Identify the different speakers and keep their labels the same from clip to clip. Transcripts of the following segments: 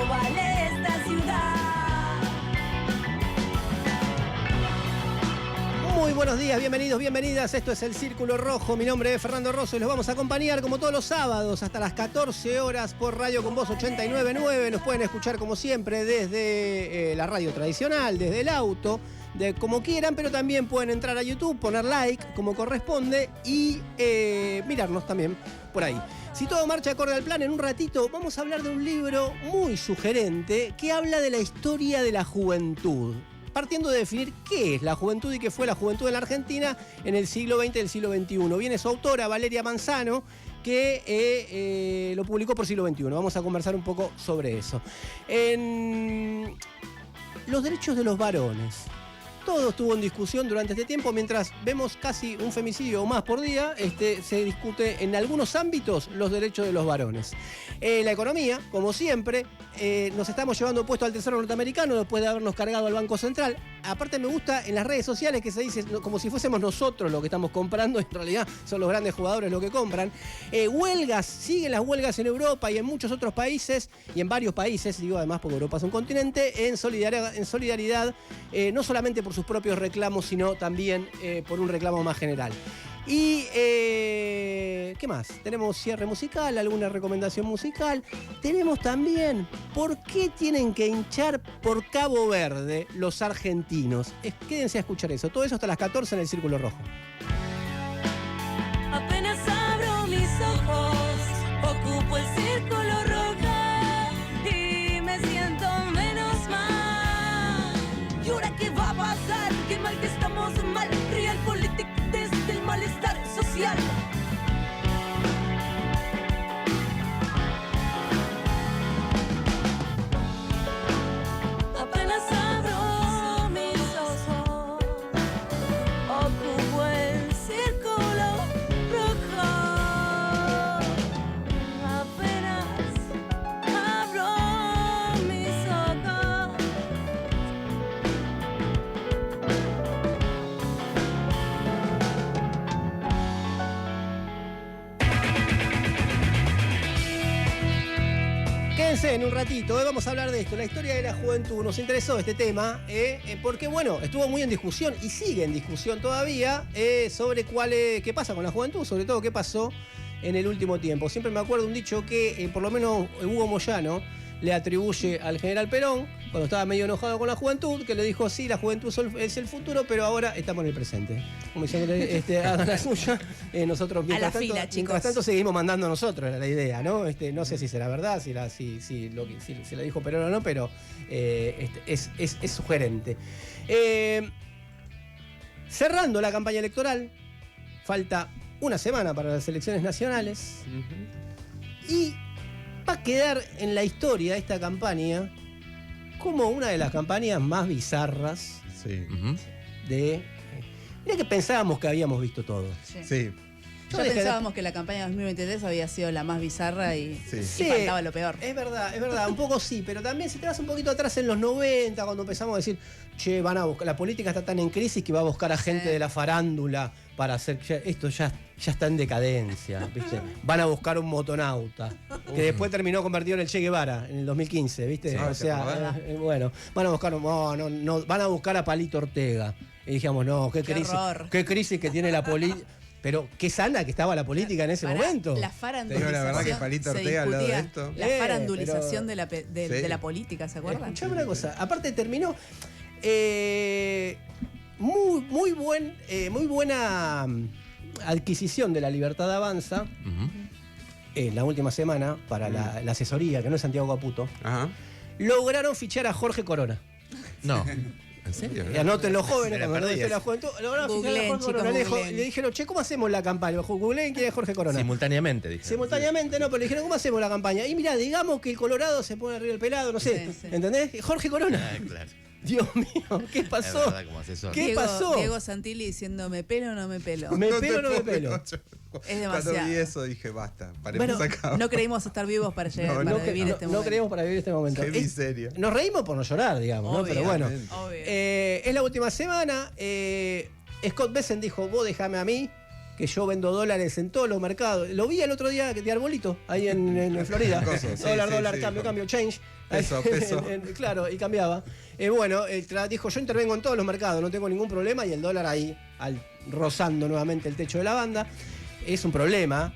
Speaker 1: vale esta ciudad.
Speaker 2: Muy buenos días, bienvenidos, bienvenidas. Esto es El Círculo Rojo. Mi nombre es Fernando Rosso y los vamos a acompañar como todos los sábados hasta las 14 horas por Radio Con Voz 89.9. Nos pueden escuchar como siempre desde la radio tradicional, desde el auto, como quieran, pero también pueden entrar a YouTube, poner like como corresponde y mirarnos también por ahí. Si todo marcha acorde al plan, en un ratito vamos a hablar de un libro muy sugerente que habla de la historia de la juventud, partiendo de definir qué es la juventud y qué fue la juventud en la Argentina en el siglo XX y el siglo XXI. Viene su autora, Valeria Manzano, que lo publicó por siglo XXI. Vamos a conversar un poco sobre eso. En los derechos de los varones. Todo estuvo en discusión durante este tiempo, mientras vemos casi un femicidio o más por día, se discute en algunos ámbitos los derechos de los varones. La economía, como siempre, nos estamos llevando puesto al Tesoro norteamericano después de habernos cargado al Banco Central. Aparte me gusta en las redes sociales que se dice como si fuésemos nosotros los que estamos comprando, en realidad son los grandes jugadores los que compran. Huelgas, siguen las huelgas en Europa y en muchos otros países, y en varios países, digo además porque Europa es un continente, en solidaridad no solamente por sus propios reclamos, sino también por un reclamo más general. Y, ¿qué más? Tenemos cierre musical, alguna recomendación musical. Tenemos también por qué tienen que hinchar por Cabo Verde los argentinos. Quédense a escuchar eso. Todo eso hasta las 14 en el Círculo Rojo.
Speaker 1: Apenas abro mis ojos, ocupo el círculo rojo y me siento menos mal. ¿Y ahora qué va a pasar? Qué mal que estamos mal. Realpolitik desde el malestar social. Apenas abro mis ojos, ocupo el círculo rojo. Apenas abro mis ojos.
Speaker 2: Quédense en un ratito, vamos a hablar de esto, la historia de la juventud. Nos interesó este tema porque, bueno, estuvo muy en discusión y sigue en discusión todavía sobre qué pasa con la juventud, sobre todo qué pasó en el último tiempo. Siempre me acuerdo un dicho que por lo menos Hugo Moyano le atribuye al general Perón, cuando estaba medio enojado con la juventud, que le dijo, sí, la juventud es el futuro, pero ahora estamos en el presente. Como diciéndole, hagan la suya, nosotros mientras tanto seguimos mandando nosotros la idea, ¿no? No sé si será verdad, si la dijo Perón o no, pero es sugerente. Cerrando la campaña electoral, falta una semana para las elecciones nacionales, y va a quedar en la historia esta campaña como una de las campañas más bizarras de... Mira que pensábamos que habíamos visto todo.
Speaker 3: Sí.
Speaker 4: Ya pensábamos que la campaña 2023 había sido la más bizarra y faltaba lo peor.
Speaker 2: Es verdad, un poco sí, pero también si te vas un poquito atrás en los 90, cuando empezamos a decir, che, van a buscar, la política está tan en crisis que va a buscar a gente de la farándula para hacer, esto ya está en decadencia, ¿viste? Van a buscar un motonauta, que después terminó convertido en el Che Guevara en el 2015, ¿viste?
Speaker 3: Sí,
Speaker 2: o sea, bueno, van a buscar, van a buscar a Palito Ortega. Y dijimos, no, qué crisis que tiene la política. Pero qué sana que estaba la política en ese momento.
Speaker 4: La farandulización.
Speaker 3: La verdad que Palito Ortega al lado de esto.
Speaker 4: La farandulización de la política, ¿se acuerdan?
Speaker 2: Escuchame una cosa. Aparte terminó muy buena adquisición de la Libertad Avanza la última semana para la asesoría, que no es Santiago Caputo.
Speaker 3: Ajá.
Speaker 2: Lograron fichar a Jorge Corona.
Speaker 5: No. ¿En serio?
Speaker 2: Y anoten los jóvenes cuando dice la juventud. Le dijeron, che, ¿cómo hacemos la campaña? Googleen quién es Jorge Corona.
Speaker 5: Simultáneamente, dije.
Speaker 2: Simultáneamente no, pero le dijeron, ¿cómo hacemos la campaña? Y mirá, digamos que el Colorado se pone arriba el pelado, no sé. Sí. ¿Entendés? Jorge Corona.
Speaker 5: Claro.
Speaker 2: Dios mío, ¿qué pasó?
Speaker 5: Es verdad, como asesor.
Speaker 2: ¿Qué pasó?
Speaker 4: Diego Santilli diciendo, ¿me pelo o no me pelo?
Speaker 2: ¿Me pelo o no me pelo?
Speaker 4: Es demasiado.
Speaker 3: Cuando vi eso dije, basta, paremos acá.
Speaker 4: No creímos estar vivos para vivir este momento.
Speaker 2: No creímos para vivir este momento.
Speaker 3: Qué miseria.
Speaker 2: Nos reímos por no llorar, digamos, ¿no? Pero bueno.
Speaker 4: Obvio.
Speaker 2: Es la última semana. Scott Bessent dijo, vos déjame a mí. que yo vendo dólares en todos los mercados. Lo vi el otro día de arbolito, ahí en Florida.
Speaker 3: Coso, sí,
Speaker 2: dólar,
Speaker 3: sí.
Speaker 2: cambio, change.
Speaker 3: Peso.
Speaker 2: Claro, y cambiaba. Bueno, dijo, yo intervengo en todos los mercados, no tengo ningún problema, y el dólar ahí, rozando nuevamente el techo de la banda. Es un problema.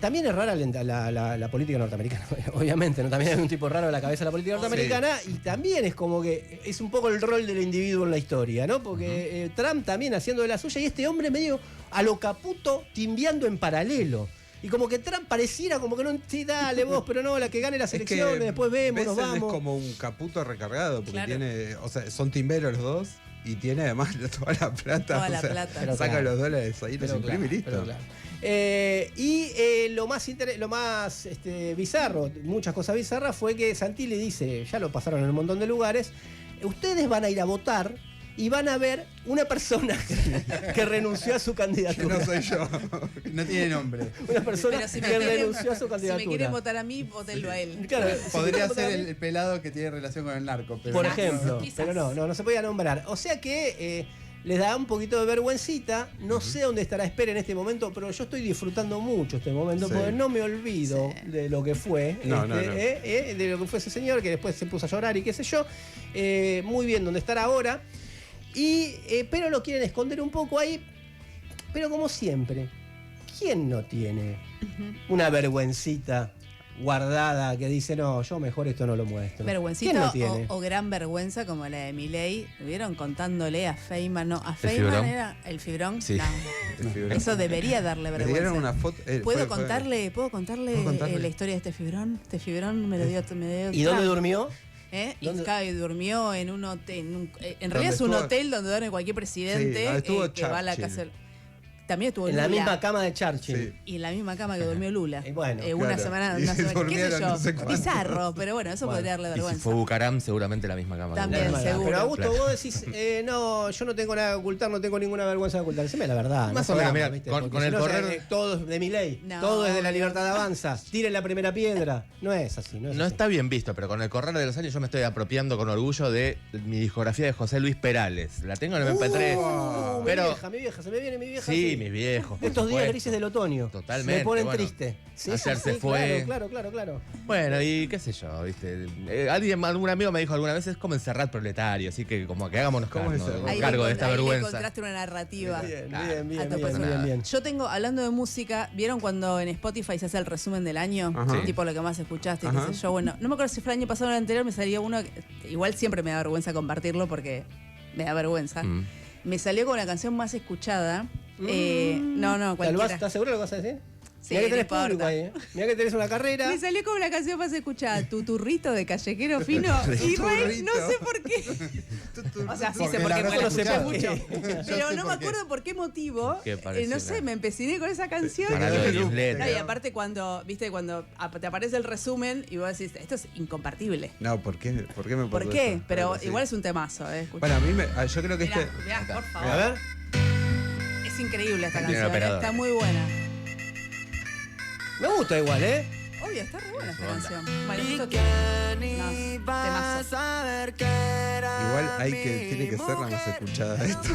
Speaker 2: También es rara la política norteamericana, obviamente, ¿no? También hay un tipo raro de la cabeza de la política norteamericana, y también es como que es un poco el rol del individuo en la historia, ¿no? Porque Trump también haciendo de la suya, y este hombre medio a lo Caputo timbiando en paralelo. Y como que Trump pareciera como que no, sí, dale vos, pero no, la que gane las elecciones, después vemos, nos vamos.
Speaker 3: Es como un Caputo recargado, porque
Speaker 4: Claro.
Speaker 3: tiene, o sea, son timberos los dos, y tiene además toda la plata.
Speaker 4: Toda
Speaker 3: o
Speaker 4: la
Speaker 3: sea,
Speaker 4: plata.
Speaker 2: Pero
Speaker 3: saca
Speaker 2: claro.
Speaker 3: los dólares ahí, los imprime y listo.
Speaker 2: Pero claro. Lo más bizarro, muchas cosas bizarras, fue que Santilli dice, ya lo pasaron en un montón de lugares, ustedes van a ir a votar y van a ver una persona que renunció a su
Speaker 3: Que
Speaker 2: candidatura.
Speaker 3: no soy yo.
Speaker 6: No tiene nombre.
Speaker 2: Una persona
Speaker 4: Pero si me
Speaker 2: que
Speaker 4: quieren-
Speaker 2: renunció a su
Speaker 4: Si
Speaker 2: candidatura.
Speaker 4: me quieren votar a mí, votenlo a él.
Speaker 2: Claro,
Speaker 6: Podría
Speaker 2: si
Speaker 6: ser
Speaker 2: quieren
Speaker 6: el pelado que tiene relación con el narco. Pero
Speaker 2: por
Speaker 6: no.
Speaker 2: ejemplo,
Speaker 4: Quizás.
Speaker 2: pero no se podía nombrar. O sea que les da un poquito de vergüencita. No sé dónde estará Espera en este momento, pero yo estoy disfrutando mucho este momento
Speaker 3: Sí.
Speaker 2: porque no me olvido de lo que fue.
Speaker 3: No.
Speaker 2: De lo que fue ese señor que después se puso a llorar y qué sé yo. Muy bien dónde estará ahora. Pero lo quieren esconder un poco ahí. Pero como siempre, ¿quién no tiene una vergüencita guardada que dice, no, yo mejor esto no lo muestro?
Speaker 4: Vergüencita
Speaker 2: ¿Quién no tiene?
Speaker 4: o gran vergüenza como la de Milei. ¿Vieron contándole a Feynman? No, a
Speaker 5: ¿El
Speaker 4: Feynman
Speaker 5: fibrón?
Speaker 4: era el fibrón.
Speaker 5: Sí.
Speaker 4: No. Eso debería darle
Speaker 3: Me
Speaker 4: vergüenza.
Speaker 3: dieron una foto.
Speaker 4: ¿Puedo
Speaker 3: fue-
Speaker 4: contarle
Speaker 3: ¿Puedo contarle?
Speaker 4: la historia de este fibrón? Este fibrón me lo dio.
Speaker 2: ¿Y dónde
Speaker 4: Trump.
Speaker 2: durmió?
Speaker 4: Y
Speaker 2: ¿Dónde?
Speaker 4: claro, y durmió en un hotel. En realidad es un
Speaker 3: estuvo-
Speaker 4: hotel donde duerme cualquier presidente
Speaker 3: Sí, donde estuvo
Speaker 4: que va a la
Speaker 3: Churchill.
Speaker 4: casa. También estuvo
Speaker 2: En la
Speaker 4: Lula.
Speaker 2: misma cama de Churchill.
Speaker 3: Sí.
Speaker 4: Y en la misma cama que durmió Lula.
Speaker 2: Y bueno,
Speaker 4: una
Speaker 3: claro.
Speaker 4: semana,
Speaker 3: Y
Speaker 4: qué sé
Speaker 3: durmieron
Speaker 4: yo.
Speaker 3: no sé cuánto.
Speaker 4: Bizarro, pero bueno, eso
Speaker 2: Bueno.
Speaker 4: podría darle
Speaker 5: Y si
Speaker 4: vergüenza.
Speaker 5: fue Bucaram, seguramente la misma cámara.
Speaker 4: También,
Speaker 2: Pero
Speaker 4: seguro.
Speaker 2: Augusto,
Speaker 5: Claro.
Speaker 2: vos decís, no, yo no tengo nada que ocultar, no tengo ninguna vergüenza de ocultar. Decime la verdad.
Speaker 5: Más
Speaker 2: no
Speaker 5: o menos,
Speaker 2: jodamos,
Speaker 5: mira,
Speaker 2: ¿viste?
Speaker 5: con
Speaker 2: Porque
Speaker 5: el
Speaker 2: si no,
Speaker 5: correr-
Speaker 2: todo es de mi ley.
Speaker 4: No,
Speaker 2: todo es de la
Speaker 4: obvio.
Speaker 2: libertad de avanza. Tiren la primera piedra. No es así, no es
Speaker 5: No
Speaker 2: así.
Speaker 5: está bien visto, pero con el correr de los años yo me estoy apropiando con orgullo de mi discografía de José Luis Perales. La tengo en MP3. pero
Speaker 2: mi vieja, se me viene mi vieja.
Speaker 5: sí, mis viejos. por
Speaker 2: Estos días
Speaker 5: supuesto.
Speaker 2: grises del otoño.
Speaker 5: Totalmente,
Speaker 2: Me ponen
Speaker 5: bueno.
Speaker 2: triste. Sí,
Speaker 5: Ayer
Speaker 2: sí,
Speaker 5: se
Speaker 2: sí,
Speaker 5: fue.
Speaker 2: Claro.
Speaker 5: Bueno, y qué sé yo, ¿viste? Algún amigo me dijo alguna vez, es como el Serrat proletario, así que como que hagámonos
Speaker 3: ¿Cómo es Serrat?
Speaker 5: cargo de esta
Speaker 4: ahí le
Speaker 5: vergüenza.
Speaker 4: encontraste una narrativa.
Speaker 2: Bien,
Speaker 4: Alto personaje.
Speaker 2: bien.
Speaker 4: Yo tengo, hablando de música, ¿vieron cuando en Spotify se hace el resumen del año?
Speaker 3: Ajá.
Speaker 4: Tipo lo que más escuchaste, y
Speaker 3: Ajá.
Speaker 4: qué sé yo. Bueno, no me acuerdo si fue el año pasado o el anterior, me salía uno, igual siempre me da vergüenza compartirlo porque me da vergüenza.
Speaker 5: Mm.
Speaker 4: Me salió con la canción más escuchada. No, cualquiera.
Speaker 2: ¿Estás seguro de lo que vas a decir?
Speaker 4: Sí,
Speaker 2: Mirá que
Speaker 4: no
Speaker 2: tenés
Speaker 4: importa.
Speaker 2: público ahí, Mirá que tenés una carrera.
Speaker 4: Me salió como la canción más escuchada, Tu turrito de Callejero Fino. Y Rey, no sé por qué. O sea, sí sé por qué,
Speaker 6: la
Speaker 4: porque la
Speaker 6: habrás
Speaker 4: escuché
Speaker 6: escuchado.
Speaker 4: mucho.
Speaker 6: Yo
Speaker 4: Pero
Speaker 6: sé
Speaker 4: no me
Speaker 6: por qué.
Speaker 4: acuerdo por qué motivo.
Speaker 5: Qué parecido,
Speaker 4: No sé,
Speaker 5: claro.
Speaker 4: me empeciné con esa canción.
Speaker 5: Para lo de newsletter.
Speaker 4: No, y aparte cuando, viste, cuando te aparece el resumen y vos decís, esto es incompartible.
Speaker 3: No, ¿por qué? ¿Por qué me
Speaker 4: ¿Por
Speaker 3: pasó
Speaker 4: qué?
Speaker 3: eso?
Speaker 4: Pero
Speaker 3: Sí.
Speaker 4: igual es un temazo, escucha.
Speaker 3: Bueno, yo creo que
Speaker 4: Mirá,
Speaker 3: este.
Speaker 4: mirá, por favor.
Speaker 2: A ver.
Speaker 4: Es increíble esta
Speaker 5: Tiene
Speaker 4: canción,
Speaker 5: operador.
Speaker 4: está muy buena.
Speaker 2: Me gusta igual, ¿eh?
Speaker 4: Obvio, está re buena esta
Speaker 5: Onda.
Speaker 4: canción. Bueno, esto temazo.
Speaker 3: Igual tiene que ser la más escuchada de esto.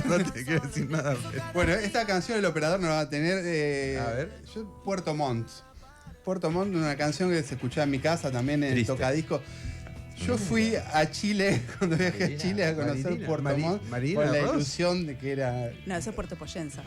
Speaker 3: No te quiero decir nada. pero-
Speaker 6: Bueno, esta canción el operador nos va a tener.
Speaker 3: A ver.
Speaker 6: Puerto Montt. Puerto Montt, una canción que se escuchaba en mi casa también en el
Speaker 5: Triste.
Speaker 6: tocadisco. Yo fui a Chile, cuando viajé a Chile a conocer
Speaker 3: Marilina,
Speaker 6: Puerto Montt,
Speaker 3: Marina
Speaker 6: con la
Speaker 3: Ross.
Speaker 6: ilusión de que era
Speaker 4: No, eso es Puerto Poyensa.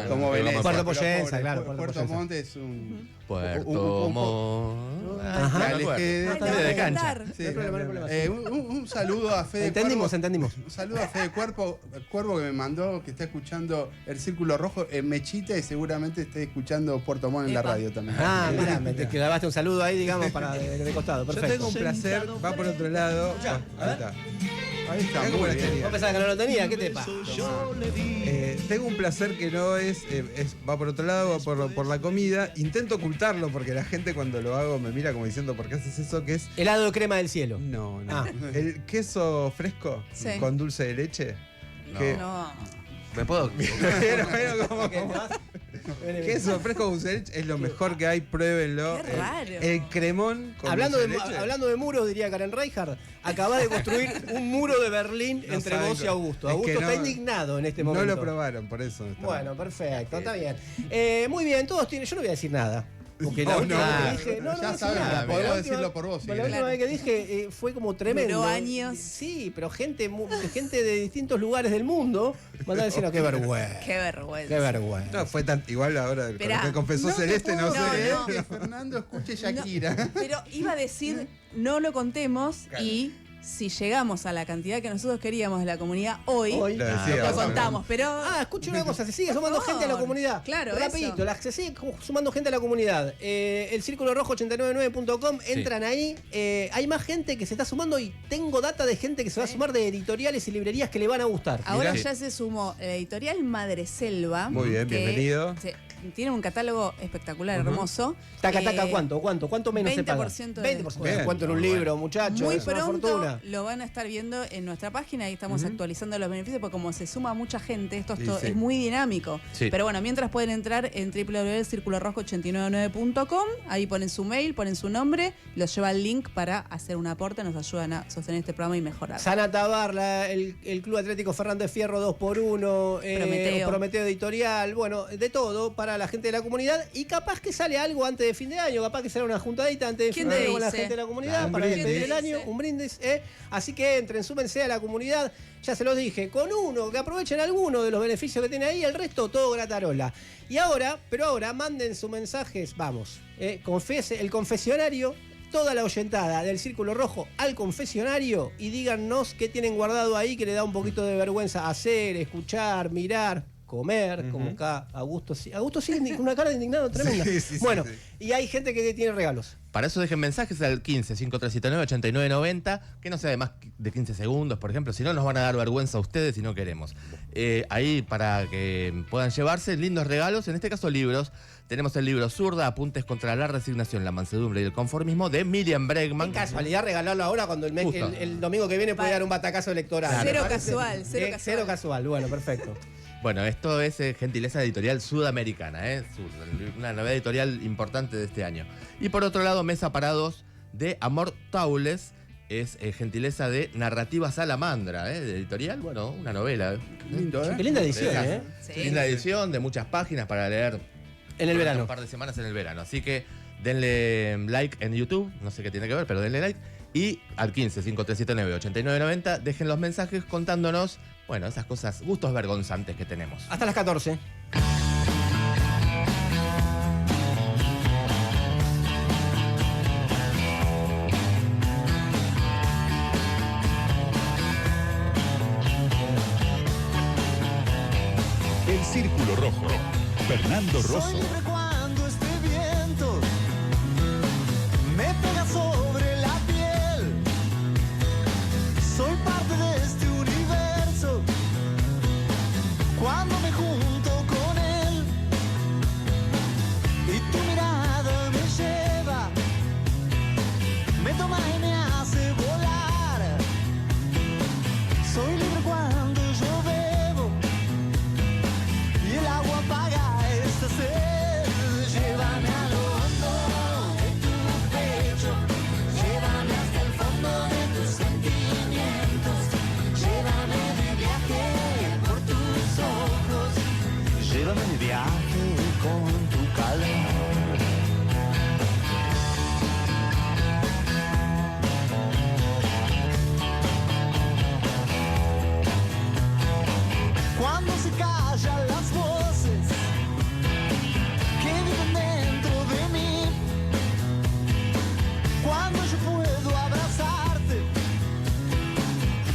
Speaker 6: como
Speaker 5: pero
Speaker 6: Venecia.
Speaker 2: Puerto
Speaker 6: pero
Speaker 2: Poyensa,
Speaker 6: pobre,
Speaker 2: claro, Puerto
Speaker 6: Puerto
Speaker 2: Poyensa.
Speaker 6: Montt es un...
Speaker 5: Puerto Montt.
Speaker 2: Ajá.
Speaker 5: Me acuerdo.
Speaker 6: Ay,
Speaker 4: Ay,
Speaker 6: no,
Speaker 4: la
Speaker 5: de
Speaker 4: voy a
Speaker 5: cancha.
Speaker 4: cantar.
Speaker 6: Sí.
Speaker 2: No hay problema, no hay problema.
Speaker 6: Un saludo a Fede
Speaker 2: Entendimos.
Speaker 6: Un saludo a Fede Cuervo que me mandó, que está escuchando El Círculo Rojo en Mechita y seguramente esté escuchando Puerto Montt en la
Speaker 4: Epa.
Speaker 6: radio también.
Speaker 2: Ah, mira, te clavaste un saludo ahí, digamos, para de costado.
Speaker 3: Yo
Speaker 2: Perfecto.
Speaker 3: tengo un placer, va por otro lado.
Speaker 2: Ya,
Speaker 3: Ahí está.
Speaker 6: Ahí está,
Speaker 3: Mirá cómo
Speaker 6: muy
Speaker 3: la
Speaker 6: bien.
Speaker 3: tenía.
Speaker 2: Vos pensabas que no lo tenía, ¿qué te pasa?
Speaker 3: Tengo un placer que no va por otro lado, va por la comida. Intento ocultarlo porque la gente cuando lo hago me mira como diciendo, ¿por qué haces eso? Que es.
Speaker 2: Helado de crema del cielo.
Speaker 3: No.
Speaker 2: Ah.
Speaker 3: El queso fresco
Speaker 4: Sí.
Speaker 3: con dulce de leche.
Speaker 5: No.
Speaker 3: Que-
Speaker 4: No.
Speaker 5: ¿Me puedo?
Speaker 3: Pero, como-
Speaker 2: ¿Qué te vas?
Speaker 3: Queso fresco dulce de leche es lo mejor que hay, pruébenlo.
Speaker 4: Qué raro.
Speaker 3: El cremón con
Speaker 2: Hablando
Speaker 3: dulce
Speaker 2: de,
Speaker 3: de leche.
Speaker 2: hablando de muros, diría Karen Reinhardt, acaba de construir un muro de Berlín
Speaker 3: No
Speaker 2: entre
Speaker 3: saben
Speaker 2: vos y Augusto.
Speaker 3: es que
Speaker 2: Augusto
Speaker 3: no-
Speaker 2: está indignado en este
Speaker 3: No
Speaker 2: momento.
Speaker 3: lo probaron, por eso. está
Speaker 2: Bueno,
Speaker 3: mal.
Speaker 2: perfecto, está bien. Muy bien, todos tienen. Yo no voy a decir nada. Porque la
Speaker 3: Oh,
Speaker 2: última
Speaker 3: no.
Speaker 2: vez que dije. No, no voy a
Speaker 6: Ya
Speaker 2: decir
Speaker 6: sabes,
Speaker 2: nada.
Speaker 6: podemos
Speaker 2: La última-
Speaker 6: decirlo por vos, si
Speaker 2: La
Speaker 6: querés.
Speaker 2: última vez que dije fue como tremendo.
Speaker 4: Duró años.
Speaker 2: Sí, pero gente de distintos lugares del mundo mandaba diciendo qué vergüenza.
Speaker 4: Qué vergüenza.
Speaker 2: Qué vergüenza.
Speaker 3: No, fue tan igual ahora con
Speaker 4: Esperá.
Speaker 3: lo que confesó
Speaker 6: No te
Speaker 3: Celeste,
Speaker 6: puedo
Speaker 3: no
Speaker 6: creer
Speaker 3: sé.
Speaker 4: no.
Speaker 6: que Fernando escuche Shakira.
Speaker 4: Pero iba a decir, no lo contemos y si llegamos a la cantidad que nosotros queríamos de la comunidad hoy,
Speaker 2: Hoy.
Speaker 3: Lo decía,
Speaker 4: lo
Speaker 3: vas a ver.
Speaker 4: contamos. Pero
Speaker 2: Ah, escucha una cosa, se sigue sumando
Speaker 4: Por
Speaker 2: gente a la
Speaker 4: favor.
Speaker 2: comunidad.
Speaker 4: Claro,
Speaker 2: Rapidito,
Speaker 4: eso.
Speaker 2: se sigue sumando gente a la comunidad. El círculo rojo 899.com, entran ahí. Hay más gente que se está sumando y tengo data de gente que se va a sumar de editoriales y librerías que le van a gustar.
Speaker 4: ahora
Speaker 5: Mirá.
Speaker 4: ya se sumó la editorial Madreselva.
Speaker 3: Muy bien,
Speaker 4: que
Speaker 3: bienvenido.
Speaker 4: tiene un catálogo espectacular, hermoso.
Speaker 2: Taca, taca,
Speaker 4: Eh,
Speaker 2: ¿cuánto menos se paga?
Speaker 4: 20% de
Speaker 2: 20% de
Speaker 3: Bien.
Speaker 2: descuento en un
Speaker 5: Muy
Speaker 2: libro, muchachos.
Speaker 4: Muy
Speaker 2: es una
Speaker 4: pronto
Speaker 2: fortuna.
Speaker 4: lo van a estar viendo en nuestra página y estamos actualizando los beneficios porque como se suma mucha gente, esto
Speaker 3: Sí, sí.
Speaker 4: es muy dinámico.
Speaker 5: Sí.
Speaker 4: Pero bueno, mientras pueden entrar en www.circulorrojo899.com, ahí ponen su mail, ponen su nombre, los lleva al link para hacer un aporte, nos ayudan a sostener este programa y mejorar.
Speaker 2: Sana Tabar, el Club Atlético Fernández Fierro 2x1, Prometeo Editorial, bueno, de todo para la gente de la comunidad y capaz que sale algo antes de fin de año, capaz que sale una juntadita antes de
Speaker 4: ¿Quién
Speaker 2: fin de
Speaker 4: te
Speaker 2: año con la
Speaker 4: dice?
Speaker 2: gente de la comunidad
Speaker 3: Claro, un
Speaker 2: para
Speaker 3: brindis.
Speaker 2: despedir el
Speaker 4: ¿Quién te
Speaker 2: año,
Speaker 4: dice?
Speaker 2: un brindis, así que entren, súmense a la comunidad, ya se los dije, con uno, que aprovechen alguno de los beneficios que tiene ahí, el resto todo gratarola. Y ahora, manden sus mensajes, vamos, el confesionario, toda la oyentada del Círculo Rojo al confesionario y díganos qué tienen guardado ahí que le da un poquito de vergüenza hacer, escuchar, mirar, comer, como acá Augusto sigue con una cara de indignado tremenda.
Speaker 3: Sí, sí, sí,
Speaker 2: bueno,
Speaker 3: sí.
Speaker 2: y hay gente que tiene regalos.
Speaker 5: Para eso dejen mensajes al 15 5379 8990, que no sea de más de 15 segundos, por ejemplo, si no nos van a dar vergüenza a ustedes y no queremos. Ahí para que puedan llevarse lindos regalos, en este caso libros. Tenemos el libro Zurda, Apuntes contra la Resignación, la Mansedumbre y el Conformismo, de Miriam Bregman.
Speaker 2: Qué casualidad regalarlo ahora cuando
Speaker 5: Justo.
Speaker 2: el domingo que viene puede dar un batacazo electoral.
Speaker 5: Claro.
Speaker 4: Cero
Speaker 2: ¿Me parece?
Speaker 4: casual, cero casual.
Speaker 2: Cero casual, bueno, perfecto.
Speaker 5: Bueno, esto es gentileza editorial sudamericana, una novedad editorial importante de este año. Y por otro lado, Mesa para Dos de Amor Taules, es gentileza de Narrativa Salamandra, de editorial, bueno, una novela.
Speaker 6: Lindo, ¿eh?
Speaker 2: Qué linda edición,
Speaker 5: Sí.
Speaker 2: ¿eh?
Speaker 4: Sí.
Speaker 5: Linda edición de muchas páginas para leer
Speaker 2: En el
Speaker 5: durante
Speaker 2: verano.
Speaker 5: un par de semanas en el verano. Así que denle like en YouTube, no sé qué tiene que ver, pero denle like. Y al 15 5379 8990 dejen los mensajes contándonos, bueno, esas cosas, gustos vergonzantes que tenemos.
Speaker 2: Hasta las 14.
Speaker 7: El Círculo Rojo. Fernando Rosso.
Speaker 8: Soy libre cuando este viento me pega sobre la piel. Soy parte de este universo cuando me junto con él. Y tu mirada me lleva, me toma y me hace volar. Soy libre cuando yo bebo y el agua apaga esta sed. Llévame a lo hondo de tu pecho, llévame hasta el fondo de tus sentimientos, llévame de viaje por tus ojos, llévame de viaje con tu calor. Cuando se callan las voces que viven dentro de mí, cuando yo puedo abrazarte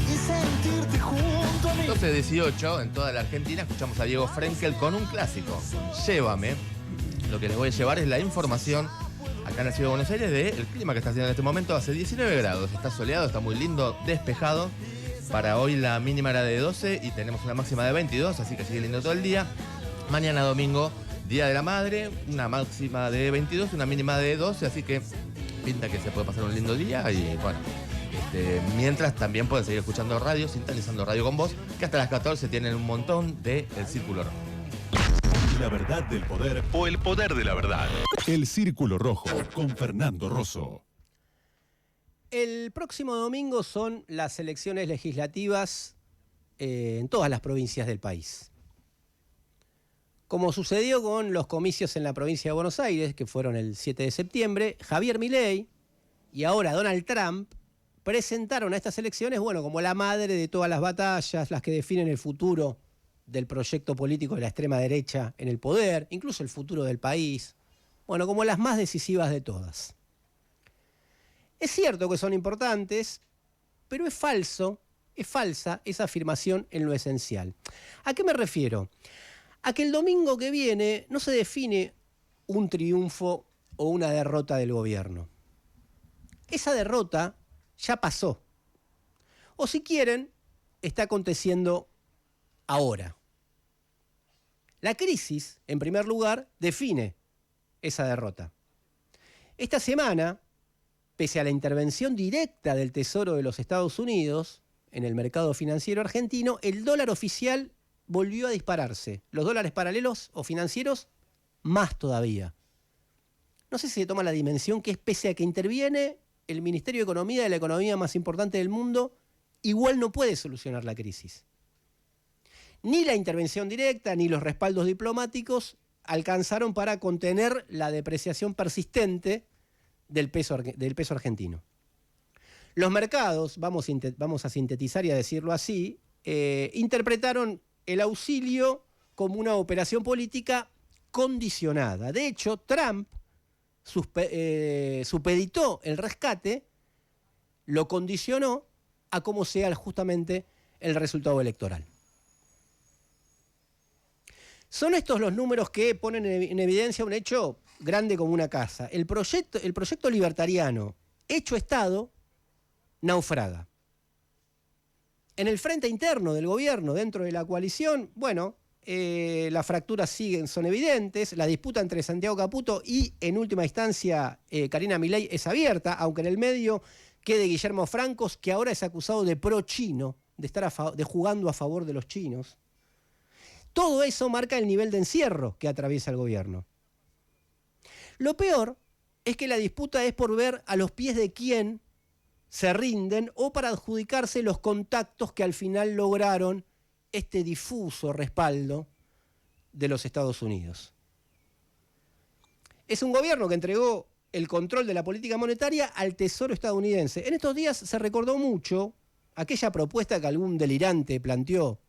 Speaker 8: y sentirte junto a mí.
Speaker 5: 12:18 en toda la Argentina escuchamos a Diego Frenkel con un clásico, Llévame. Lo que les voy a llevar es la información acá en la ciudad de Buenos Aires del clima que está haciendo en este momento. Hace 19 grados, está soleado, está muy lindo, despejado. Para hoy la mínima era de 12 y tenemos una máxima de 22, así que sigue lindo todo el día. Mañana domingo, Día de la Madre, una máxima de 22, una mínima de 12, así que pinta que se puede pasar un lindo día y bueno. Mientras también pueden seguir escuchando radio, sintonizando Radio con Vos, que hasta las 14 tienen un montón de El Círculo Rojo.
Speaker 7: La verdad del poder o el poder de la verdad. El Círculo Rojo con Fernando Rosso.
Speaker 2: El próximo domingo son las elecciones legislativas en todas las provincias del país. Como sucedió con los comicios en la provincia de Buenos Aires, que fueron el 7 de septiembre, Javier Milei y ahora Donald Trump presentaron a estas elecciones, bueno, como la madre de todas las batallas, las que definen el futuro del proyecto político de la extrema derecha en el poder, incluso el futuro del país, bueno, como las más decisivas de todas. Es cierto que son importantes, pero es falsa esa afirmación en lo esencial. ¿A qué me refiero? A que el domingo que viene no se define un triunfo o una derrota del gobierno. Esa derrota ya pasó. O si quieren, está aconteciendo ahora. La crisis, en primer lugar, define esa derrota. Esta semana, pese a la intervención directa del Tesoro de los Estados Unidos en el mercado financiero argentino, el dólar oficial volvió a dispararse. Los dólares paralelos o financieros, más todavía. No sé si se toma la dimensión que es pese a que interviene el Ministerio de Economía de la economía más importante del mundo, igual no puede solucionar la crisis. Ni la intervención directa ni los respaldos diplomáticos alcanzaron para contener la depreciación persistente del peso argentino. Los mercados, vamos a sintetizar y a decirlo así, interpretaron el auxilio como una operación política condicionada. De hecho, Trump supeditó el rescate, lo condicionó a cómo sea justamente el resultado electoral. Son estos los números que ponen en evidencia un hecho grande como una casa. El proyecto libertariano hecho Estado naufraga. En el frente interno del gobierno, dentro de la coalición, bueno, las fracturas son evidentes, la disputa entre Santiago Caputo y, en última instancia, Karina Milei es abierta, aunque en el medio quede Guillermo Francos, que ahora es acusado de pro-chino, de jugando a favor de los chinos. Todo eso marca el nivel de encierro que atraviesa el gobierno. Lo peor es que la disputa es por ver a los pies de quién se rinden o para adjudicarse los contactos que al final lograron este difuso respaldo de los Estados Unidos. Es un gobierno que entregó el control de la política monetaria al Tesoro estadounidense. En estos días se recordó mucho aquella propuesta que algún delirante planteó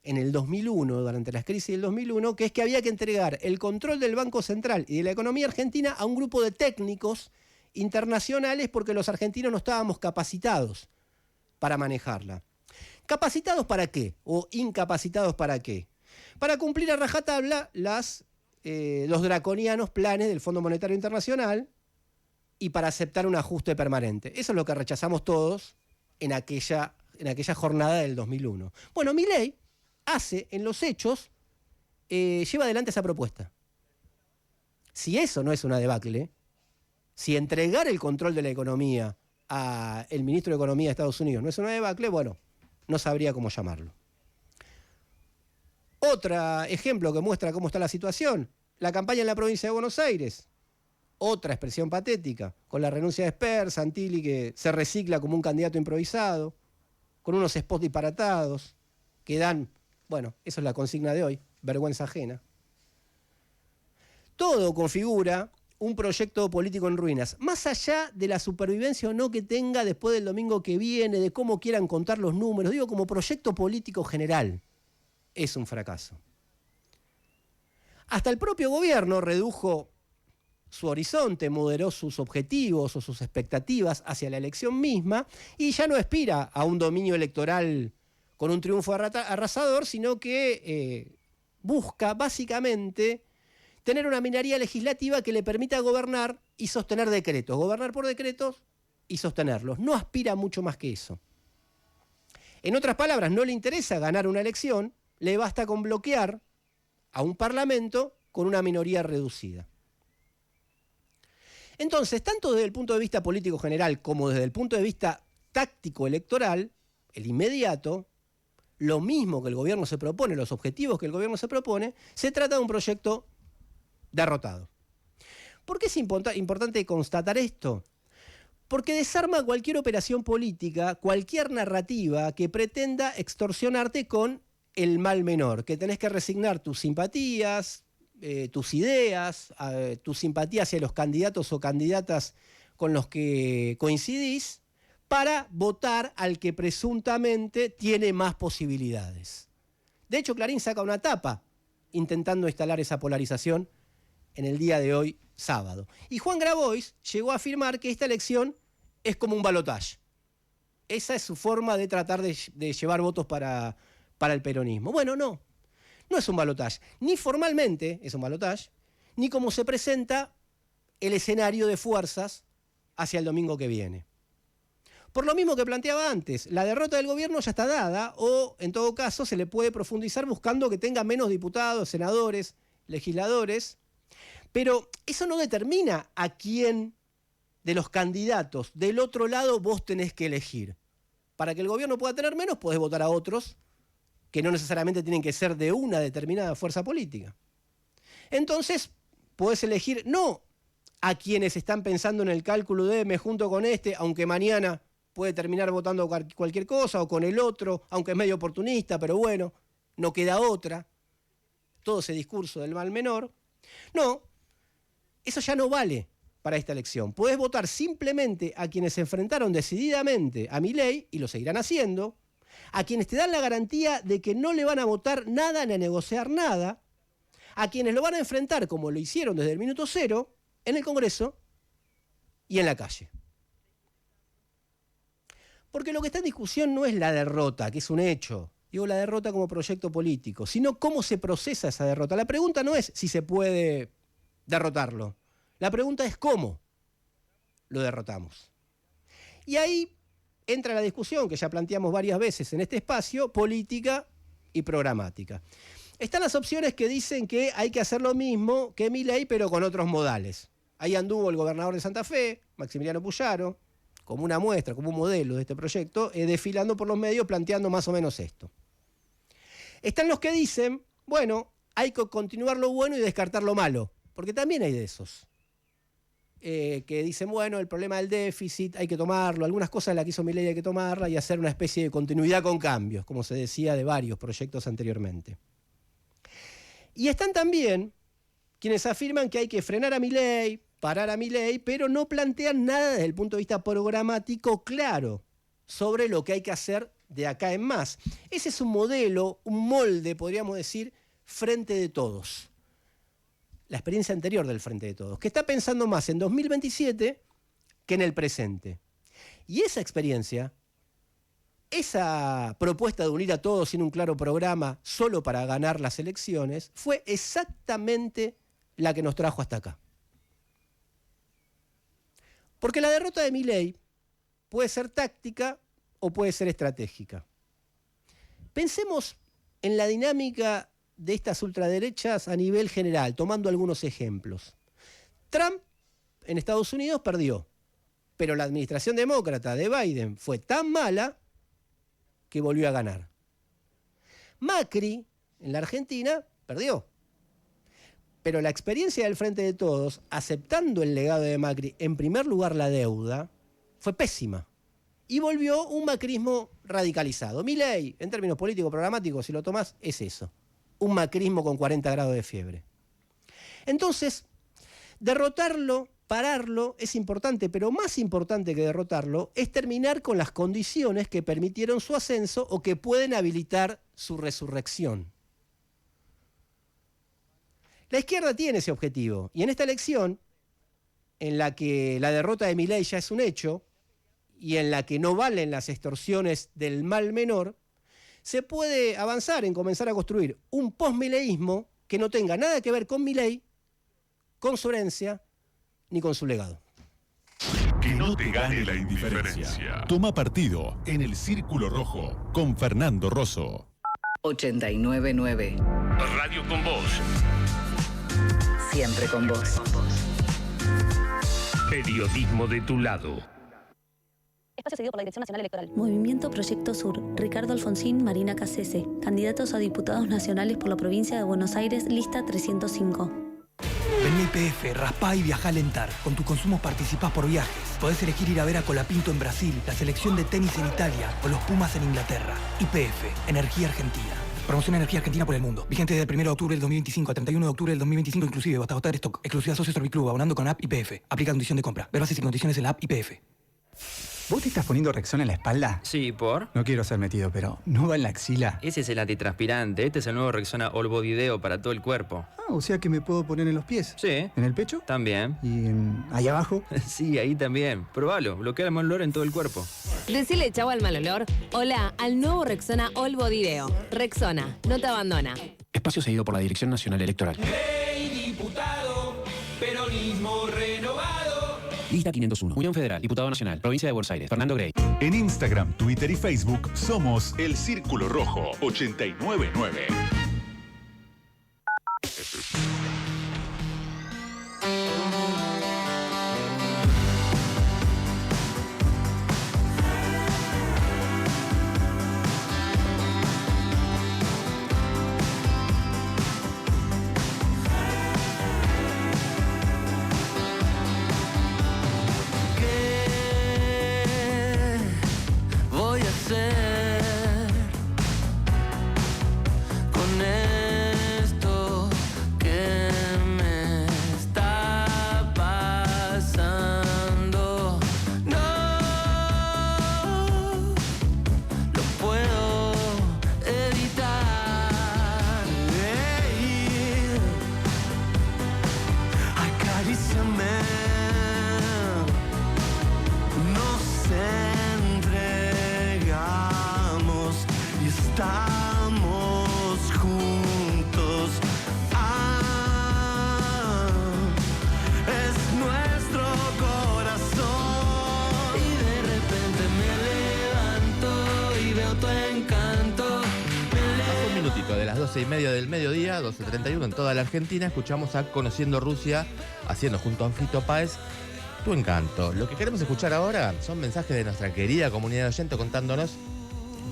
Speaker 2: en el 2001, durante las crisis del 2001, que es que había que entregar el control del Banco Central y de la economía argentina a un grupo de técnicos internacionales porque los argentinos no estábamos capacitados para manejarla. ¿Capacitados para qué? ¿O incapacitados para qué? Para cumplir a rajatabla los draconianos planes del Fondo Monetario Internacional y para aceptar un ajuste permanente. Eso es lo que rechazamos todos en aquella jornada del 2001. Bueno, Milei hace en los hechos, lleva adelante esa propuesta. Si eso no es una debacle, si entregar el control de la economía al ministro de Economía de Estados Unidos no es una debacle, bueno, no sabría cómo llamarlo. Otro ejemplo que muestra cómo está la situación, la campaña en la provincia de Buenos Aires. Otra expresión patética, con la renuncia de Esper, Santilli que se recicla como un candidato improvisado, con unos spots disparatados, que dan, bueno, eso es la consigna de hoy, vergüenza ajena. Todo configura un proyecto político en ruinas, más allá de la supervivencia o no que tenga después del domingo que viene, de cómo quieran contar los números, digo, como proyecto político general, es un fracaso. Hasta el propio gobierno redujo su horizonte, moderó sus objetivos o sus expectativas hacia la elección misma y ya no aspira a un dominio electoral con un triunfo arrasador, sino que busca básicamente tener una minoría legislativa que le permita gobernar y sostener decretos, gobernar por decretos y sostenerlos. No aspira mucho más que eso. En otras palabras, no le interesa ganar una elección, le basta con bloquear a un parlamento con una minoría reducida. Entonces, tanto desde el punto de vista político general como desde el punto de vista táctico electoral, el inmediato, lo mismo que el gobierno se propone, los objetivos que el gobierno se propone, se trata de un proyecto derrotado. ¿Por qué es importante constatar esto? Porque desarma cualquier operación política, cualquier narrativa que pretenda extorsionarte con el mal menor, que tenés que resignar tus simpatías, tus ideas, tu simpatía hacia los candidatos o candidatas con los que coincidís, para votar al que presuntamente tiene más posibilidades. De hecho, Clarín saca una tapa intentando instalar esa polarización en el día de hoy, sábado. Y Juan Grabois llegó a afirmar que esta elección es como un balotaje. Esa es su forma de tratar de llevar votos para el peronismo. Bueno, no es un balotaje. Ni formalmente es un balotaje, ni como se presenta el escenario de fuerzas hacia el domingo que viene. Por lo mismo que planteaba antes, la derrota del gobierno ya está dada, o en todo caso se le puede profundizar buscando que tenga menos diputados, senadores, legisladores, pero eso no determina a quién de los candidatos del otro lado vos tenés que elegir. Para que el gobierno pueda tener menos, podés votar a otros que no necesariamente tienen que ser de una determinada fuerza política. Entonces, podés elegir no a quienes están pensando en el cálculo de me junto con este, aunque mañana puede terminar votando cualquier cosa, o con el otro, aunque es medio oportunista, pero bueno, no queda otra. Todo ese discurso del mal menor. No, eso ya no vale para esta elección. Podés votar simplemente a quienes se enfrentaron decididamente a Milei, y lo seguirán haciendo, a quienes te dan la garantía de que no le van a votar nada ni a negociar nada, a quienes lo van a enfrentar como lo hicieron desde el minuto cero, en el Congreso y en la calle. Porque lo que está en discusión no es la derrota, que es un hecho, digo la derrota como proyecto político, sino cómo se procesa esa derrota. La pregunta no es si se puede derrotarlo, la pregunta es cómo lo derrotamos. Y ahí entra la discusión, que ya planteamos varias veces en este espacio, política y programática. Están las opciones que dicen que hay que hacer lo mismo que Milei, pero con otros modales. Ahí anduvo el gobernador de Santa Fe, Maximiliano Puyaro, como una muestra, como un modelo de este proyecto, desfilando por los medios planteando más o menos esto. Están los que dicen, bueno, hay que continuar lo bueno y descartar lo malo, porque también hay de esos. Que dicen, bueno, el problema del déficit hay que tomarlo, algunas cosas las que hizo Milei hay que tomarla y hacer una especie de continuidad con cambios, como se decía de varios proyectos anteriormente. Y están también quienes afirman que hay que frenar a Milei, parar a Milei, pero no plantean nada desde el punto de vista programático claro sobre lo que hay que hacer de acá en más. Ese es un modelo, un molde, podríamos decir, Frente de Todos. La experiencia anterior del Frente de Todos, que está pensando más en 2027 que en el presente. Y esa experiencia, esa propuesta de unir a todos sin un claro programa solo para ganar las elecciones, fue exactamente la que nos trajo hasta acá. Porque la derrota de Milei puede ser táctica o puede ser estratégica. Pensemos en la dinámica de estas ultraderechas a nivel general, tomando algunos ejemplos. Trump en Estados Unidos perdió, pero la administración demócrata de Biden fue tan mala que volvió a ganar. Macri en la Argentina perdió, pero la experiencia del Frente de Todos, aceptando el legado de Macri, en primer lugar la deuda, fue pésima. Y volvió un macrismo radicalizado. Milei, en términos políticos programáticos, si lo tomás, es eso. Un macrismo con 40 grados de fiebre. Entonces, derrotarlo, pararlo, es importante, pero más importante que derrotarlo es terminar con las condiciones que permitieron su ascenso o que pueden habilitar su resurrección. La izquierda tiene ese objetivo, y en esta elección, en la que la derrota de Milei ya es un hecho, y en la que no valen las extorsiones del mal menor, se puede avanzar en comenzar a construir un post-mileísmo que no tenga nada que ver con Milei, con su herencia, ni con su legado.
Speaker 7: Que no te gane la indiferencia. Toma partido en el Círculo Rojo con Fernando Rosso.
Speaker 9: 899.
Speaker 10: Radio con vos.
Speaker 9: Siempre con vos.
Speaker 10: Periodismo de tu lado. Espacio cedido por la Dirección Nacional Electoral. Movimiento Proyecto Sur. Ricardo Alfonsín, Marina Cassese. Candidatos a diputados nacionales por la provincia de Buenos Aires, lista 305.
Speaker 11: Vení a YPF, raspá y viajá a alentar. Con tus consumos participás por viajes. Podés elegir ir a ver a Colapinto en Brasil, la selección de tenis en Italia o los Pumas en Inglaterra. YPF, Energía Argentina. Promoción Energía Argentina por el mundo. Vigente desde el 1 de octubre del 2025 a 31 de octubre del 2025 inclusive. Hasta agotar stock. Exclusiva Socio Serviclub, abonando con app YPF. Aplica condición de compra. Ver bases y condiciones en la app YPF.
Speaker 12: ¿Vos te estás poniendo Rexona en la espalda?
Speaker 13: Sí, ¿por?
Speaker 12: No quiero ser metido, pero ¿no va en la axila?
Speaker 13: Ese es el antitranspirante. Este es el nuevo Rexona All Body Deo para todo el cuerpo.
Speaker 12: Ah, o sea que me puedo poner en los pies.
Speaker 13: Sí.
Speaker 12: ¿En el pecho?
Speaker 13: También.
Speaker 12: ¿Y ahí abajo?
Speaker 13: Sí, ahí también. Probalo. Bloquea el mal olor en todo el cuerpo.
Speaker 14: Decile chau al mal olor. Hola al nuevo Rexona All Body Deo. Rexona, no te abandona.
Speaker 15: Espacio cedido por la Dirección Nacional Electoral.
Speaker 16: Ley diputado, peronismo renovado.
Speaker 15: Lista 501. Unión Federal, Diputado Nacional, Provincia de Buenos Aires. Fernando Grey.
Speaker 7: En Instagram, Twitter y Facebook somos El Círculo Rojo 899.
Speaker 5: De las 12:30 del mediodía, 12:31 en toda la Argentina, escuchamos a Conociendo Rusia, haciendo junto a Fito Páez Tu Encanto. Lo que queremos escuchar ahora son mensajes de nuestra querida comunidad de oyentes contándonos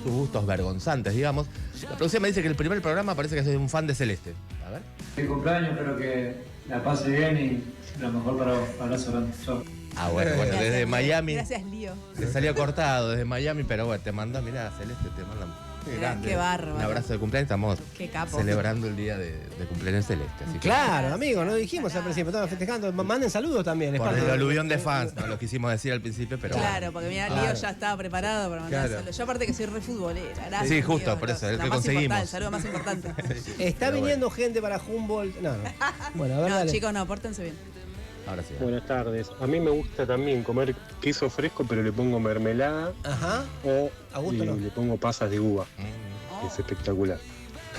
Speaker 5: sus gustos vergonzantes, digamos. La producción me dice que el primer programa parece que soy un fan de Celeste. A ver.
Speaker 17: Mi cumpleaños, espero que la pase bien y lo mejor para vos. Abrazo grande. Chao.
Speaker 5: Ah, bueno,
Speaker 4: Gracias,
Speaker 5: desde
Speaker 4: Lío.
Speaker 5: Miami.
Speaker 4: Gracias, Lío.
Speaker 5: Te salió cortado desde Miami, pero bueno, te mandó, mirá, Celeste, te manda.
Speaker 4: Qué bárbaro.
Speaker 5: Un abrazo de cumpleaños, estamos
Speaker 4: Qué capo.
Speaker 5: celebrando el día de cumpleaños Celeste. Así que
Speaker 2: Claro, amigo, no dijimos al principio, estamos festejando. Manden saludos también. es
Speaker 5: por
Speaker 2: parte
Speaker 5: el
Speaker 2: de-
Speaker 5: aluvión de fans, no lo quisimos decir al principio, pero
Speaker 4: Claro, porque mira, Lío ya estaba preparado para mandar
Speaker 5: Claro.
Speaker 4: saludos. Yo aparte que soy re futbolera. Gracias,
Speaker 5: Sí, justo,
Speaker 4: Lío,
Speaker 5: por eso, el
Speaker 4: lo
Speaker 5: que
Speaker 4: más
Speaker 5: conseguimos.
Speaker 4: importante, el saludo más importante.
Speaker 2: Está
Speaker 5: Pero
Speaker 2: viniendo gente para Humboldt. No, no. Bueno, a ver,
Speaker 4: No,
Speaker 2: dale.
Speaker 4: chicos, no, pórtense bien.
Speaker 5: Ahora sí.
Speaker 18: Buenas tardes. A mí me gusta también comer queso fresco, pero le pongo mermelada.
Speaker 2: Ajá.
Speaker 18: O
Speaker 2: A gusto no.
Speaker 18: le pongo pasas de uva. Es espectacular.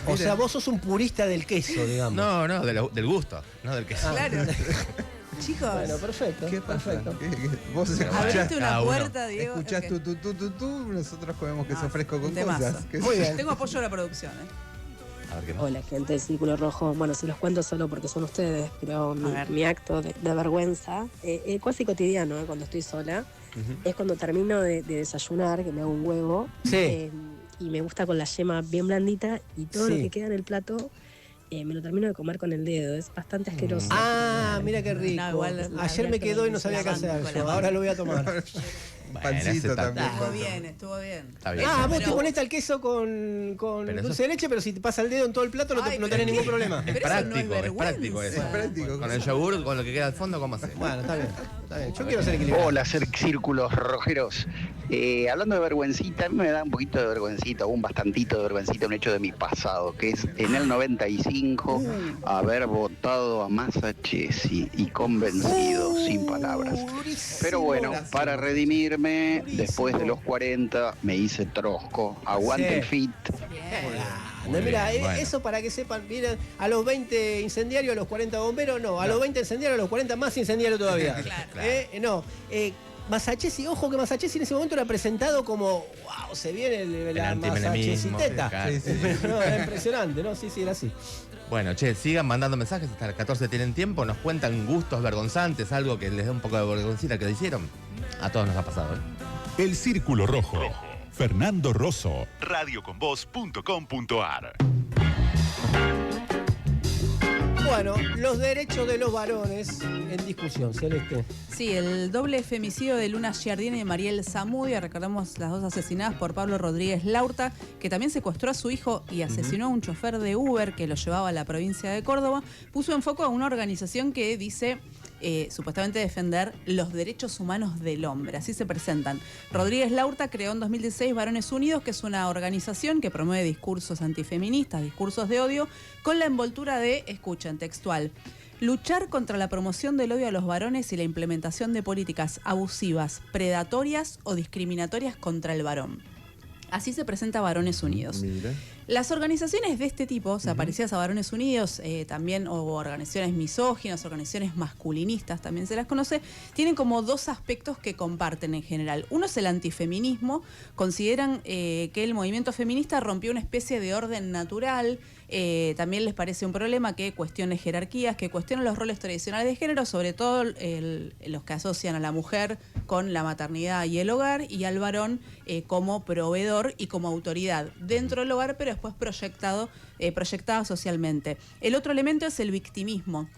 Speaker 2: O sea, vos sos un purista del queso, digamos.
Speaker 5: No, no, del gusto, no del queso.
Speaker 4: Claro. Chicos.
Speaker 2: Bueno, perfecto.
Speaker 3: ¿Qué pasa?
Speaker 2: Perfecto.
Speaker 3: Vos
Speaker 4: Abriste
Speaker 3: escuchás,
Speaker 4: una puerta, Diego.
Speaker 3: escuchás
Speaker 4: Ok.
Speaker 3: tú, nosotros comemos queso fresco con
Speaker 4: Temazo.
Speaker 3: cosas. ¿Qué
Speaker 2: Muy
Speaker 3: sé yo?
Speaker 2: bien.
Speaker 4: Tengo apoyo de la producción,
Speaker 5: A ver qué más.
Speaker 19: Hola, gente del Círculo Rojo. Bueno, se los cuento solo porque son ustedes, pero
Speaker 4: ver.
Speaker 19: mi acto de vergüenza, casi cotidiano, cuando estoy sola, es cuando termino de desayunar, que me hago un huevo,
Speaker 2: Sí.
Speaker 19: y me gusta con la yema bien blandita, y todo
Speaker 2: Sí.
Speaker 19: lo que queda en el plato me lo termino de comer con el dedo. Es bastante asqueroso.
Speaker 2: Ah, mira qué rico.
Speaker 4: No, igual
Speaker 2: Ayer me quedó y no sabía qué hacer. Yo. Ahora lo voy a tomar.
Speaker 5: Bueno,
Speaker 3: Pancito
Speaker 5: ese está-
Speaker 3: también.
Speaker 4: Estuvo bien, estuvo bien.
Speaker 5: Está bien.
Speaker 2: Ah, vos
Speaker 4: Pero-
Speaker 2: te pones al queso con
Speaker 5: Pero eso-
Speaker 2: dulce de leche, pero si te pasa el dedo en todo el plato no,
Speaker 4: Ay,
Speaker 2: no
Speaker 4: pero
Speaker 2: tenés
Speaker 4: ¿qué?
Speaker 2: ningún problema.
Speaker 5: Es
Speaker 4: Pero eso no es
Speaker 5: práctico, es
Speaker 4: vergüenza.
Speaker 5: práctico eso.
Speaker 3: Es práctico.
Speaker 5: Con el yogur, con lo que queda al fondo, ¿cómo haces?
Speaker 2: Bueno, está bien. Está bien. Yo quiero ser equilibrado.
Speaker 20: Hola, círculos rojeros. Hablando de vergüencita, a mí me da un poquito de vergüencita, un bastantito de vergüencita, un hecho de mi pasado, que es en el 95 haber votado a Massa Chesi y convencido, sin palabras. Pero bueno, para redimirme, después de los 40 me hice trosco. Aguante
Speaker 2: Sí.
Speaker 20: el fit.
Speaker 2: No, mira,
Speaker 5: Bueno.
Speaker 2: eso para que sepan, miren, a los 20 incendiarios, a los 40 bomberos, no. A los 20 incendiarios, a los 40 más incendiario todavía. No. Masachesi, ojo que Masachesi en ese momento era presentado como, wow, se viene la
Speaker 5: antimenemismo,
Speaker 2: Masachesiteta.
Speaker 5: claro.
Speaker 3: Sí, sí.
Speaker 2: No, era impresionante, ¿no? Sí, sí, era así.
Speaker 5: Bueno, che, sigan mandando mensajes, hasta las 14 tienen tiempo, nos cuentan gustos vergonzantes, algo que les da un poco de vergüencita que hicieron. A todos nos ha pasado, ¿eh?
Speaker 7: El Círculo Rojo. Fernando Rosso. radioconvoz.com.ar.
Speaker 2: Bueno, los derechos de los varones en discusión, Celeste.
Speaker 4: Sí, el doble femicidio de Luna Giardini y Mariel Zamudio, recordamos las dos asesinadas por Pablo Rodríguez Laurta, que también secuestró a su hijo y asesinó a un chofer de Uber que lo llevaba a la provincia de Córdoba, puso en foco a una organización que dice supuestamente defender los derechos humanos del hombre. Así se presentan. Rodríguez Laurta creó en 2016 Varones Unidos, que es una organización que promueve discursos antifeministas, discursos de odio, con la envoltura de, escuchen, textual: luchar contra la promoción del odio a los varones y la implementación de políticas abusivas, predatorias o discriminatorias contra el varón. Así se presenta Varones Unidos.
Speaker 3: Mira.
Speaker 4: Las organizaciones de este tipo, o sea, parecidas a Varones Unidos, también o organizaciones misóginas, organizaciones masculinistas, también se las conoce, tienen como dos aspectos que comparten en general. Uno es el antifeminismo. Consideran que el movimiento feminista rompió una especie de orden natural. También les parece un problema que cuestione jerarquías, que cuestionen los roles tradicionales de género, sobre todo los que asocian a la mujer con la maternidad y el hogar, y al varón como proveedor y como autoridad dentro del hogar, pero después proyectada socialmente. El otro elemento es el victimismo.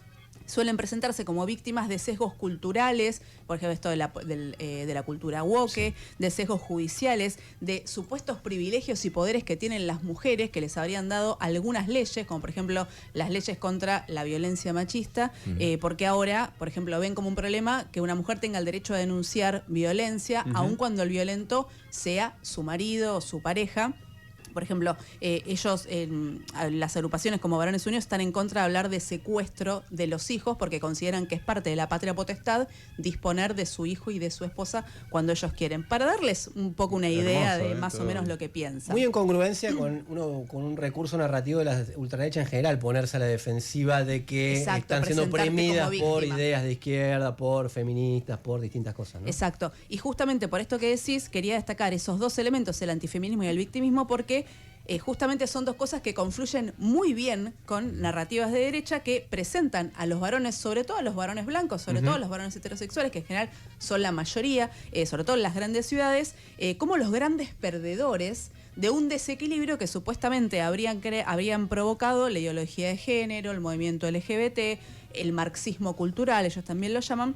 Speaker 4: Suelen presentarse como víctimas de sesgos culturales, por ejemplo, esto de la cultura woke, sí, de sesgos judiciales, de supuestos privilegios y poderes que tienen las mujeres, que les habrían dado algunas leyes, como por ejemplo las leyes contra la violencia machista, porque ahora, por ejemplo, ven como un problema que una mujer tenga el derecho a denunciar violencia, aun cuando el violento sea su marido o su pareja. Por ejemplo, ellos, las agrupaciones como Varones Unidos, están en contra de hablar de secuestro de los hijos porque consideran que es parte de la patria potestad disponer de su hijo y de su esposa cuando ellos quieren. Para darles un poco una idea de más o menos lo que piensan.
Speaker 2: Muy en congruencia con un recurso narrativo de la ultraderecha en general, ponerse a la defensiva de que están siendo oprimidas por ideas de izquierda, por feministas, por distintas cosas, ¿no?
Speaker 4: Exacto. Y justamente por esto que decís, quería destacar esos dos elementos, el antifeminismo y el victimismo, porque justamente son dos cosas que confluyen muy bien con narrativas de derecha que presentan a los varones, sobre todo a los varones blancos, sobre todo a los varones heterosexuales, que en general son la mayoría, sobre todo en las grandes ciudades, como los grandes perdedores de un desequilibrio que supuestamente habrían provocado la ideología de género, el movimiento LGBT, el marxismo cultural, ellos también lo llaman.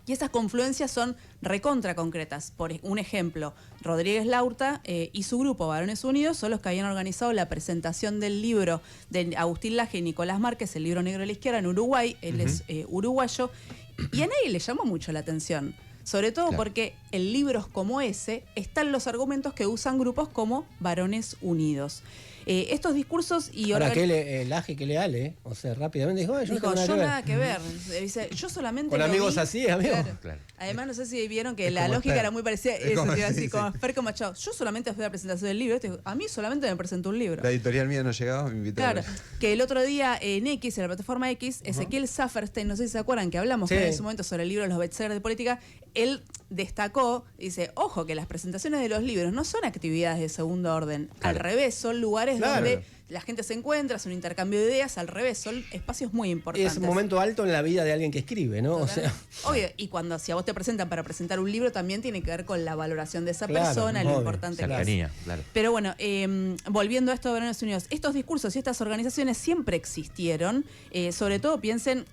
Speaker 4: Y esas confluencias son recontra concretas. Por un ejemplo, Rodríguez Laurta y su grupo Varones Unidos son los que habían organizado la presentación del libro de Agustín Laje y Nicolás Márquez, El libro negro de la izquierda, en Uruguay. Él es uruguayo. Y a nadie le llamó mucho la atención. Sobre todo porque en libros como ese están los argumentos que usan grupos como Varones Unidos. Estos discursos y
Speaker 2: ahora que Laje que leal, o sea, rápidamente dijo,
Speaker 4: yo nada que ver. Dice, yo solamente
Speaker 2: con amigos así, amigos.
Speaker 4: Claro. Además, no sé si vieron que la lógica era muy parecida. Eso, así como Ferco Machado. Yo solamente fui a la presentación del libro. A mí solamente me presentó un libro.
Speaker 3: La editorial mía no llegaba, me invitaron.
Speaker 4: Claro, que el otro día en X, en la plataforma X, Ezequiel Saferstein, no sé si se acuerdan que hablamos en ese momento sobre el libro Los bestsellers de política, él destacó, dice, ojo, que las presentaciones de los libros no son actividades de segundo orden. Al revés, son lugares donde la gente se encuentra, es un intercambio de ideas, al revés, son espacios muy importantes.
Speaker 2: Es un momento alto en la vida de alguien que escribe, ¿no? O sea,
Speaker 4: obvio, y si a vos te presentan para presentar un libro, también tiene que ver con la valoración de esa persona, lo importante que es. Pero bueno, volviendo a esto de Varones Unidos, estos discursos y estas organizaciones siempre existieron, sobre todo piensen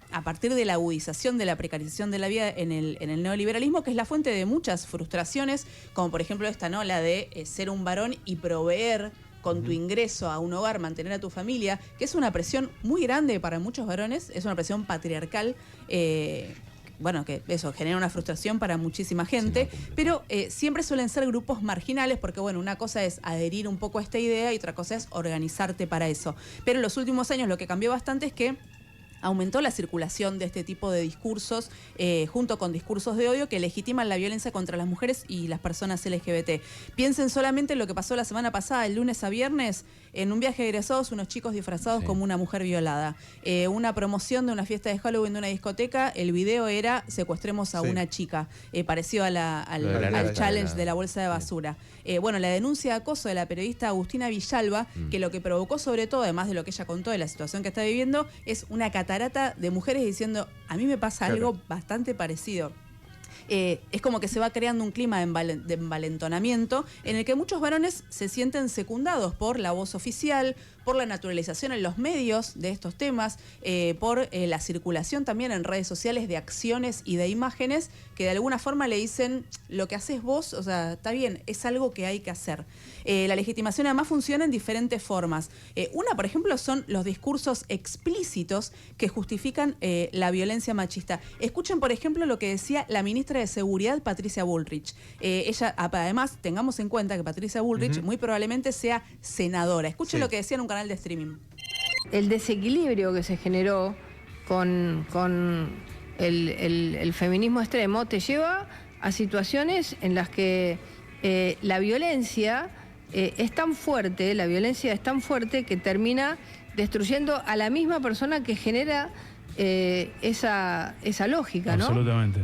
Speaker 4: a partir de la agudización de la precarización de la vida en el neoliberalismo, que es la fuente de muchas frustraciones, como por ejemplo esta, ¿no? La de ser un varón y proveer con tu ingreso a un hogar, mantener a tu familia, que es una presión muy grande para muchos varones, es una presión patriarcal, bueno, que eso genera una frustración para muchísima gente, pero siempre suelen ser grupos marginales, porque bueno, una cosa es adherir un poco a esta idea y otra cosa es organizarte para eso. Pero en los últimos años lo que cambió bastante es que aumentó la circulación de este tipo de discursos junto con discursos de odio que legitiman la violencia contra las mujeres y las personas LGBT. Piensen solamente en lo que pasó la semana pasada, el lunes a viernes, en un viaje de egresados, unos chicos disfrazados como una mujer violada. Una promoción de una fiesta de Halloween de una discoteca, el video era secuestremos a una chica, parecido al challenge de la bolsa de basura. Bueno, la denuncia de acoso de la periodista Agustina Villalba, que lo que provocó sobre todo, además de lo que ella contó de la situación que está viviendo, es una catarata de mujeres diciendo, a mí me pasa algo bastante parecido. es como que se va creando un clima de envalentonamiento en el que muchos varones se sienten secundados por la voz oficial, por la naturalización en los medios de estos temas, por la circulación también en redes sociales de acciones y de imágenes que de alguna forma le dicen, lo que haces vos, o sea, está bien, es algo que hay que hacer. La legitimación además funciona en diferentes formas. Una, por ejemplo, son los discursos explícitos que justifican la violencia machista. Escuchen, por ejemplo, lo que decía la ministra de Seguridad, Patricia Bullrich. Ella, además, tengamos en cuenta que Patricia Bullrich muy probablemente sea senadora. Escuchen lo que decía en un canal de streaming.
Speaker 21: El desequilibrio que se generó con el feminismo extremo te lleva a situaciones en las que la violencia es tan fuerte, que termina destruyendo a la misma persona que genera esa lógica, ¿no?
Speaker 22: Absolutamente.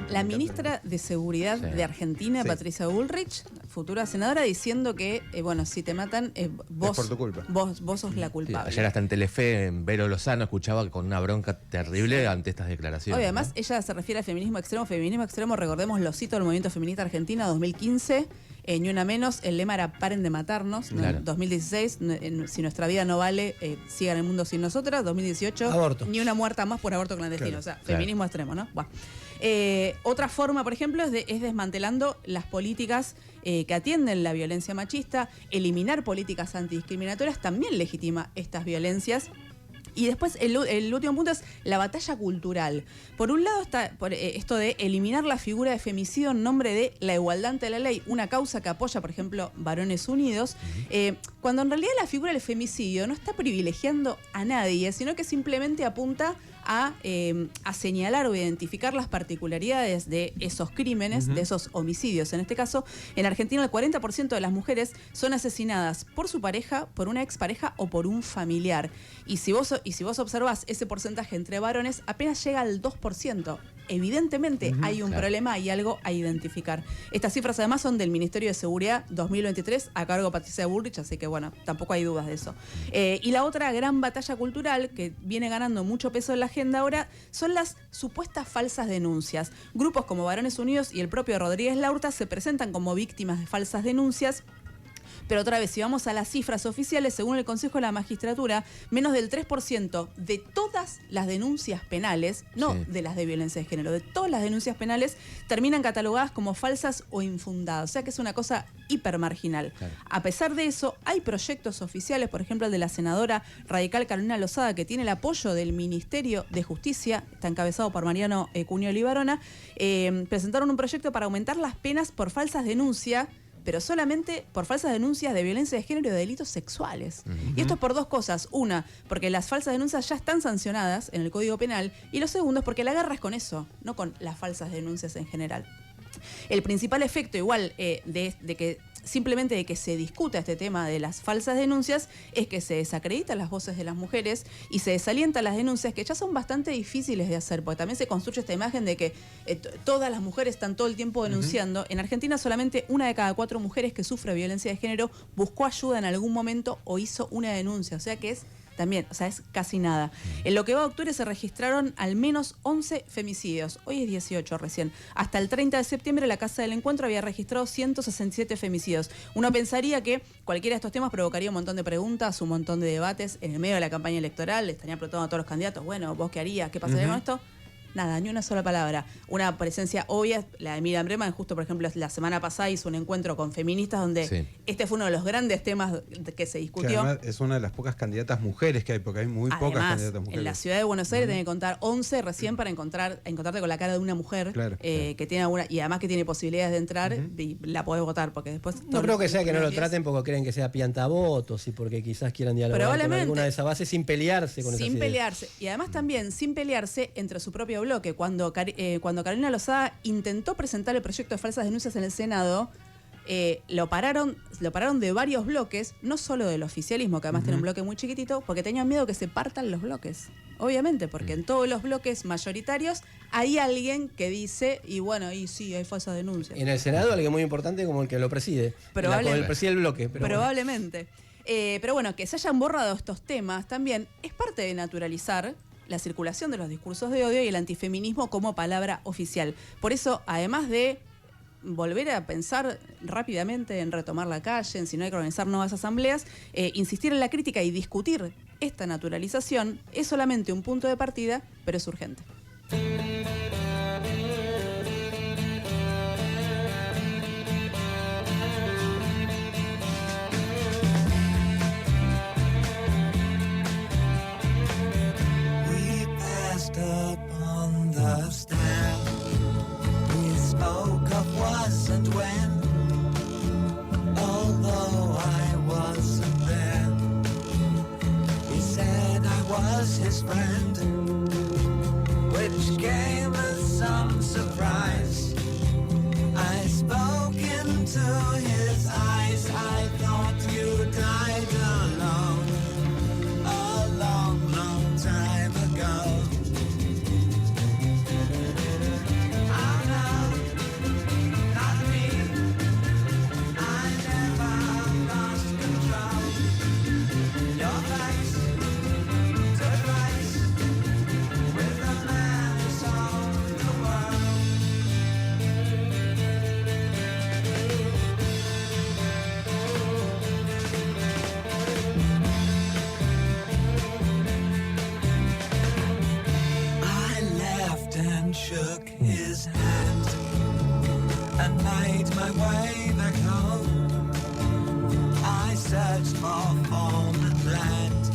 Speaker 4: La ministra de Seguridad de Argentina, Patricia Bullrich, futura senadora, diciendo que, bueno, si te matan, vos,
Speaker 3: es por tu culpa.
Speaker 4: Vos sos la culpable.
Speaker 5: Ayer hasta en Telefe, en Vero Lozano, escuchaba con una bronca terrible ante estas declaraciones.
Speaker 4: Obvio, además, ella se refiere al feminismo extremo. Feminismo extremo, recordemos, lo cito del Movimiento Feminista Argentina 2015. Ni una menos, el lema era paren de matarnos.
Speaker 5: Claro.
Speaker 4: 2016, si nuestra vida no vale, sigan el mundo sin nosotras. 2018,
Speaker 2: aborto.
Speaker 4: Ni una muerta más por aborto clandestino.
Speaker 2: Claro.
Speaker 4: O sea, feminismo extremo, ¿no? Bueno. Otra forma, por ejemplo, es desmantelando las políticas que atienden la violencia machista. Eliminar políticas antidiscriminatorias también legitima estas violencias. Y después el último punto es la batalla cultural. Por un lado está esto de eliminar la figura de femicidio en nombre de la igualdad ante la ley, una causa que apoya, por ejemplo, Varones Unidos, cuando en realidad la figura del femicidio no está privilegiando a nadie, sino que simplemente apunta a señalar o identificar las particularidades de esos crímenes, de esos homicidios. En este caso, en Argentina el 40% de las mujeres son asesinadas por su pareja, por una expareja o por un familiar. Y si vos observás ese porcentaje entre varones, apenas llega al 2%. Evidentemente hay un problema y algo a identificar. Estas cifras además son del Ministerio de Seguridad 2023 a cargo de Patricia Bullrich, así que bueno, tampoco hay dudas de eso. Y la otra gran batalla cultural que viene ganando mucho peso en la agenda ahora son las supuestas falsas denuncias. Grupos como Varones Unidos y el propio Rodríguez Larreta se presentan como víctimas de falsas denuncias. Pero otra vez, si vamos a las cifras oficiales, según el Consejo de la Magistratura, menos del 3% de todas las denuncias penales, no de las de violencia de género, de todas las denuncias penales, terminan catalogadas como falsas o infundadas. O sea que es una cosa hipermarginal. Claro. A pesar de eso, hay proyectos oficiales, por ejemplo, el de la senadora radical Carolina Lozada, que tiene el apoyo del Ministerio de Justicia, está encabezado por Mariano Cunioli Barona, presentaron un proyecto para aumentar las penas por falsas denuncias, pero solamente por falsas denuncias de violencia de género y de delitos sexuales. Y esto es por dos cosas. Una, porque las falsas denuncias ya están sancionadas en el Código Penal. Y lo segundo es porque la guerra es con eso, no con las falsas denuncias en general. El principal efecto, igual, simplemente de que se discuta este tema de las falsas denuncias, es que se desacreditan las voces de las mujeres y se desalientan las denuncias, que ya son bastante difíciles de hacer, porque también se construye esta imagen de que todas las mujeres están todo el tiempo denunciando. En Argentina solamente 1 de cada 4 mujeres que sufre violencia de género buscó ayuda en algún momento o hizo una denuncia, o sea que es también, o sea, es casi nada. En lo que va de octubre se registraron al menos 11 femicidios. Hoy es 18 recién. Hasta el 30 de septiembre la Casa del Encuentro había registrado 167 femicidios. Uno pensaría que cualquiera de estos temas provocaría un montón de preguntas, un montón de debates en el medio de la campaña electoral. Le estarían preguntando a todos los candidatos, bueno, ¿vos qué harías? ¿Qué pasaría con esto? Nada, ni una sola palabra. Una presencia obvia, la de Miriam Bregman, justo por ejemplo la semana pasada hizo un encuentro con feministas donde este fue uno de los grandes temas que se discutió. Que
Speaker 3: además es una de las pocas candidatas mujeres que hay, porque hay muy pocas candidatas mujeres.
Speaker 4: En la ciudad de Buenos Aires tenés que contar 11 recién para encontrarte con la cara de una mujer que tiene alguna, y además que tiene posibilidades de entrar y la podés votar, porque después...
Speaker 2: No creo que sea que no lo traten porque creen que sea piantavotos y porque quizás quieran dialogar con alguna de esas bases sin pelearse con esas ideas. Sin pelearse.
Speaker 4: Y además también sin pelearse entre su propio bloque. Cuando Carolina Lozada intentó presentar el proyecto de falsas denuncias en el Senado, lo pararon de varios bloques, no solo del oficialismo, que además tiene un bloque muy chiquitito, porque tenían miedo que se partan los bloques. Obviamente, porque en todos los bloques mayoritarios hay alguien que dice, y bueno, y sí, hay falsas denuncias.
Speaker 2: Y en el Senado alguien muy importante como el que lo preside. El preside el bloque.
Speaker 4: Probablemente. Pero bueno, que se hayan borrado estos temas también es parte de naturalizar la circulación de los discursos de odio y el antifeminismo como palabra oficial. Por eso, además de volver a pensar rápidamente en retomar la calle, en si no hay que organizar nuevas asambleas, insistir en la crítica y discutir esta naturalización es solamente un punto de partida, pero es urgente.
Speaker 8: Upon the stair, we spoke of was and when, although I wasn't there. He said I was his friend, which came as some surprise. I spoke into his eyes, I thought you died alone a long, long time ago. Shook his hand and made my way back home. I searched for foreign land.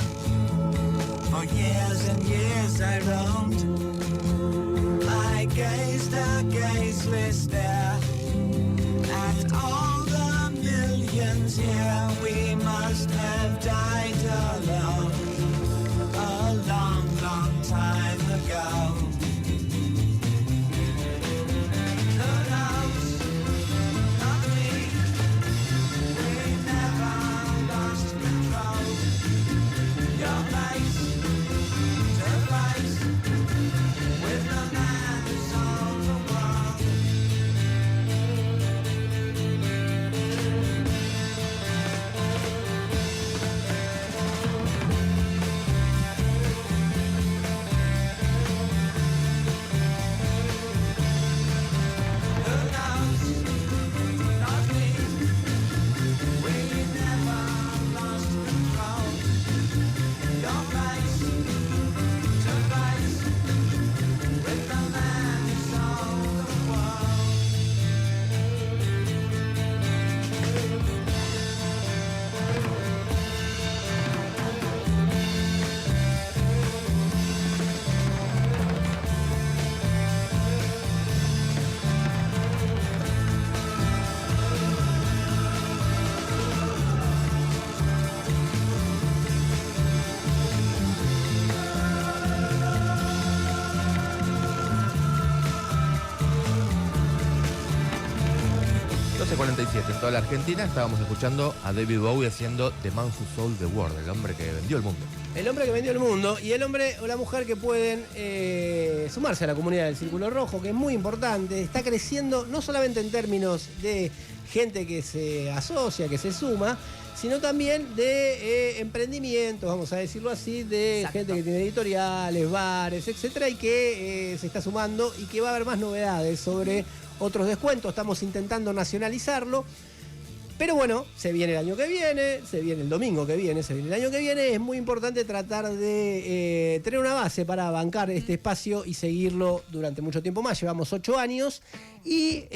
Speaker 8: For years and years I roamed. I gazed a gazeless stare at all the millions here. We must have died alone a long, long time ago.
Speaker 5: En toda la Argentina estábamos escuchando a David Bowie haciendo The Man Who Sold the World, el hombre que vendió el mundo.
Speaker 2: El hombre que vendió el mundo y el hombre o la mujer que pueden sumarse a la comunidad del Círculo Rojo, que es muy importante, está creciendo no solamente en términos de gente que se asocia, que se suma, sino también de emprendimientos, vamos a decirlo así, de Exacto. Gente que tiene editoriales, bares, etcétera, y que se está sumando y que va a haber más novedades sobre otros descuentos. Estamos intentando nacionalizarlo. Pero bueno, se viene el año que viene, se viene el domingo que viene, se viene el año que viene. Es muy importante tratar de tener una base para bancar este espacio y seguirlo durante mucho tiempo más. Llevamos 8 años y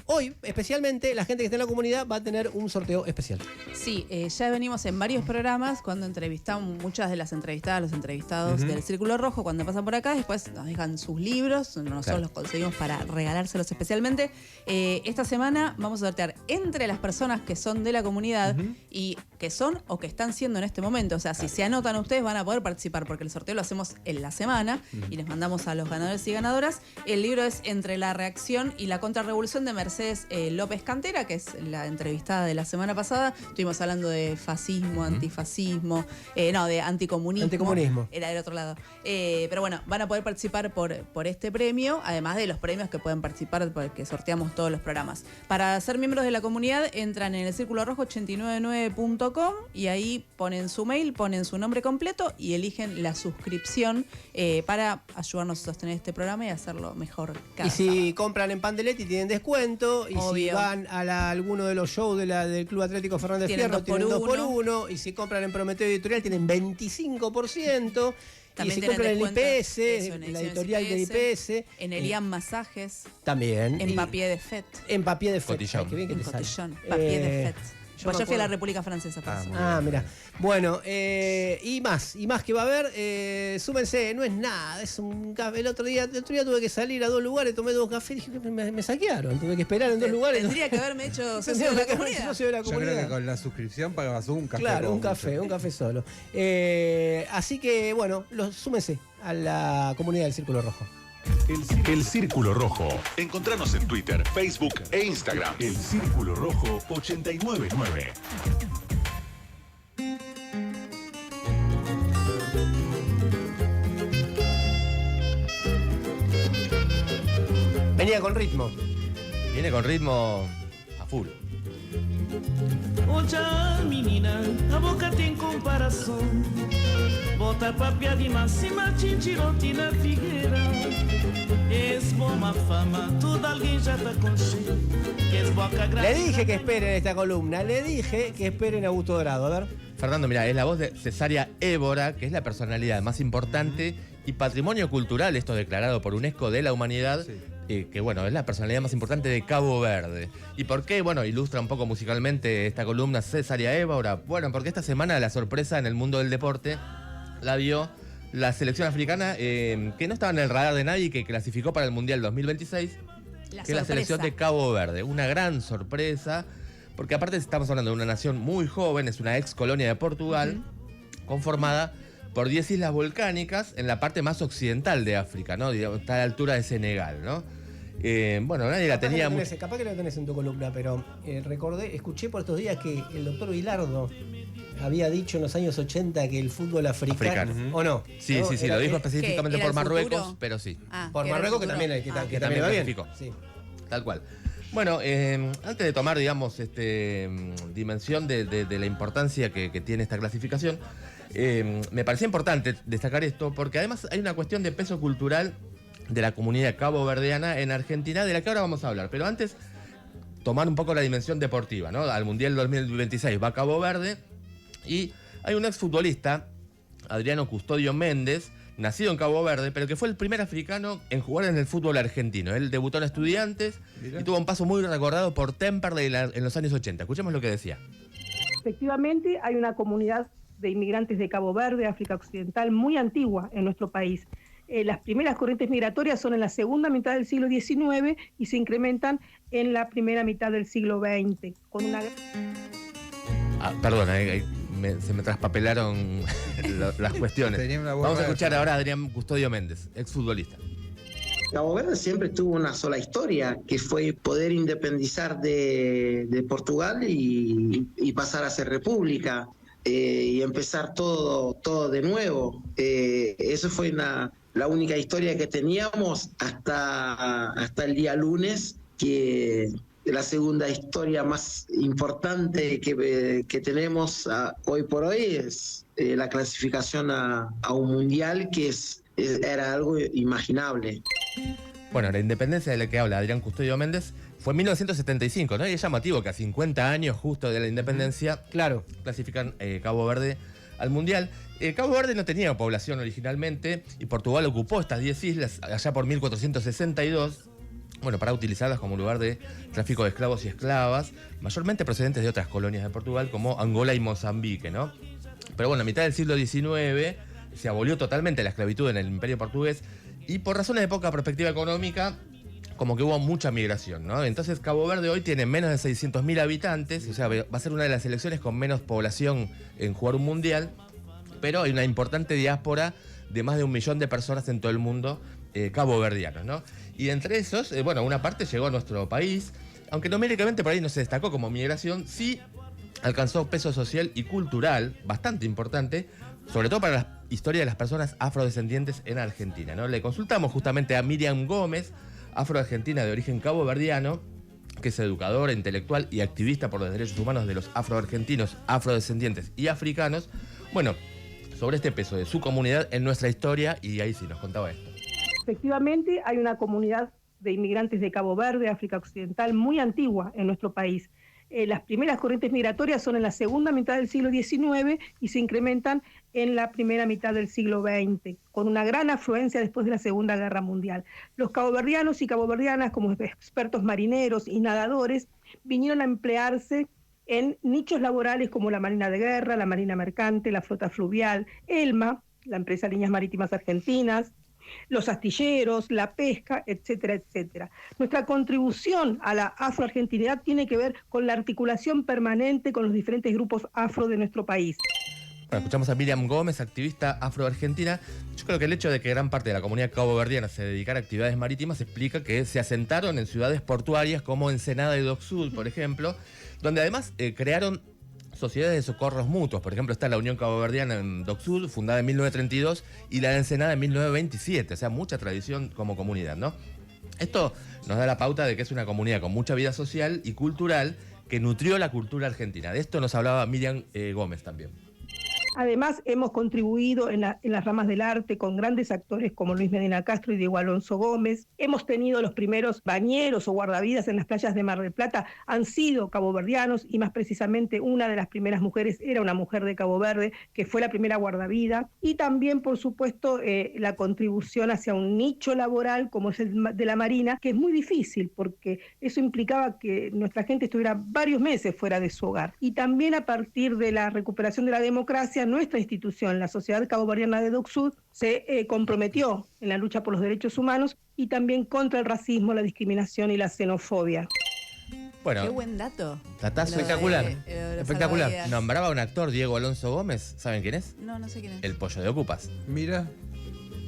Speaker 2: hoy, especialmente, la gente que está en la comunidad va a tener un sorteo especial.
Speaker 4: Sí, ya venimos en varios programas cuando entrevistamos, muchas de las entrevistadas, los entrevistados del Círculo Rojo, cuando pasan por acá, después nos dejan sus libros, nosotros los conseguimos para regalárselos especialmente. Esta semana vamos a sortear entre las personas que son de la comunidad y que son o que están siendo en este momento. O sea, si se anotan ustedes van a poder participar porque el sorteo lo hacemos en la semana y les mandamos a los ganadores y ganadoras. El libro es Entre la reacción y la contrarrevolución de Mercedes López Cantera, que es la entrevistada de la semana pasada. Estuvimos hablando de fascismo, antifascismo, de anticomunismo.
Speaker 2: Anticomunismo.
Speaker 4: Era del otro lado. Pero bueno, van a poder participar por este premio, además de los premios que pueden participar porque sorteamos todos los programas. Para ser miembros de la comunidad, entran en el Círculo Rojo 899.com y ahí ponen su mail, ponen su nombre completo y eligen la suscripción para ayudarnos a sostener este programa y hacerlo mejor cada
Speaker 2: Y si compran en Pandeletti tienen descuento. Y
Speaker 4: Obvio.
Speaker 2: si van a alguno de los shows del Club Atlético Fernández
Speaker 4: Tienen
Speaker 2: Fierro,
Speaker 4: 2 por
Speaker 2: tienen 2 por
Speaker 4: 1.
Speaker 2: 1. Y si compran en Prometeo Editorial tienen 25%.
Speaker 4: También
Speaker 2: y si
Speaker 4: tienen
Speaker 2: compran en
Speaker 4: descuento,
Speaker 2: IPS,
Speaker 4: eso, en
Speaker 2: la
Speaker 4: ediciones
Speaker 2: editorial del IPS.
Speaker 4: En Elian Masajes.
Speaker 2: También.
Speaker 4: En
Speaker 2: Y-
Speaker 4: Papier de Fête.
Speaker 2: En Papier de Fête.
Speaker 5: Cotillon.
Speaker 2: Ay, qué bien que
Speaker 4: En
Speaker 2: te sale.
Speaker 4: Cotillon. Papier de Fête.
Speaker 2: yo
Speaker 4: Pues
Speaker 2: me
Speaker 4: yo fui a la
Speaker 2: acuerdo.
Speaker 4: República Francesa. por eso.
Speaker 2: Mira. Bueno, y más que va a haber. Súmense, no es nada. Es un café. El otro día tuve que salir a 2 lugares, tomé 2 cafés y dije, me saquearon. Tuve que esperar en 2 lugares.
Speaker 4: Tendría que haberme hecho socio
Speaker 2: Tendría
Speaker 4: de la
Speaker 2: que haberme
Speaker 4: comunidad.
Speaker 2: hecho socio de la
Speaker 3: Yo creo
Speaker 2: comunidad.
Speaker 3: que con la suscripción pagabas un café.
Speaker 2: Claro,
Speaker 3: como
Speaker 2: un café
Speaker 3: mucho.
Speaker 2: solo. Así que, bueno, súmense a la comunidad del Círculo Rojo.
Speaker 7: El Círculo Rojo. Encontranos en Twitter, Facebook e Instagram. El Círculo Rojo 899.
Speaker 2: Venía con ritmo.
Speaker 5: Viene con ritmo a full.
Speaker 8: Olha, menina, a boca tem comparação. Bota papia de máxima, tintirotina figueira. Es bomba fama, tudo alguém já tá com cheio. Que es boca grande.
Speaker 2: Le dije que esperen esta columna. Le dije que esperen a Augusto Dorado. A ver.
Speaker 5: Fernando, mira, es la voz de Cesárea Évora, que es la personalidad más importante y patrimonio cultural, esto declarado por UNESCO de la humanidad, que bueno, es la personalidad más importante de Cabo Verde. ¿Y por qué? Bueno, ilustra un poco musicalmente esta columna Cesárea Évora. Bueno, porque esta semana la sorpresa en el mundo del deporte la vio la selección africana, que no estaba en el radar de nadie y que clasificó para el Mundial 2026, que es la selección de Cabo Verde. Una gran sorpresa, porque aparte estamos hablando de una nación muy joven, es una ex colonia de Portugal, conformada por 10 islas volcánicas en la parte más occidental de África, ¿no? Digamos, está a la altura de Senegal, ¿no? Bueno, nadie la tenía muy...
Speaker 2: Capaz que lo tenés en tu columna, pero escuché por estos días que el doctor Bilardo había dicho en los años 80 que el fútbol africano. ¿O no?
Speaker 5: Sí,
Speaker 2: ¿No?
Speaker 5: sí,
Speaker 2: Era-
Speaker 5: lo dijo específicamente
Speaker 4: ¿era
Speaker 5: por
Speaker 4: el
Speaker 5: Marruecos,
Speaker 4: futuro?
Speaker 5: pero sí.
Speaker 2: Por Marruecos, que también, que también
Speaker 5: también
Speaker 2: va bien.
Speaker 5: clasificó.
Speaker 2: Sí.
Speaker 5: Tal cual. Bueno, antes de tomar, digamos, dimensión de la importancia que tiene esta clasificación, me parecía importante destacar esto, porque además hay una cuestión de peso cultural de la comunidad caboverdiana en Argentina, de la que ahora vamos a hablar. Pero antes, tomar un poco la dimensión deportiva, ¿no? Al Mundial 2026 va a Cabo Verde y hay un exfutbolista, Adriano Custodio Méndez, nacido en Cabo Verde, pero que fue el primer africano en jugar en el fútbol argentino. Él debutó en Estudiantes y tuvo un paso muy recordado por Temperley en los años 80. Escuchemos lo que decía.
Speaker 1: Efectivamente, hay una comunidad de inmigrantes de Cabo Verde, África Occidental, muy antigua en nuestro país. Las primeras corrientes migratorias son en la segunda mitad del siglo XIX y se incrementan en la primera mitad del siglo XX. Con una...
Speaker 5: Perdón, se me traspapelaron las cuestiones.
Speaker 3: Tenía una
Speaker 5: Vamos a
Speaker 3: borra de
Speaker 5: escuchar
Speaker 3: fondo.
Speaker 5: ahora a Adrián Custodio Méndez, exfutbolista.
Speaker 22: Cabo Verde siempre tuvo una sola historia, que fue poder independizar de Portugal y pasar a ser república y empezar todo de nuevo. Eso fue la única historia que teníamos hasta el día lunes, que la segunda historia más importante que tenemos hoy por hoy es la clasificación a un mundial, que era algo imaginable.
Speaker 5: Bueno, la independencia de la que habla Adrián Custodio Méndez fue en 1975, ¿no? Y es llamativo que a 50 años justo de la independencia,
Speaker 2: claro,
Speaker 5: clasifican Cabo Verde al Mundial. Cabo Verde no tenía población originalmente y Portugal ocupó estas 10 islas allá por 1462, bueno, para utilizarlas como lugar de tráfico de esclavos y esclavas, mayormente procedentes de otras colonias de Portugal como Angola y Mozambique, ¿no? Pero bueno, a mitad del siglo XIX se abolió totalmente la esclavitud en el Imperio Portugués y por razones de poca perspectiva económica, como que hubo mucha migración, ¿no? Entonces Cabo Verde hoy tiene menos de 600.000 habitantes, o sea, va a ser una de las selecciones con menos población en jugar un mundial, pero hay una importante diáspora de más de 1 millón de personas en todo el mundo caboverdianos, ¿no? Y entre esos, bueno, una parte llegó a nuestro país, aunque numéricamente por ahí no se destacó como migración, sí alcanzó peso social y cultural bastante importante, sobre todo para la historia de las personas afrodescendientes en Argentina, ¿no? Le consultamos justamente a Miriam Gómez, afroargentina de origen caboverdiano, que es educadora, intelectual y activista por los derechos humanos de los afroargentinos, afrodescendientes y africanos. Bueno, sobre este peso de su comunidad en nuestra historia, y ahí sí nos contaba esto.
Speaker 1: Efectivamente, hay una comunidad de inmigrantes de Cabo Verde, África Occidental, muy antigua en nuestro país. Las primeras corrientes migratorias son en la segunda mitad del siglo XIX y se incrementan en la primera mitad del siglo XX, con una gran afluencia después de la Segunda Guerra Mundial. Los caboverdianos y caboverdianas, como expertos marineros y nadadores, vinieron a emplearse en nichos laborales como la Marina de Guerra, la Marina Mercante, la Flota Fluvial, ELMA, la empresa Líneas Marítimas Argentinas, los astilleros, la pesca, etcétera, etcétera. Nuestra contribución a la afroargentinidad tiene que ver con la articulación permanente con los diferentes grupos afro de nuestro país.
Speaker 5: Bueno, escuchamos a Miriam Gómez, activista afroargentina. Yo creo que el hecho de que gran parte de la comunidad caboverdiana se dedicara a actividades marítimas explica que se asentaron en ciudades portuarias como Ensenada y Dock Sud, por ejemplo, donde además crearon sociedades de socorros mutuos. Por ejemplo, está la Unión Caboverdiana en Dock Sud, fundada en 1932, y la de Ensenada en 1927. O sea, mucha tradición como comunidad, ¿no? Esto nos da la pauta de que es una comunidad con mucha vida social y cultural que nutrió la cultura argentina. De esto nos hablaba Miriam Gómez también.
Speaker 1: Además, hemos contribuido en las ramas del arte con grandes actores como Luis Medina Castro y Diego Alonso Gómez. Hemos tenido los primeros bañeros o guardavidas en las playas de Mar del Plata, han sido caboverdianos, y más precisamente una de las primeras mujeres era una mujer de Cabo Verde, que fue la primera guardavida. Y también, por supuesto, la contribución hacia un nicho laboral como es el de la Marina, que es muy difícil porque eso implicaba que nuestra gente estuviera varios meses fuera de su hogar. Y también a partir de la recuperación de la democracia, nuestra institución, la Sociedad Caboverdiana de Dock Sud, se comprometió en la lucha por los derechos humanos y también contra el racismo, la discriminación y la xenofobia.
Speaker 5: Bueno,
Speaker 4: qué buen dato.
Speaker 5: Datazo
Speaker 2: espectacular.
Speaker 5: Espectacular. Nombraba a un actor, Diego Alonso Gómez. ¿Saben quién es?
Speaker 4: No sé quién es.
Speaker 5: El Pollo de Ocupas.
Speaker 3: Mira.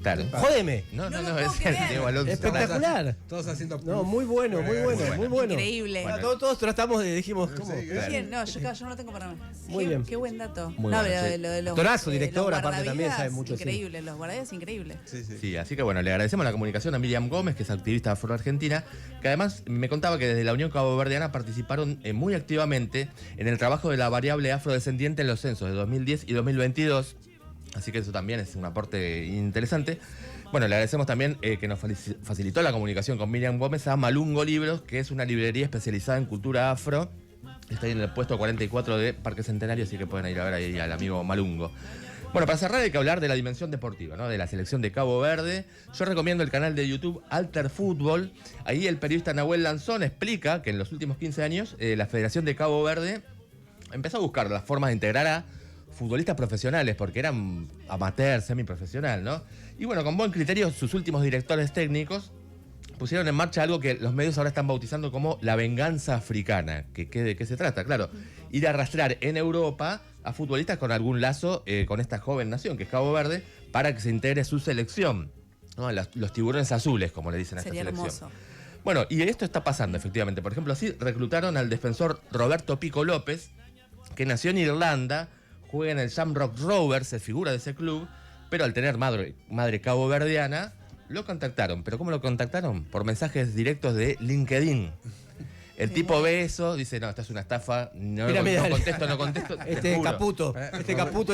Speaker 5: Claro.
Speaker 2: ¡Jódeme!
Speaker 5: No, es el Diego Alonso.
Speaker 2: Espectacular.
Speaker 3: Todos haciendo.
Speaker 2: No, muy bueno, muy bueno.
Speaker 4: Increíble.
Speaker 2: Bueno, todos tratamos de, dijimos, ¿cómo?
Speaker 4: Bien, no, yo no lo tengo para mí.
Speaker 2: Muy bien.
Speaker 4: Qué buen dato.
Speaker 5: Muy
Speaker 4: no,
Speaker 5: bueno,
Speaker 4: lo de los
Speaker 2: Actorazo, director, aparte también sabe mucho.
Speaker 4: Increíble, los guardias increíbles.
Speaker 5: Sí, así que bueno, le agradecemos la comunicación a Miriam Gómez, que es activista afroargentina, que además me contaba que desde la Unión Caboverdiana participaron muy activamente en el trabajo de la variable afrodescendiente en los censos de 2010 y 2022. Así que eso también es un aporte interesante. Bueno, le agradecemos también que nos facilitó la comunicación con Miriam Gómez a Malungo Libros, que es una librería especializada en cultura afro. Está ahí en el puesto 44 de Parque Centenario, así que pueden ir a ver ahí al amigo Malungo. Bueno, para cerrar hay que hablar de la dimensión deportiva, ¿no? De la selección de Cabo Verde. Yo recomiendo el canal de YouTube Alter Fútbol. Ahí el periodista Nahuel Lanzón explica que en los últimos 15 años la Federación de Cabo Verde empezó a buscar las formas de integrar a futbolistas profesionales, porque eran amateur, semiprofesional, ¿no? Y bueno, con buen criterio, sus últimos directores técnicos pusieron en marcha algo que los medios ahora están bautizando como la venganza africana. ¿De qué se trata? Claro, ir a arrastrar en Europa a futbolistas con algún lazo con esta joven nación, que es Cabo Verde, para que se integre su selección, ¿no? Los tiburones azules, como le dicen a esta selección. Sería hermoso. Bueno, y esto está pasando, efectivamente. Por ejemplo, así reclutaron al defensor Roberto Pico López, que nació en Irlanda, juega en el Shamrock Rovers, es figura de ese club, pero al tener madre caboverdiana, lo contactaron. ¿Pero cómo lo contactaron? Por mensajes directos de LinkedIn. El tipo ve eso, dice, no, esta es una estafa, no contesto.
Speaker 2: Este Caputo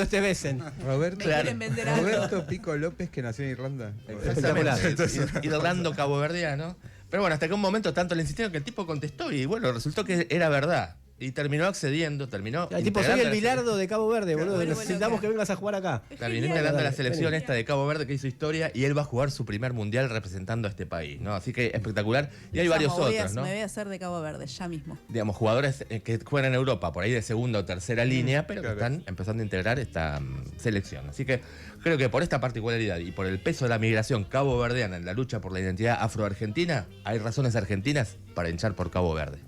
Speaker 2: de Besen.
Speaker 3: Roberto Pico López, que nació en Irlanda.
Speaker 5: Exactamente. Irlando caboverdiano. Pero bueno, hasta que un momento tanto le insistieron que el tipo contestó y bueno, resultó que era verdad. Y terminó accediendo,
Speaker 2: El tipo, soy el Bilardo de Cabo Verde, boludo. Necesitamos que vengas a jugar acá.
Speaker 5: Terminó integrando la selección esta de Cabo Verde que hizo historia y él va a jugar su primer mundial representando a este país, ¿no? Así que espectacular. Y hay varios otros, ¿no?
Speaker 4: Me voy a hacer de Cabo Verde ya mismo.
Speaker 5: Digamos, jugadores que juegan en Europa, por ahí de segunda o tercera línea, pero que están empezando a integrar esta selección. Así que creo que por esta particularidad y por el peso de la migración caboverdiana en la lucha por la identidad afroargentina, hay razones argentinas para hinchar por Cabo Verde.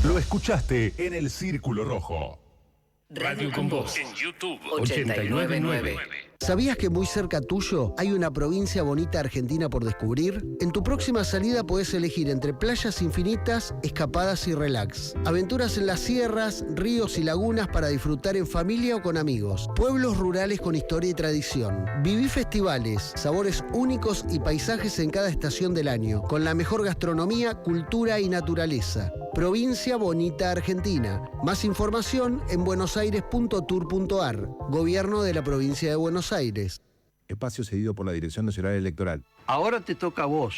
Speaker 7: Lo escuchaste en el Círculo Rojo.
Speaker 15: Radio con Voz.
Speaker 7: En YouTube.
Speaker 15: 899.
Speaker 6: ¿Sabías que muy cerca tuyo hay una provincia bonita argentina por descubrir? En tu próxima salida podés elegir entre playas infinitas, escapadas y relax. Aventuras en las sierras, ríos y lagunas para disfrutar en familia o con amigos. Pueblos rurales con historia y tradición. Viví festivales, sabores únicos y paisajes en cada estación del año, con la mejor gastronomía, cultura y naturaleza. Provincia Bonita Argentina. Más información en buenosaires.tour.ar. Gobierno de la Provincia de Buenos Aires.
Speaker 9: Espacio cedido por la Dirección Nacional Electoral.
Speaker 23: Ahora te toca a vos.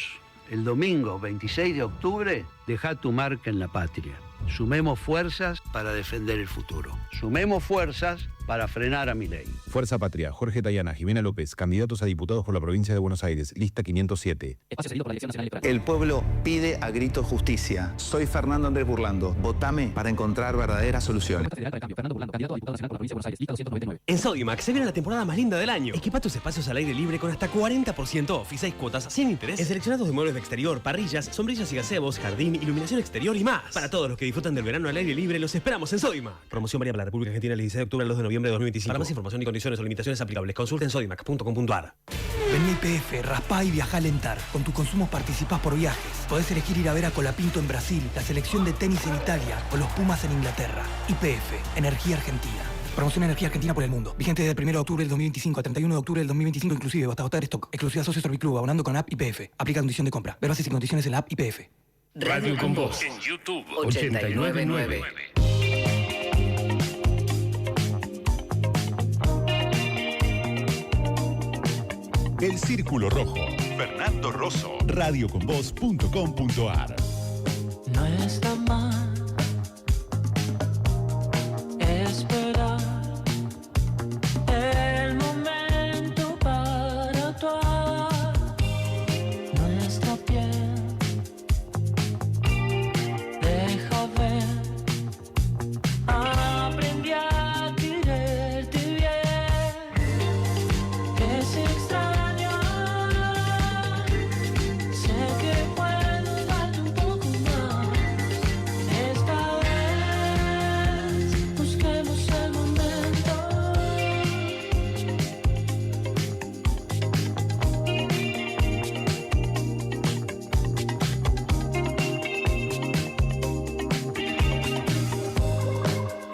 Speaker 23: El domingo 26 de octubre, deja tu marca en la patria. Sumemos fuerzas para defender el futuro. Sumemos fuerzas para frenar a Milei.
Speaker 9: Fuerza Patria, Jorge Tayana, Jimena López, candidatos a diputados por la Provincia de Buenos Aires, lista 507.
Speaker 15: Espacio cedido por la Dirección Nacional Electoral.
Speaker 24: El pueblo pide a gritos justicia. Soy Fernando Andrés Burlando. Votame para encontrar verdaderas soluciones.
Speaker 15: Fernando Burlando, candidato a diputado nacional por la Provincia de Buenos Aires, lista 299.
Speaker 25: En Sodimac se viene la temporada más linda del año. Equipa tus espacios al aire libre con hasta 40% off y 6 cuotas sin interés en seleccionados de muebles de exterior, parrillas, sombrillas y gazebos, jardín, iluminación exterior y más. Para todos los que disfrutan del verano al aire libre, los esperamos en Sodimac. Promoción válida para la República Argentina el 16 de octubre al 2 de noviembre de 2025. Para más información y condiciones o limitaciones aplicables, consulten sodimac.com.ar.
Speaker 11: Vení YPF, raspá y viajá a Alentar. Con tus consumos participás por viajes. Podés elegir ir a ver a Colapinto en Brasil, la selección de tenis en Italia o los Pumas en Inglaterra. YPF, Energía Argentina. Promoción Energía Argentina por el mundo. Vigente desde el 1 de octubre del 2025 a 31 de octubre del 2025 inclusive. Hasta agotar stock. Exclusiva socios Orbiclub, abonando con app YPF. Aplica condición de compra. Ver bases y condiciones en la app YPF.
Speaker 7: Radio con Voz. En YouTube 899. El Círculo Rojo. Fernando Rosso. Radioconvoz.com.ar.
Speaker 8: No está mal esperar el momento para actuar. Nuestra piel deja ver. Aprendí a quererte bien. Es extraño. Sé que puedo darte un poco más. Esta vez busquemos el momento.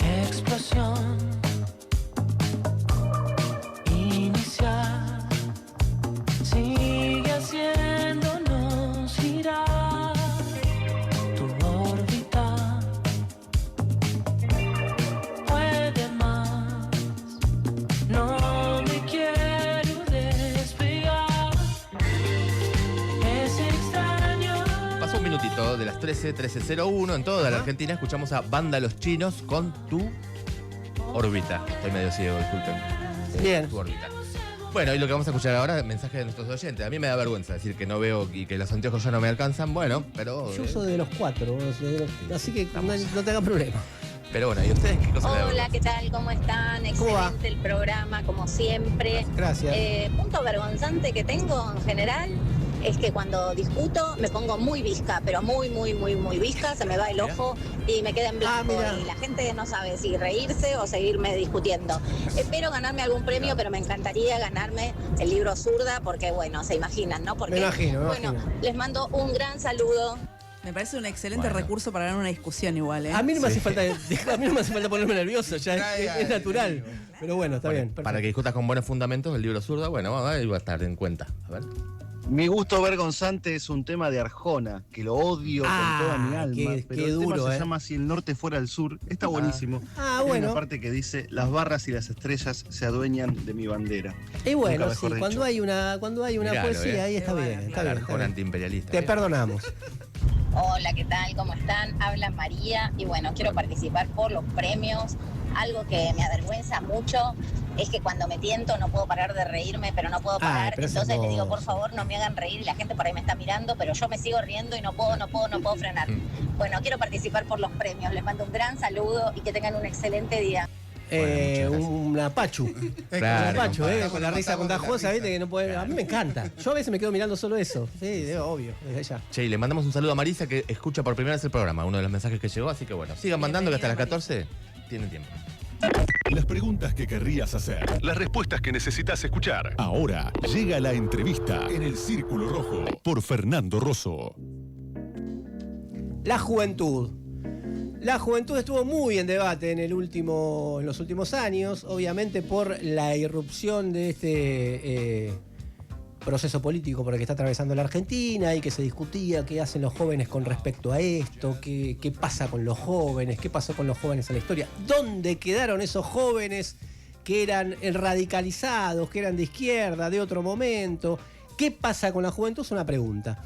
Speaker 8: Explosión inicial sigue haciéndonos girar. Tu órbita puede más. No me quiero despegar. Es extraño.
Speaker 5: Pasó un minutito de las 13:01 en toda la Argentina. Escuchamos a Banda Los Chinos con Tu Órbita. Estoy medio ciego, disculpen.
Speaker 2: Bien.
Speaker 5: Tu Órbita. Bueno, y lo que vamos a escuchar ahora es mensajes de nuestros oyentes. A mí me da vergüenza decir que no veo y que los anteojos ya no me alcanzan. Bueno, pero...
Speaker 2: Yo uso de los 4, así que no te hagan problema.
Speaker 5: Pero bueno, ¿y ustedes qué cosa le da
Speaker 26: Hola, ¿qué tal? ¿Cómo están?
Speaker 2: ¿Cómo va?
Speaker 26: Excelente el programa, como siempre.
Speaker 2: Gracias.
Speaker 26: Punto vergonzante que tengo en general es que cuando discuto me pongo muy visca, pero muy visca, se me va el ojo y me queda en blanco. Y la gente no sabe si reírse o seguirme discutiendo. Espero ganarme algún premio, pero me encantaría ganarme el libro Zurda, porque bueno, se imaginan, ¿no? Porque,
Speaker 2: Me imagino.
Speaker 26: les mando un gran saludo.
Speaker 4: Me parece un excelente recurso para ganar una discusión igual, ¿eh?
Speaker 2: A mí no me hace falta ponerme nervioso, ya es natural. Pero bueno, está bien.
Speaker 5: Para que discutas con buenos fundamentos el libro Zurda, bueno, ahí va a estar en cuenta. A ver.
Speaker 27: Mi gusto vergonzante es un tema de Arjona, que lo odio con toda mi alma. Pero
Speaker 2: qué
Speaker 27: el
Speaker 2: duro,
Speaker 27: tema se llama Si el norte fuera el sur. Está buenísimo. Hay
Speaker 2: bueno.
Speaker 27: una parte que dice: las barras y las estrellas se adueñan de mi bandera.
Speaker 2: Y bueno,
Speaker 27: Nunca
Speaker 2: sí,
Speaker 27: mejor
Speaker 2: cuando hay una
Speaker 5: Miralo,
Speaker 2: poesía ahí está bien. Está bien.
Speaker 5: Arjona antiimperialista.
Speaker 2: Te perdonamos.
Speaker 26: Hola, ¿qué tal? ¿Cómo están? Habla María y bueno, quiero participar por los premios. Algo que me avergüenza mucho es que cuando me tiento no puedo parar de reírme, pero no puedo parar.
Speaker 2: pero
Speaker 26: Entonces le digo,
Speaker 2: hermoso.
Speaker 26: por favor, no me hagan reír y la gente por ahí me está mirando, pero yo me sigo riendo y no puedo frenar. Bueno, quiero participar por los premios. Les mando un gran saludo y que tengan un excelente día.
Speaker 2: Una Pachu.
Speaker 5: Claro,
Speaker 2: Una Pachu,
Speaker 5: compadre.
Speaker 2: con la risa contagiosa, ¿viste? Que no puede. A mí me encanta. Yo a veces me quedo mirando solo eso. Sí, obvio, desde ya.
Speaker 5: Che, y le mandamos un saludo a Marisa, que escucha por primera vez el programa, uno de los mensajes que llegó, así que bueno, sigan mandando que hasta las 14 tienen tiempo.
Speaker 7: Las preguntas que querrías hacer, las respuestas que necesitas escuchar. Ahora llega la entrevista en el Círculo Rojo por Fernando Rosso.
Speaker 2: La juventud. La juventud estuvo muy en debate en los últimos años, obviamente por la irrupción de este proceso político por el que está atravesando la Argentina y que se discutía qué hacen los jóvenes con respecto a esto, qué pasa con los jóvenes, qué pasó con los jóvenes en la historia, dónde quedaron esos jóvenes que eran radicalizados, que eran de izquierda, de otro momento, qué pasa con la juventud, es una pregunta.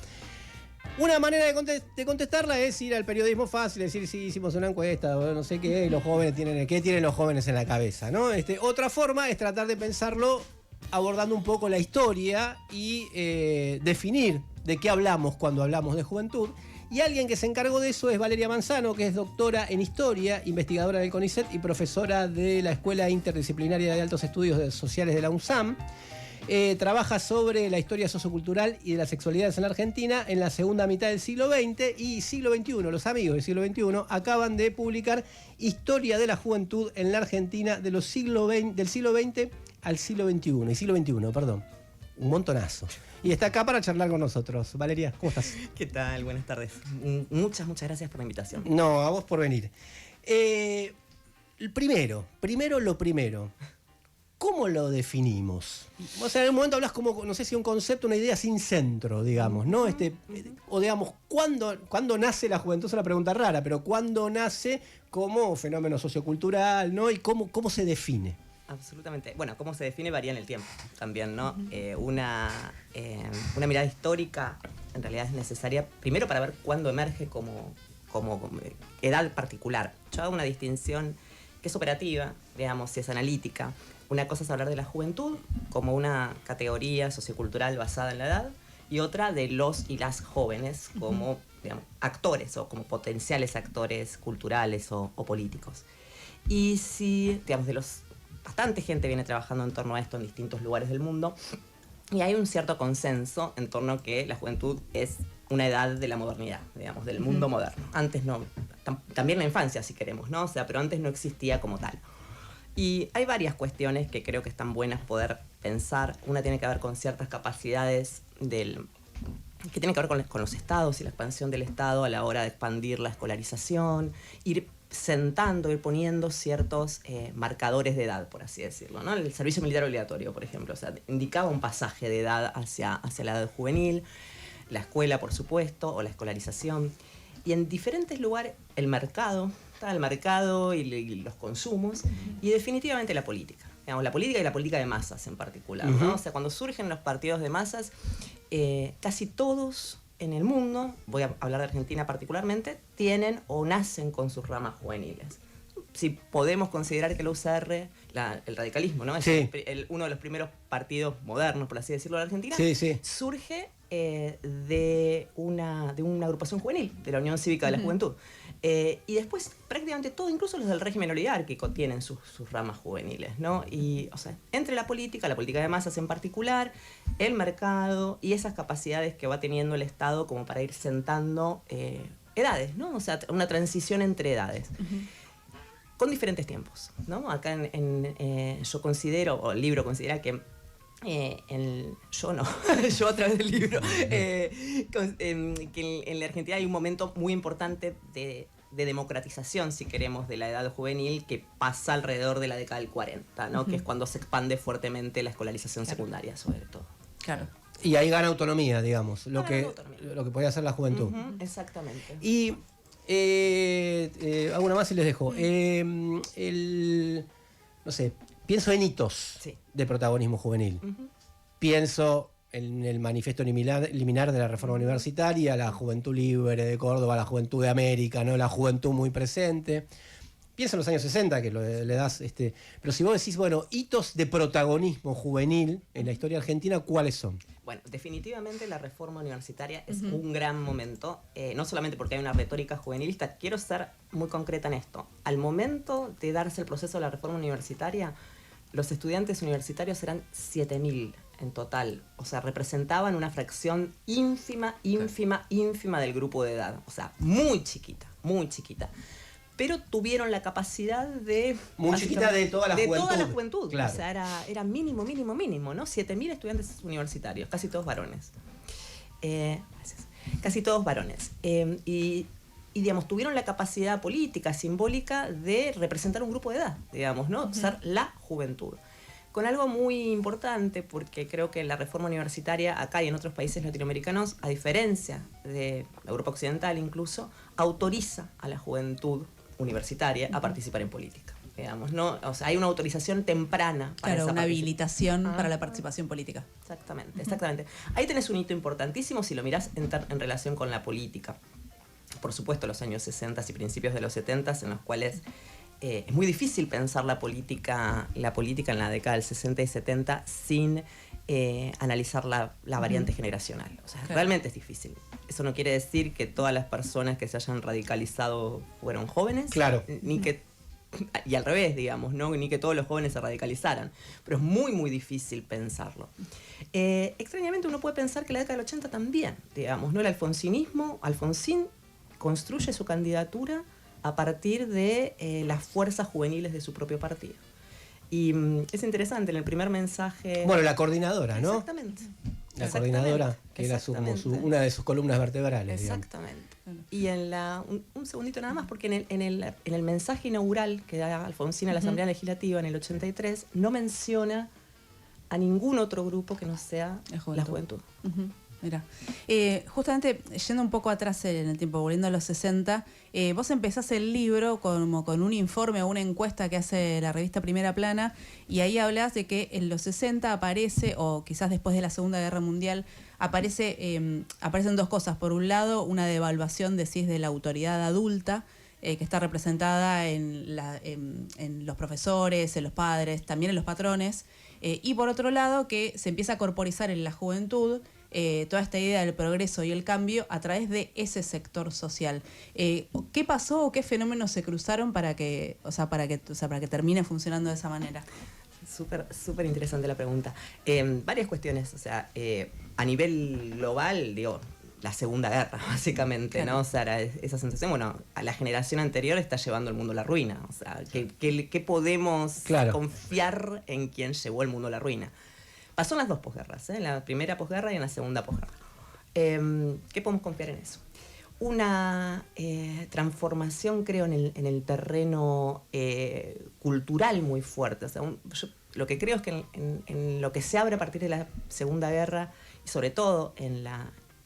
Speaker 2: Una manera de contestarla es ir al periodismo fácil, decir, sí, hicimos una encuesta, o no sé qué, y los jóvenes ¿qué tienen los jóvenes en la cabeza, ¿no? Otra forma es tratar de pensarlo abordando un poco la historia y definir de qué hablamos cuando hablamos de juventud. Y alguien que se encargó de eso es Valeria Manzano, que es doctora en Historia, investigadora del CONICET y profesora de la Escuela Interdisciplinaria de Altos Estudios Sociales de la UNSAM. Trabaja sobre la historia sociocultural y de las sexualidades en la Argentina en la segunda mitad del siglo XX y siglo XXI. Los amigos del siglo XXI acaban de publicar Historia de la Juventud en la Argentina del siglo XX al siglo XXI. Y siglo XXI, perdón. Un montonazo. Y está acá para charlar con nosotros. Valeria, ¿cómo estás?
Speaker 10: ¿Qué tal? Buenas tardes. Muchas gracias por la invitación.
Speaker 2: No, a vos por venir. Primero lo primero. ¿Cómo lo definimos? O sea, en un momento hablas como, no sé si un concepto, una idea sin centro, digamos, ¿no? O digamos, ¿cuándo nace la juventud? Es una pregunta rara, pero ¿cuándo nace como fenómeno sociocultural, ¿no? ¿Y cómo se define?
Speaker 10: Absolutamente. Bueno, cómo se define varía en el tiempo también, ¿no? Una mirada histórica en realidad es necesaria, primero para ver cuándo emerge como edad particular. Yo hago una distinción que es operativa, digamos, si es analítica. Una cosa es hablar de la juventud como una categoría sociocultural basada en la edad y otra de los y las jóvenes como, digamos, actores o como potenciales actores culturales o políticos. Y si, digamos, bastante gente viene trabajando en torno a esto en distintos lugares del mundo y hay un cierto consenso en torno a que la juventud es una edad de la modernidad, digamos, del mundo moderno. Antes no, también la infancia si queremos, ¿no? O sea, pero antes no existía como tal. Y hay varias cuestiones que creo que están buenas poder pensar. Una tiene que ver con ciertas capacidades que tienen que ver con los estados y la expansión del Estado a la hora de expandir la escolarización, ir poniendo ciertos marcadores de edad, por así decirlo, ¿no? El servicio militar obligatorio, por ejemplo, o sea, indicaba un pasaje de edad hacia la edad juvenil, la escuela, por supuesto, o la escolarización. Y en diferentes lugares, el mercado y los consumos, y definitivamente la política. Digamos, la política y la política de masas en particular, ¿no? O sea, cuando surgen los partidos de masas, casi todos en el mundo, voy a hablar de Argentina particularmente, tienen o nacen con sus ramas juveniles. Si podemos considerar que la UCR, el radicalismo, ¿no?
Speaker 2: Sí.
Speaker 10: Es uno de los primeros partidos modernos, por así decirlo, de Argentina,
Speaker 2: sí.
Speaker 10: surge de una agrupación juvenil, de la Unión Cívica de la Juventud. Y después prácticamente todo, incluso los del régimen oligárquico, tienen sus ramas juveniles, ¿no? Y, o sea, entre la política de masas en particular, el mercado y esas capacidades que va teniendo el Estado como para ir sentando edades, ¿no? O sea, una transición entre edades. Con diferentes tiempos, ¿no? Acá yo considero, o el libro considera que yo a través del libro, que en la Argentina hay un momento muy importante de democratización, si queremos, de la edad juvenil que pasa alrededor de la década del 40, ¿no? Que es cuando se expande fuertemente la escolarización secundaria, sobre todo.
Speaker 4: Claro.
Speaker 2: Y ahí gana autonomía, digamos, lo que podía hacer la juventud.
Speaker 10: Exactamente.
Speaker 2: Y alguna más y les dejo. No sé, pienso en hitos de protagonismo juvenil. Pienso en el manifiesto liminar de la reforma universitaria, la juventud libre de Córdoba, la juventud de América, ¿no? La juventud muy presente. Pienso en los años 60, que le das... Pero si vos decís, bueno, hitos de protagonismo juvenil en la historia argentina, ¿cuáles son?
Speaker 10: Bueno, definitivamente la reforma universitaria es un gran momento, no solamente porque hay una retórica juvenilista, quiero ser muy concreta en esto. Al momento de darse el proceso de la reforma universitaria, los estudiantes universitarios eran 7.000 en total. O sea, representaban una fracción ínfima del grupo de edad. O sea, muy chiquita, muy chiquita. pero tuvieron la capacidad de...
Speaker 2: Muy chiquita de toda la juventud.
Speaker 10: De toda la juventud.
Speaker 2: Claro.
Speaker 10: O sea, era mínimo, ¿no? 7.000 estudiantes universitarios, casi todos varones. Gracias. Casi todos varones. Y digamos, tuvieron la capacidad política, simbólica, de representar un grupo de edad, digamos, ¿no? Ser la juventud. Con algo muy importante, porque creo que la reforma universitaria acá y en otros países latinoamericanos, a diferencia de Europa Occidental incluso, autoriza a la juventud universitaria a participar en política, digamos, ¿no? O sea, hay una autorización temprana para
Speaker 4: claro,
Speaker 10: esa
Speaker 4: una
Speaker 10: participación.
Speaker 4: habilitación para la participación política.
Speaker 10: Exactamente, exactamente. Ahí tenés un hito importantísimo si lo mirás en relación con la política. Por supuesto, los años 60 y principios de los 70, en los cuales es muy difícil pensar la política en la década del 60 y 70 sin analizar la variante generacional. O sea, realmente es difícil. Eso no quiere decir que todas las personas que se hayan radicalizado fueron jóvenes,
Speaker 2: claro,
Speaker 10: ni que, y al revés, digamos, ¿no? Ni que todos los jóvenes se radicalizaran. Pero es muy, muy difícil pensarlo. Extrañamente uno puede pensar que la década del 80 también, digamos, ¿no? El Alfonsín construye su candidatura a partir de las fuerzas juveniles de su propio partido. Y es interesante, en el primer mensaje...
Speaker 2: Bueno, la coordinadora, ¿no?
Speaker 10: Exactamente.
Speaker 2: La coordinadora, que era una de sus columnas vertebrales.
Speaker 10: Exactamente. Digamos. Y en un segundito nada más, porque en el mensaje inaugural que da Alfonsín a la Asamblea Legislativa en el 83, no menciona a ningún otro grupo que no sea la juventud.
Speaker 4: Mira, justamente yendo un poco atrás en el tiempo, volviendo a los 60, vos empezás el libro como con un informe o una encuesta que hace la revista Primera Plana, y ahí hablas de que en los 60 aparece, o quizás después de la Segunda Guerra Mundial, aparecen dos cosas. Por un lado, una devaluación, decís, de la autoridad adulta, que está representada en los profesores, en los padres, también en los patrones, y por otro lado, que se empieza a corporizar en la juventud toda esta idea del progreso y el cambio a través de ese sector social. ¿Qué pasó o qué fenómenos se cruzaron para que termine funcionando de esa manera?
Speaker 10: Súper interesante la pregunta. Varias cuestiones. O sea, a nivel global, digo, la Segunda Guerra, básicamente, ¿no? O sea, era esa sensación, bueno, a la generación anterior está llevando el mundo a la ruina. O sea, ¿qué podemos confiar en quien llevó el mundo a la ruina? Pasó en las dos posguerras, en la primera posguerra y en la segunda posguerra. ¿Qué podemos confiar en eso? Una transformación, creo, en el terreno cultural muy fuerte. O sea, yo lo que creo es que en lo que se abre a partir de la Segunda Guerra, y sobre todo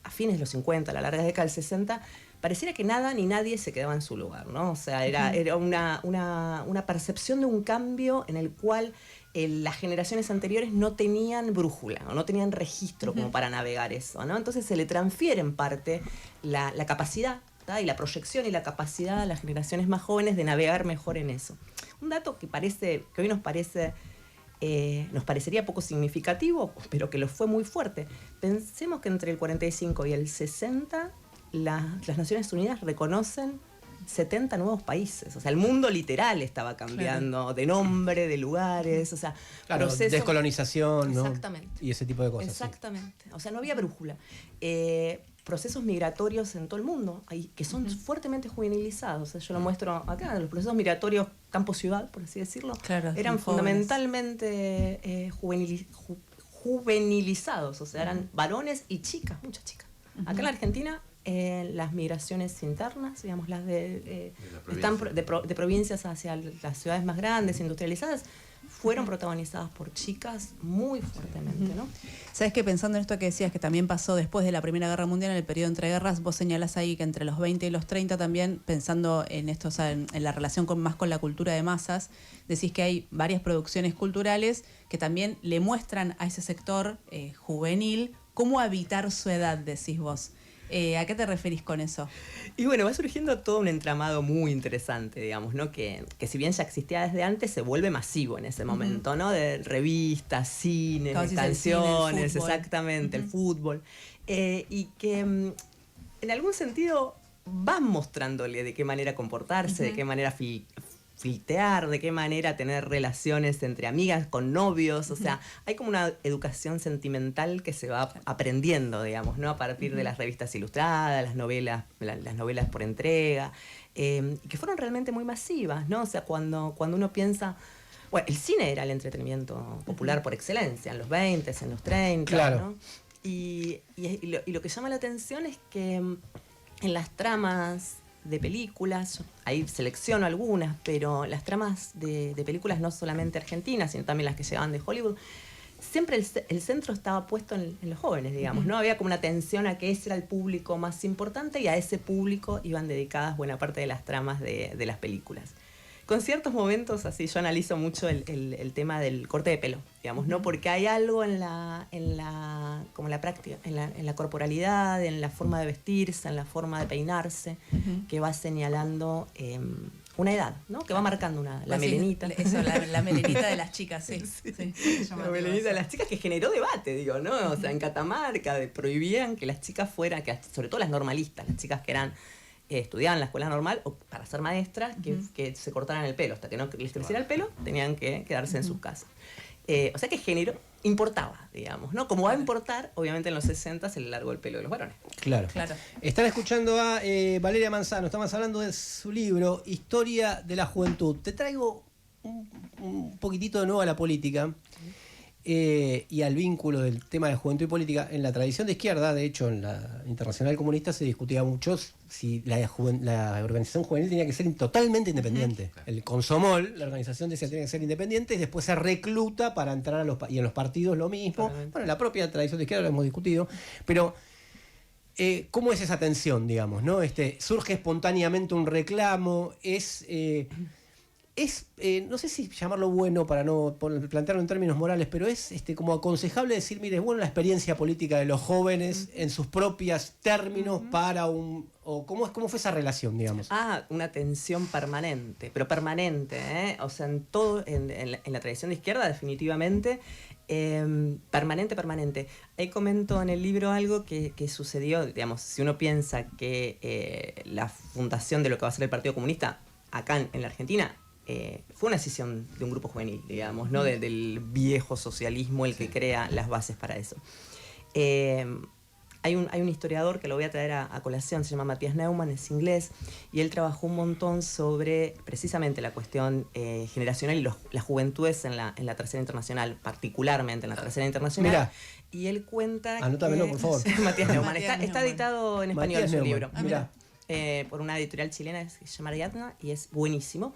Speaker 10: a fines de los 50, a la larga década del 60, pareciera que nada ni nadie se quedaba en su lugar, ¿no? O sea, era una percepción de un cambio en el cual las generaciones anteriores no tenían brújula, o no tenían registro como para navegar eso, ¿no? Entonces se le transfiere en parte la capacidad, ¿tá? Y la proyección y la capacidad a las generaciones más jóvenes de navegar mejor en eso. Un dato que hoy nos parecería poco significativo, pero que lo fue muy fuerte. Pensemos que entre el 45 y el 60 las Naciones Unidas reconocen 70 nuevos países. O sea, el mundo literal estaba cambiando de nombre, de lugares, o sea, procesos...
Speaker 2: descolonización, ¿no?
Speaker 10: Exactamente.
Speaker 2: Y ese tipo de cosas.
Speaker 10: Exactamente. Sí. O sea, no había brújula. Procesos migratorios en todo el mundo, que son fuertemente juvenilizados. O sea, yo lo muestro acá, los procesos migratorios campo-ciudad, por así decirlo, eran fundamentalmente juvenilizados. O sea, eran varones y chicas, muchas chicas. Acá en la Argentina, las migraciones internas, digamos, las de provincias hacia las ciudades más grandes, industrializadas, fueron protagonizadas por chicas muy fuertemente, ¿no?
Speaker 4: Sabes que pensando en esto que decías, que también pasó después de la Primera Guerra Mundial, en el periodo entre guerras, vos señalás ahí que entre los 20 y los 30 también, pensando en esto, o sea, en la relación más con la cultura de masas, decís que hay varias producciones culturales que también le muestran a ese sector juvenil cómo habitar su edad, decís vos. ¿A qué te referís con eso?
Speaker 10: Y bueno, va surgiendo todo un entramado muy interesante, digamos, ¿no? Que si bien ya existía desde antes, se vuelve masivo en ese momento, ¿no? De revistas, cines, canciones, exactamente, el fútbol. Y que en algún sentido van mostrándole de qué manera comportarse, de qué manera flirtear, de qué manera tener relaciones entre amigas, con novios, o sea, hay como una educación sentimental que se va aprendiendo, digamos, ¿no? A partir de las revistas ilustradas, las novelas por entrega, que fueron realmente muy masivas, ¿no? O sea, cuando uno piensa... Bueno, el cine era el entretenimiento popular por excelencia, en los 20, en los 30,
Speaker 2: claro.
Speaker 10: ¿no? Y lo que llama la atención es que en las tramas de películas, ahí selecciono algunas, pero las tramas de películas no solamente argentinas, sino también las que llegaban de Hollywood, siempre el centro estaba puesto en los jóvenes, digamos, ¿no? Había como una atención a que ese era el público más importante y a ese público iban dedicadas buena parte de las tramas de las películas. Con ciertos momentos, así, yo analizo mucho el tema del corte de pelo, digamos, ¿no? Porque hay algo en la práctica, en la corporalidad, en la forma de vestirse, en la forma de peinarse, que va señalando una edad, ¿no? Que va marcando la melenita.
Speaker 4: Eso, la melenita de las chicas, sí.
Speaker 10: La melenita de las chicas que generó debate, digo, ¿no? O sea, en Catamarca prohibían que las chicas fueran, sobre todo las normalistas, las chicas que estudiaban en la escuela normal o para ser maestras, que se cortaran el pelo. Hasta que no les creciera el pelo, tenían que quedarse en sus casas. O sea que género importaba, digamos, ¿no? Como va a importar, obviamente en los 60 se le largó el pelo de los varones.
Speaker 2: Claro. Están escuchando a Valeria Manzano, estamos hablando de su libro Historia de la Juventud. Te traigo un poquitito de nuevo a la política. Y al vínculo del tema de juventud y política. En la tradición de izquierda, de hecho en la Internacional Comunista se discutía mucho si la organización juvenil tenía que ser totalmente independiente. El Consomol, la organización decía que tenía que ser independiente y después se recluta para entrar y en los partidos lo mismo. Bueno, en la propia tradición de izquierda lo hemos discutido, pero ¿cómo es esa tensión, digamos, ¿no? Surge espontáneamente un reclamo, no sé si llamarlo bueno para no plantearlo en términos morales, pero es como aconsejable decir, mire, es bueno la experiencia política de los jóvenes en sus propios términos para o ¿cómo fue esa relación, digamos?
Speaker 10: Una tensión permanente, pero permanente, ¿eh? O sea, en todo, en la tradición de izquierda, definitivamente, permanente. Ahí comento en el libro algo que sucedió, digamos, si uno piensa que la fundación de lo que va a ser el Partido Comunista acá en la Argentina fue una decisión de un grupo juvenil, digamos, ¿no? Del viejo socialismo el que crea las bases para eso. Hay un historiador que lo voy a traer a colación, se llama Matías Neumann, es inglés, y él trabajó un montón sobre precisamente la cuestión generacional y las juventudes en la Tercera Internacional, particularmente en la Tercera Internacional.
Speaker 2: Mirá.
Speaker 10: Y él cuenta
Speaker 2: anótamelo, por favor.
Speaker 10: Matías Neumann. Está editado en español su libro.
Speaker 2: Mirá.
Speaker 10: Por una editorial chilena que se llama Ariadna, y es buenísimo.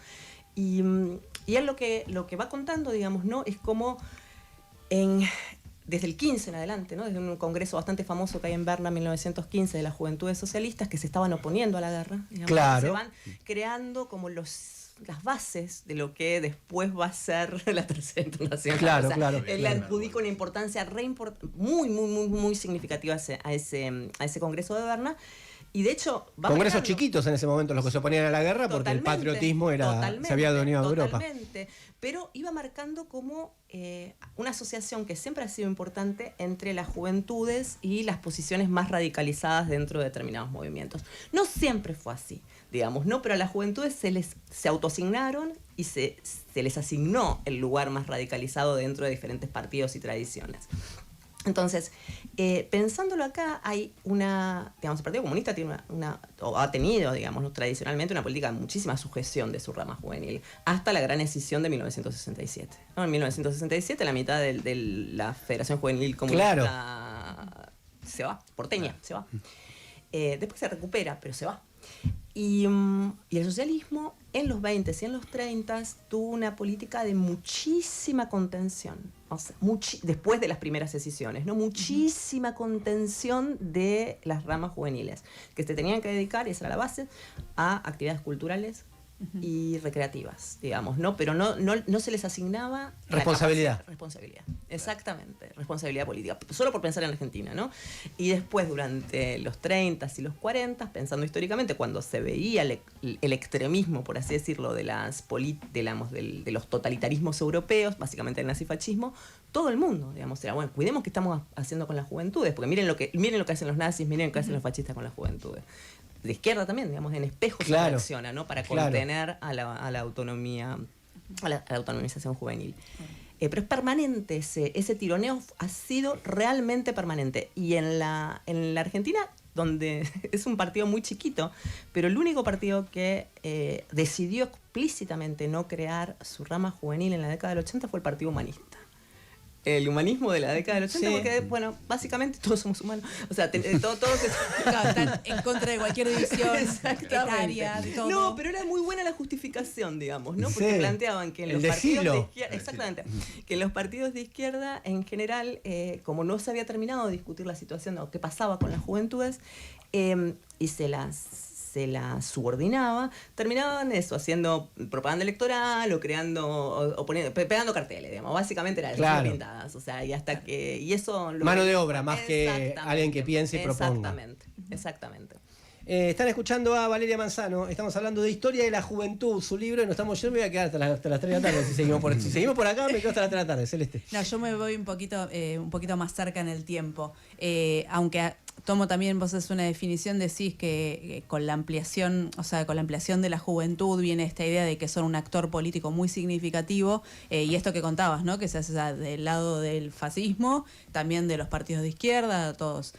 Speaker 10: Y él lo que va contando, digamos, ¿no? Es como desde el 15 en adelante, ¿no? Desde un congreso bastante famoso que hay en Berna en 1915 de las Juventudes Socialistas que se estaban oponiendo a la guerra, digamos,
Speaker 2: claro.
Speaker 10: Se van creando como las bases de lo que después va a ser la Tercera Internacional.
Speaker 2: Claro,
Speaker 10: o sea,
Speaker 2: claro.
Speaker 10: Él le adjudica una importancia muy significativa a ese congreso de Berna. Y de hecho,
Speaker 2: congresos chiquitos en ese momento los que se oponían a la guerra porque el patriotismo se había dominado Europa.
Speaker 10: Totalmente, pero iba marcando como una asociación que siempre ha sido importante entre las juventudes y las posiciones más radicalizadas dentro de determinados movimientos. No siempre fue así, digamos, ¿no? Pero a las juventudes se autoasignaron y se les asignó el lugar más radicalizado dentro de diferentes partidos y tradiciones. Entonces, pensándolo acá, hay el Partido Comunista tiene o ha tenido, digamos, tradicionalmente una política de muchísima sujeción de su rama juvenil, hasta la gran escisión de 1967. ¿No? En 1967, la mitad de la Federación Juvenil Comunista se va, porteña, se va. Después se recupera, pero se va. Y el socialismo en los 20 y en los 30 tuvo una política de muchísima contención, o sea, después de las primeras decisiones, ¿no? Muchísima contención de las ramas juveniles, que se tenían que dedicar, y esa era la base, a actividades culturales y recreativas, digamos, ¿no? Pero no se les asignaba
Speaker 2: responsabilidad.
Speaker 10: Responsabilidad, exactamente, responsabilidad política, solo por pensar en Argentina, ¿no? Y después, durante los 30 y los 40, pensando históricamente, cuando se veía el extremismo, por así decirlo, de los totalitarismos europeos, básicamente el nazifascismo, todo el mundo, digamos, era, bueno, cuidemos qué estamos haciendo con las juventudes, porque miren lo que hacen los nazis, miren lo que hacen los fascistas con las juventudes. de izquierda también, digamos, en espejo se reacciona, ¿no? Para contener a la autonomía, a la autonomización juvenil. Pero es permanente, ese tironeo ha sido realmente permanente. Y en la Argentina, donde es un partido muy chiquito, pero el único partido que decidió explícitamente no crear su rama juvenil en la década del 80 fue el Partido Humanista. El humanismo de la década del 80, porque, bueno, básicamente todos somos humanos. O sea, todos
Speaker 4: están en contra de cualquier división etaria, de todo.
Speaker 10: No, pero era muy buena la justificación, digamos, ¿no? Porque planteaban que en los partidos de izquierda, exactamente, que en los partidos de izquierda, en general, como no se había terminado de discutir la situación o qué pasaba con las juventudes, y se la subordinaba, terminaban eso, haciendo propaganda electoral o creando, o pegando carteles, digamos. Básicamente eran las pintadas, o sea, y hasta que... Y eso
Speaker 2: mano de obra, más que alguien que piense y proponga.
Speaker 10: Exactamente.
Speaker 2: Están escuchando a Valeria Manzano, estamos hablando de historia de la juventud, su libro, y yo me voy a quedar hasta las 3 de la tarde. Si seguimos por acá, me quedo hasta las 3 de la tarde, Celeste.
Speaker 4: No, yo me voy un poquito más cerca en el tiempo, aunque... Tomo también, vos haces una definición, decís que con la ampliación, o sea, con la ampliación de la juventud viene esta idea de que son un actor político muy significativo, y esto que contabas, ¿no? Que se hace del lado del fascismo, también de los partidos de izquierda, todos.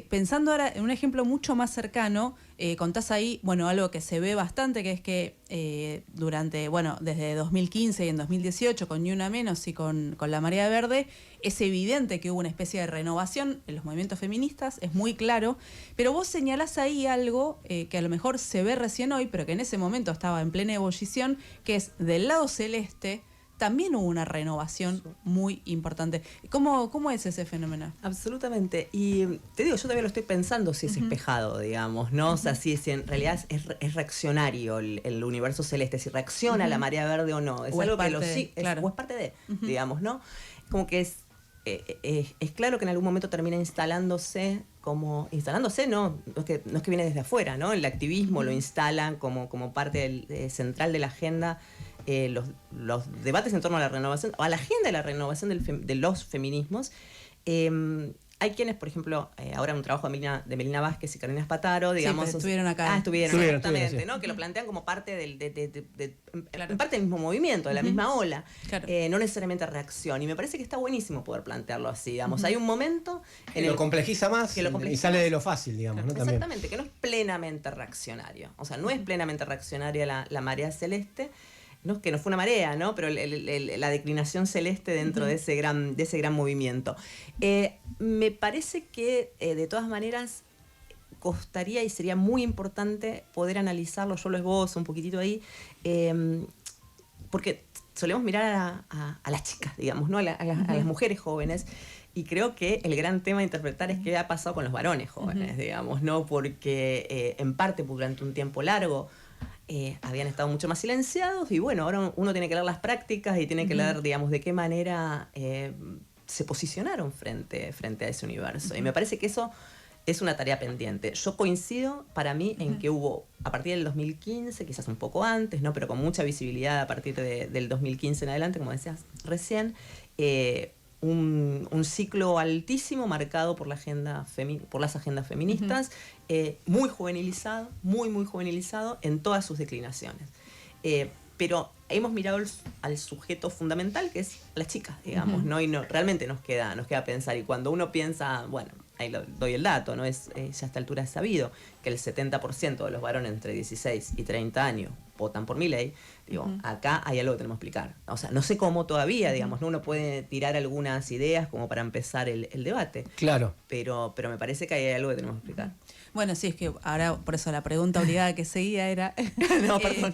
Speaker 4: Pensando ahora en un ejemplo mucho más cercano, contás ahí, bueno, algo que se ve bastante, que es que desde 2015 y en 2018, con Ni Una Menos y con la Marea Verde, es evidente que hubo una especie de renovación en los movimientos feministas, es muy claro, pero vos señalás ahí algo que a lo mejor se ve recién hoy, pero que en ese momento estaba en plena ebullición, que es del lado celeste, también hubo una renovación muy importante. ¿Cómo es ese fenómeno?
Speaker 10: Absolutamente. Y te digo, yo todavía lo estoy pensando si es espejado, digamos, ¿no? O sea, si en realidad es reaccionario el universo celeste, si reacciona a la marea verde o no. Es algo que o es parte de, digamos, ¿no? Como que es claro que en algún momento termina instalándose, no es que viene desde afuera, ¿no? El activismo lo instalan como parte central de la agenda. Los debates en torno a la renovación, o a la agenda de la renovación de los feminismos. Hay quienes, por ejemplo, ahora un trabajo de Melina Vázquez y Carolina Spataro, digamos.
Speaker 4: Sí, estuvieron acá.
Speaker 10: Estuvieron, exactamente, ¿no? Que lo plantean como parte en parte del mismo movimiento, de la misma ola. Claro. No necesariamente reacción. Y me parece que está buenísimo poder plantearlo así, digamos. Hay un momento en
Speaker 2: lo complejiza más y sale de lo fácil, digamos, ¿no?
Speaker 10: Exactamente, que no es plenamente reaccionario. O sea, no es plenamente reaccionaria la marea celeste. No, que no fue una marea, ¿no? Pero la declinación celeste dentro de ese gran movimiento. Me parece que de todas maneras costaría y sería muy importante poder analizarlo, yo lo esbozo un poquitito ahí, porque solemos mirar a las chicas, digamos, ¿no? A las mujeres jóvenes. Y creo que el gran tema a interpretar es qué ha pasado con los varones jóvenes, digamos, ¿no? Porque en parte durante un tiempo largo habían estado mucho más silenciados y bueno, ahora uno tiene que leer las prácticas y tiene que leer, digamos, de qué manera se posicionaron frente a ese universo. Y me parece que eso es una tarea pendiente. Yo coincido, para mí, en que hubo, a partir del 2015, quizás un poco antes, ¿no? Pero con mucha visibilidad a partir del 2015 en adelante, como decías recién, un ciclo altísimo marcado por las agendas feministas, muy juvenilizado, muy juvenilizado en todas sus declinaciones. Pero hemos mirado al sujeto fundamental, que es las chicas, digamos, ¿no? Y realmente nos queda pensar. Y cuando uno piensa, bueno, ahí doy el dato, ¿no? Ya a esta altura es sabido que el 70% de los varones entre 16 y 30 años votan por Milei. Digo, acá hay algo que tenemos que explicar. O sea, no sé cómo todavía, digamos, ¿no? Uno puede tirar algunas ideas como para empezar el debate.
Speaker 2: Claro.
Speaker 10: Pero me parece que hay algo que tenemos que explicar.
Speaker 4: Bueno, sí, es que ahora, por eso la pregunta obligada que seguía era...
Speaker 10: No, perdón.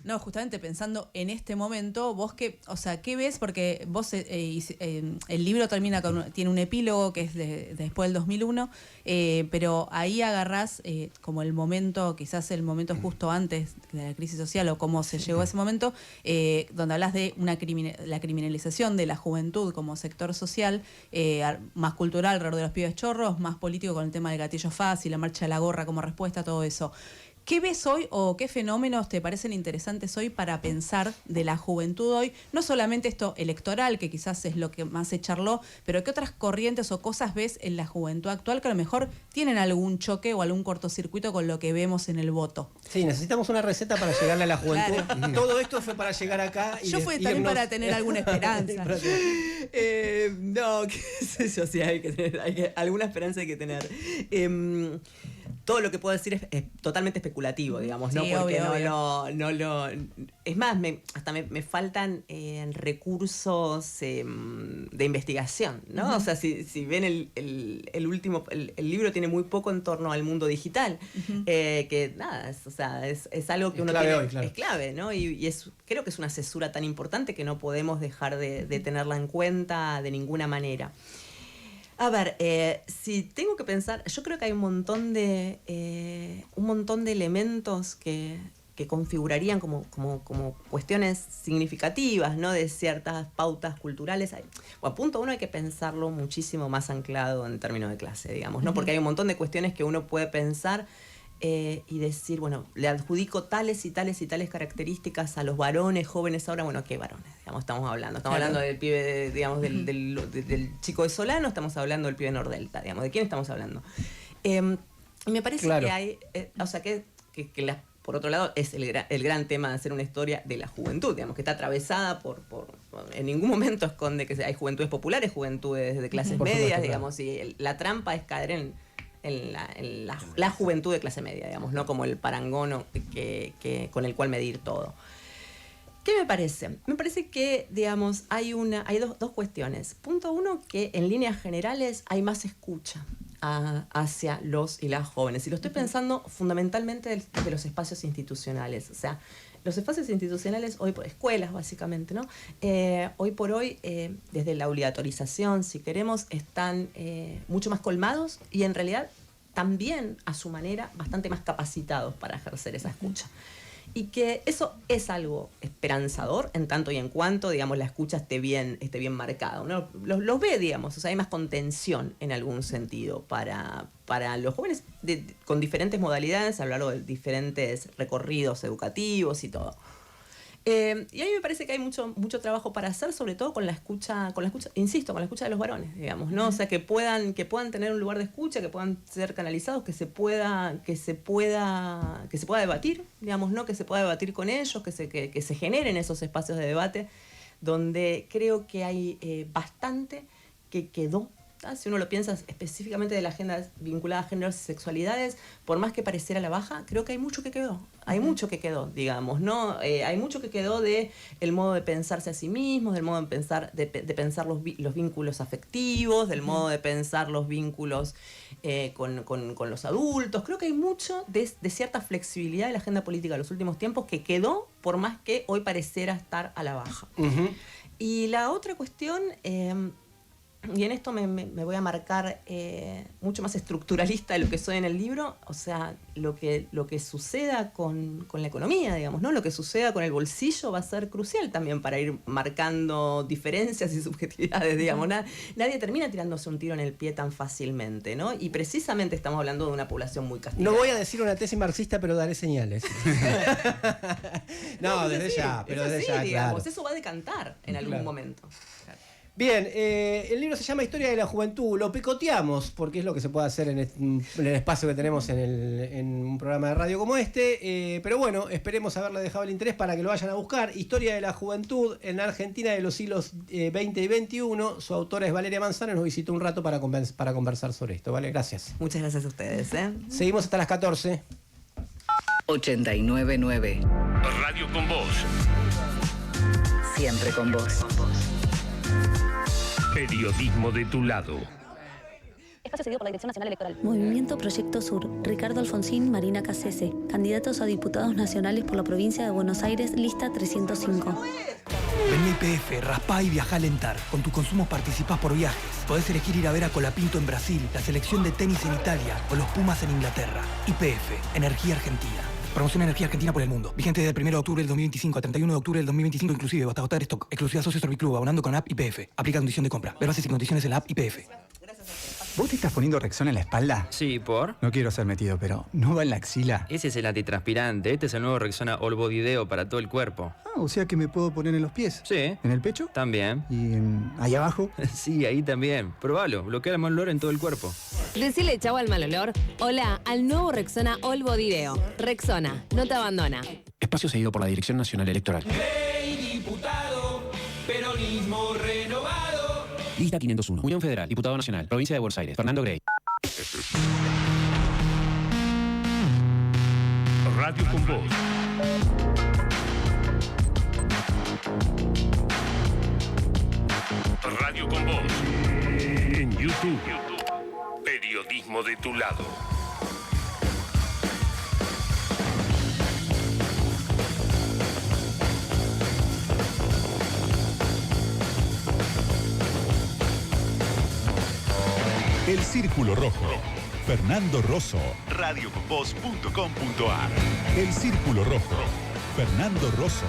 Speaker 4: No, justamente pensando en este momento, vos qué ves, porque vos, el libro tiene un epílogo que es después del 2001, pero ahí agarrás como el momento, quizás el momento justo antes de la crisis social o cómo se llegó a ese momento, donde hablas de la criminalización de la juventud como sector social, más cultural alrededor de los pibes chorros, más político con el tema del gatillo fácil, la marcha de la gorra como respuesta, todo eso. ¿Qué ves hoy o qué fenómenos te parecen interesantes hoy para pensar de la juventud hoy? No solamente esto electoral, que quizás es lo que más se charló, pero ¿qué otras corrientes o cosas ves en la juventud actual que a lo mejor tienen algún choque o algún cortocircuito con lo que vemos en el voto?
Speaker 2: Sí, necesitamos una receta para llegarle a la juventud.
Speaker 4: Claro.
Speaker 2: Todo esto fue para llegar acá.
Speaker 4: Yo fui también para tener alguna esperanza.
Speaker 10: No, qué sé yo, sí, hay que tener, alguna esperanza hay que tener. Todo lo que puedo decir es totalmente especulativo, digamos, ¿no?
Speaker 4: Sí,
Speaker 10: Porque
Speaker 4: obvio.
Speaker 10: no lo... Es más, hasta me faltan recursos de investigación, ¿no?
Speaker 4: Uh-huh.
Speaker 10: O sea, si ven el último... El libro tiene muy poco en torno al mundo digital,
Speaker 4: Uh-huh.
Speaker 10: que nada, es algo que
Speaker 2: Es
Speaker 10: uno
Speaker 2: clave
Speaker 10: tiene...
Speaker 2: hoy, claro.
Speaker 10: Es clave, ¿no? Y creo que es una cesura tan importante que no podemos dejar de tenerla en cuenta de ninguna manera. A ver, si tengo que pensar, yo creo que hay un montón de elementos que configurarían como cuestiones significativas, ¿no? De ciertas pautas culturales. Bueno, punto uno, hay que pensarlo muchísimo más anclado en términos de clase, digamos, ¿no? Porque hay un montón de cuestiones que uno puede pensar y decir, bueno, le adjudico tales y tales y tales características a los varones jóvenes ahora. Bueno, ¿qué varones? Digamos, estamos hablando. Estamos hablando del pibe, digamos, del chico de Solano, estamos hablando del pibe de Nordelta, digamos. ¿De quién estamos hablando? Y me parece que hay, o sea, que por otro lado, es el gran tema de hacer una historia de la juventud, digamos, que está atravesada por en ningún momento esconde que hay juventudes populares, juventudes de clases
Speaker 2: Por
Speaker 10: medias,
Speaker 2: supuesto,
Speaker 10: digamos, y la trampa es caer en la juventud de clase media, digamos, no como el parangón con el cual medir todo. ¿Qué me parece? Me parece que, digamos, hay dos cuestiones. Punto uno, que en líneas generales hay más escucha hacia los y las jóvenes. Y lo estoy pensando fundamentalmente de los espacios institucionales. O sea, los espacios institucionales, hoy por escuelas básicamente, ¿no? Hoy por hoy, desde la obligatorización, si queremos, están mucho más colmados y en realidad también, a su manera, bastante más capacitados para ejercer esa escucha. Y que eso es algo esperanzador en tanto y en cuanto, digamos, la escucha esté bien marcada. Uno los ve, digamos, o sea, hay más contención en algún sentido para los jóvenes con diferentes modalidades a lo largo de diferentes recorridos educativos y todo. Y a mí me parece que hay mucho trabajo para hacer, sobre todo con la escucha, insisto, con la escucha de los varones, digamos, ¿no? O sea, que puedan tener un lugar de escucha, que puedan ser canalizados, que se pueda debatir, digamos, ¿no? Que se pueda debatir con ellos, que se generen esos espacios de debate, donde creo que hay bastante que quedó. Si uno lo piensa específicamente de la agenda vinculada a géneros y sexualidades, por más que pareciera la baja, creo que hay mucho que quedó. Hay mucho que quedó, digamos, ¿no? Hay mucho que quedó de el modo de pensarse a sí mismos, del modo de pensar los vínculos afectivos, del modo de pensar los vínculos con los adultos. Creo que hay mucho de cierta flexibilidad de la agenda política de los últimos tiempos que quedó, por más que hoy pareciera estar a la baja. Uh-huh. Y la otra cuestión... y en esto me voy a marcar mucho más estructuralista de lo que soy en el libro, o sea, lo que suceda con la economía, digamos, ¿no? Lo que suceda con el bolsillo va a ser crucial también para ir marcando diferencias y subjetividades, digamos. Nadie termina tirándose un tiro en el pie tan fácilmente, ¿no? Y precisamente estamos hablando de una población muy castigada.
Speaker 2: No voy a decir una tesis marxista, pero daré señales. No, desde ya, pero desde ya,
Speaker 10: digamos,
Speaker 2: claro.
Speaker 10: eso va a decantar en algún momento.
Speaker 2: Bien, el libro se llama Historia de la Juventud. Lo picoteamos porque es lo que se puede hacer en el espacio que tenemos en un programa de radio como este. Pero bueno, esperemos haberle dejado el interés para que lo vayan a buscar. Historia de la Juventud en Argentina de los siglos XX y XXI. Su autora es Valeria Manzano. Nos visitó un rato para conversar sobre esto. ¿Vale? Gracias.
Speaker 10: Muchas gracias a ustedes.
Speaker 2: Seguimos hasta las 14.
Speaker 12: 89.9
Speaker 7: Radio con vos.
Speaker 12: Siempre con vos.
Speaker 7: Periodismo de tu lado.
Speaker 13: Espacio cedido por la Dirección Nacional Electoral. Movimiento Proyecto Sur. Ricardo Alfonsín, Marina Cassese. Candidatos a diputados nacionales por la provincia de Buenos Aires, lista 305.
Speaker 11: Vení a YPF, raspá y viajá a alentar. Con tu consumo participás por viajes. Podés elegir ir a ver a Colapinto en Brasil, la selección de tenis en Italia o los Pumas en Inglaterra. YPF, Energía Argentina. Promoción Energía Argentina por el mundo. Vigente desde el 1 de octubre del 2025 a 31 de octubre del 2025 inclusive. Hasta agotar stock. Exclusividad Socio Serviclub, abonando con app YPF. Aplica condición de compra. Ver bases y condiciones en la app YPF.
Speaker 10: Gracias a ustedes.
Speaker 12: ¿Vos te estás poniendo Rexona en la espalda?
Speaker 15: Sí, ¿por?
Speaker 12: No quiero ser metido, pero ¿no va en la axila?
Speaker 15: Ese es el antitranspirante. Este es el nuevo Rexona All Body Deo para todo el cuerpo.
Speaker 12: Ah, o sea que me puedo poner en los pies.
Speaker 15: Sí.
Speaker 12: ¿En el pecho?
Speaker 15: También.
Speaker 12: ¿Y ahí abajo?
Speaker 15: Sí, ahí también. Probalo. Bloquea el mal olor en todo el cuerpo.
Speaker 14: Decile chau al mal olor. Hola al nuevo Rexona All Body Deo. Rexona, no te abandona.
Speaker 15: Espacio cedido por la Dirección Nacional Electoral.
Speaker 8: Ley diputado, peronismo renovado.
Speaker 15: Lista 501. Unión Federal. Diputado Nacional. Provincia de Buenos Aires. Fernando Grey.
Speaker 7: Radio con Voz. Radio con Voz. En YouTube. Periodismo de tu lado. El Círculo Rojo. Fernando Rosso. Radioconvoz.com.ar. El Círculo Rojo. Fernando Rosso.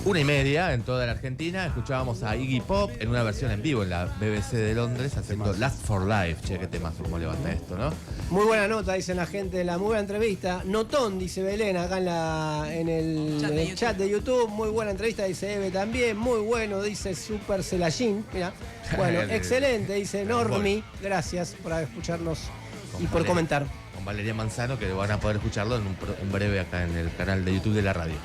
Speaker 5: Una y media en toda la Argentina. Escuchábamos a Iggy Pop en una versión en vivo en la BBC de Londres haciendo Last for Life. Che, qué temazo, cómo levanta esto, ¿no?
Speaker 2: Muy buena nota, dicen la gente de la muy buena entrevista. Notón, dice Belén, acá en el chat de YouTube. Muy buena entrevista, dice Eve también. Muy bueno, dice Super Celayín. Mira, bueno, excelente, dice Normi. Gracias por escucharnos y por comentar.
Speaker 5: Con Valeria Manzano, que van a poder escucharlo en breve acá en el canal de YouTube de la radio.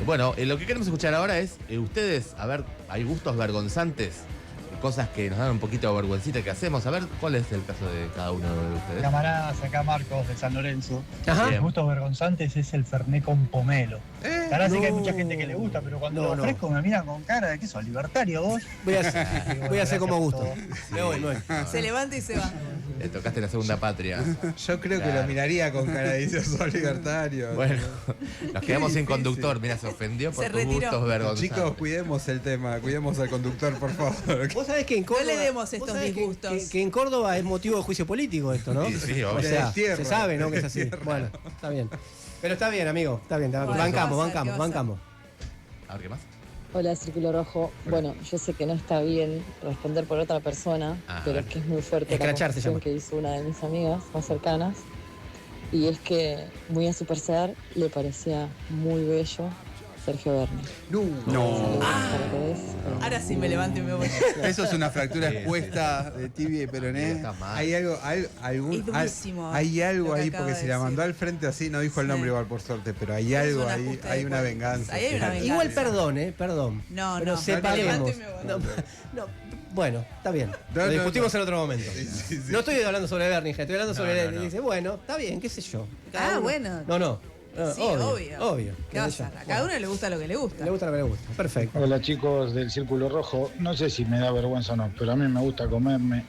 Speaker 5: Bueno, lo que queremos escuchar ahora es, ustedes, a ver, hay gustos vergonzantes, cosas que nos dan un poquito de vergüencita que hacemos. A ver, ¿cuál es el caso de cada uno de ustedes?
Speaker 16: Camaradas, acá Marcos de San Lorenzo.
Speaker 2: Ajá.
Speaker 16: Los gustos vergonzantes es el Fernet con pomelo. Ahora sí que hay mucha gente que le gusta, pero cuando lo ofrezco me miran con cara de que sos libertario vos.
Speaker 2: Voy a hacer como gusto. Me voy.
Speaker 4: Se levanta y se va.
Speaker 5: Le tocaste la segunda patria.
Speaker 3: Yo creo que lo miraría con cara de dice sos libertario.
Speaker 5: Bueno, nos quedamos sin conductor. Mira, se ofendió por tus gustos vergonzosos.
Speaker 3: Chicos, cuidemos el tema, cuidemos al conductor, por favor.
Speaker 2: Vos sabés que en Córdoba,
Speaker 4: no le demos estos disgustos.
Speaker 2: Que en Córdoba es motivo de juicio político esto, ¿no?
Speaker 5: Sí,
Speaker 2: o sea, se sabe, ¿no? Que es así. Bueno, está bien. Pero está bien, amigo. Está bien.
Speaker 4: Bueno,
Speaker 2: bancamos.
Speaker 5: A ver, ¿qué más?
Speaker 17: Hola, Círculo Rojo. Bueno, yo sé que no está bien responder por otra persona, pero es que es muy fuerte la confesión que hizo una de mis amigas más cercanas. Y es que, muy a su pesar, le parecía muy bello Sergio Berni.
Speaker 3: No.
Speaker 4: Ahora sí me levanto y me voy.
Speaker 3: Eso es una fractura expuesta de tibia y peroné. Hay algo,
Speaker 4: es durísimo,
Speaker 3: hay algo ahí, porque
Speaker 4: acaba
Speaker 3: si
Speaker 4: de
Speaker 3: la mandó al frente así, no dijo el nombre igual por suerte, pero hay algo ahí, hay una venganza.
Speaker 4: Ahí hay una venganza.
Speaker 2: Igual perdón.
Speaker 4: No,
Speaker 2: pero separemos. Bueno, está bien. Lo discutimos en otro momento.
Speaker 3: Sí.
Speaker 2: No estoy hablando sobre Berni, estoy hablando sobre él. Y dice, bueno, está bien, qué sé yo.
Speaker 4: Bueno. Sí,
Speaker 2: obvio.
Speaker 4: ¿Qué va a hacer? A cada uno le gusta lo que le gusta.
Speaker 2: Le gusta lo que le gusta. Perfecto.
Speaker 18: Hola chicos del Círculo Rojo. No sé si me da vergüenza o no, pero a mí me gusta comerme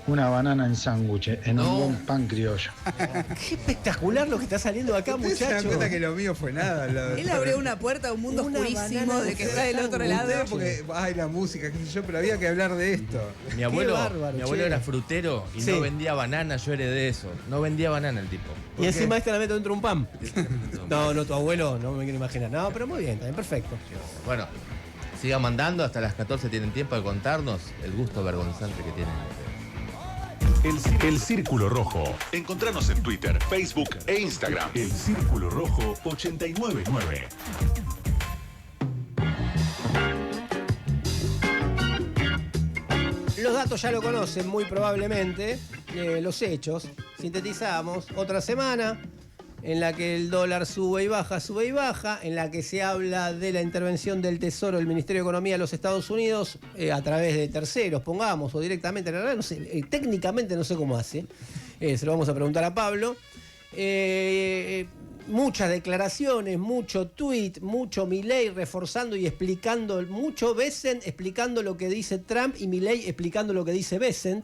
Speaker 27: una banana en sándwich, en un buen pan criollo.
Speaker 2: Qué espectacular lo que está saliendo acá,
Speaker 3: ¿Ustedes se dan
Speaker 2: muchachos.
Speaker 3: cuenta que lo mío fue nada?
Speaker 4: Él abrió una puerta a un mundo oscurísimo de que está del otro lado.
Speaker 3: Ustedes porque, ay, la música, qué sé yo, pero había que hablar de esto.
Speaker 5: Mi abuelo,
Speaker 2: bárbaro, che.
Speaker 5: era frutero y
Speaker 2: Sí.
Speaker 5: no vendía banana, yo heredé eso. No vendía banana el tipo.
Speaker 2: Y encima esta la meto dentro de un pan. No, tu abuelo, no me quiero imaginar. No, pero muy bien, también perfecto.
Speaker 5: Bueno, siga mandando, hasta las 14 tienen tiempo de contarnos el gusto vergonzante que tienen.
Speaker 7: El Círculo Rojo. Encontranos en Twitter, Facebook e Instagram. El Círculo Rojo 899.
Speaker 2: Los datos ya lo conocen muy probablemente, los hechos. Sintetizamos otra semana en la que el dólar sube y baja, en la que se habla de la intervención del Tesoro del Ministerio de Economía de los Estados Unidos a través de terceros, pongamos, o directamente, en realidad, no sé, técnicamente no sé cómo hace. Se lo vamos a preguntar a Pablo. Muchas declaraciones, mucho tweet, mucho Milei reforzando y explicando, mucho Bessent explicando lo que dice Trump y Milei explicando lo que dice Bessent.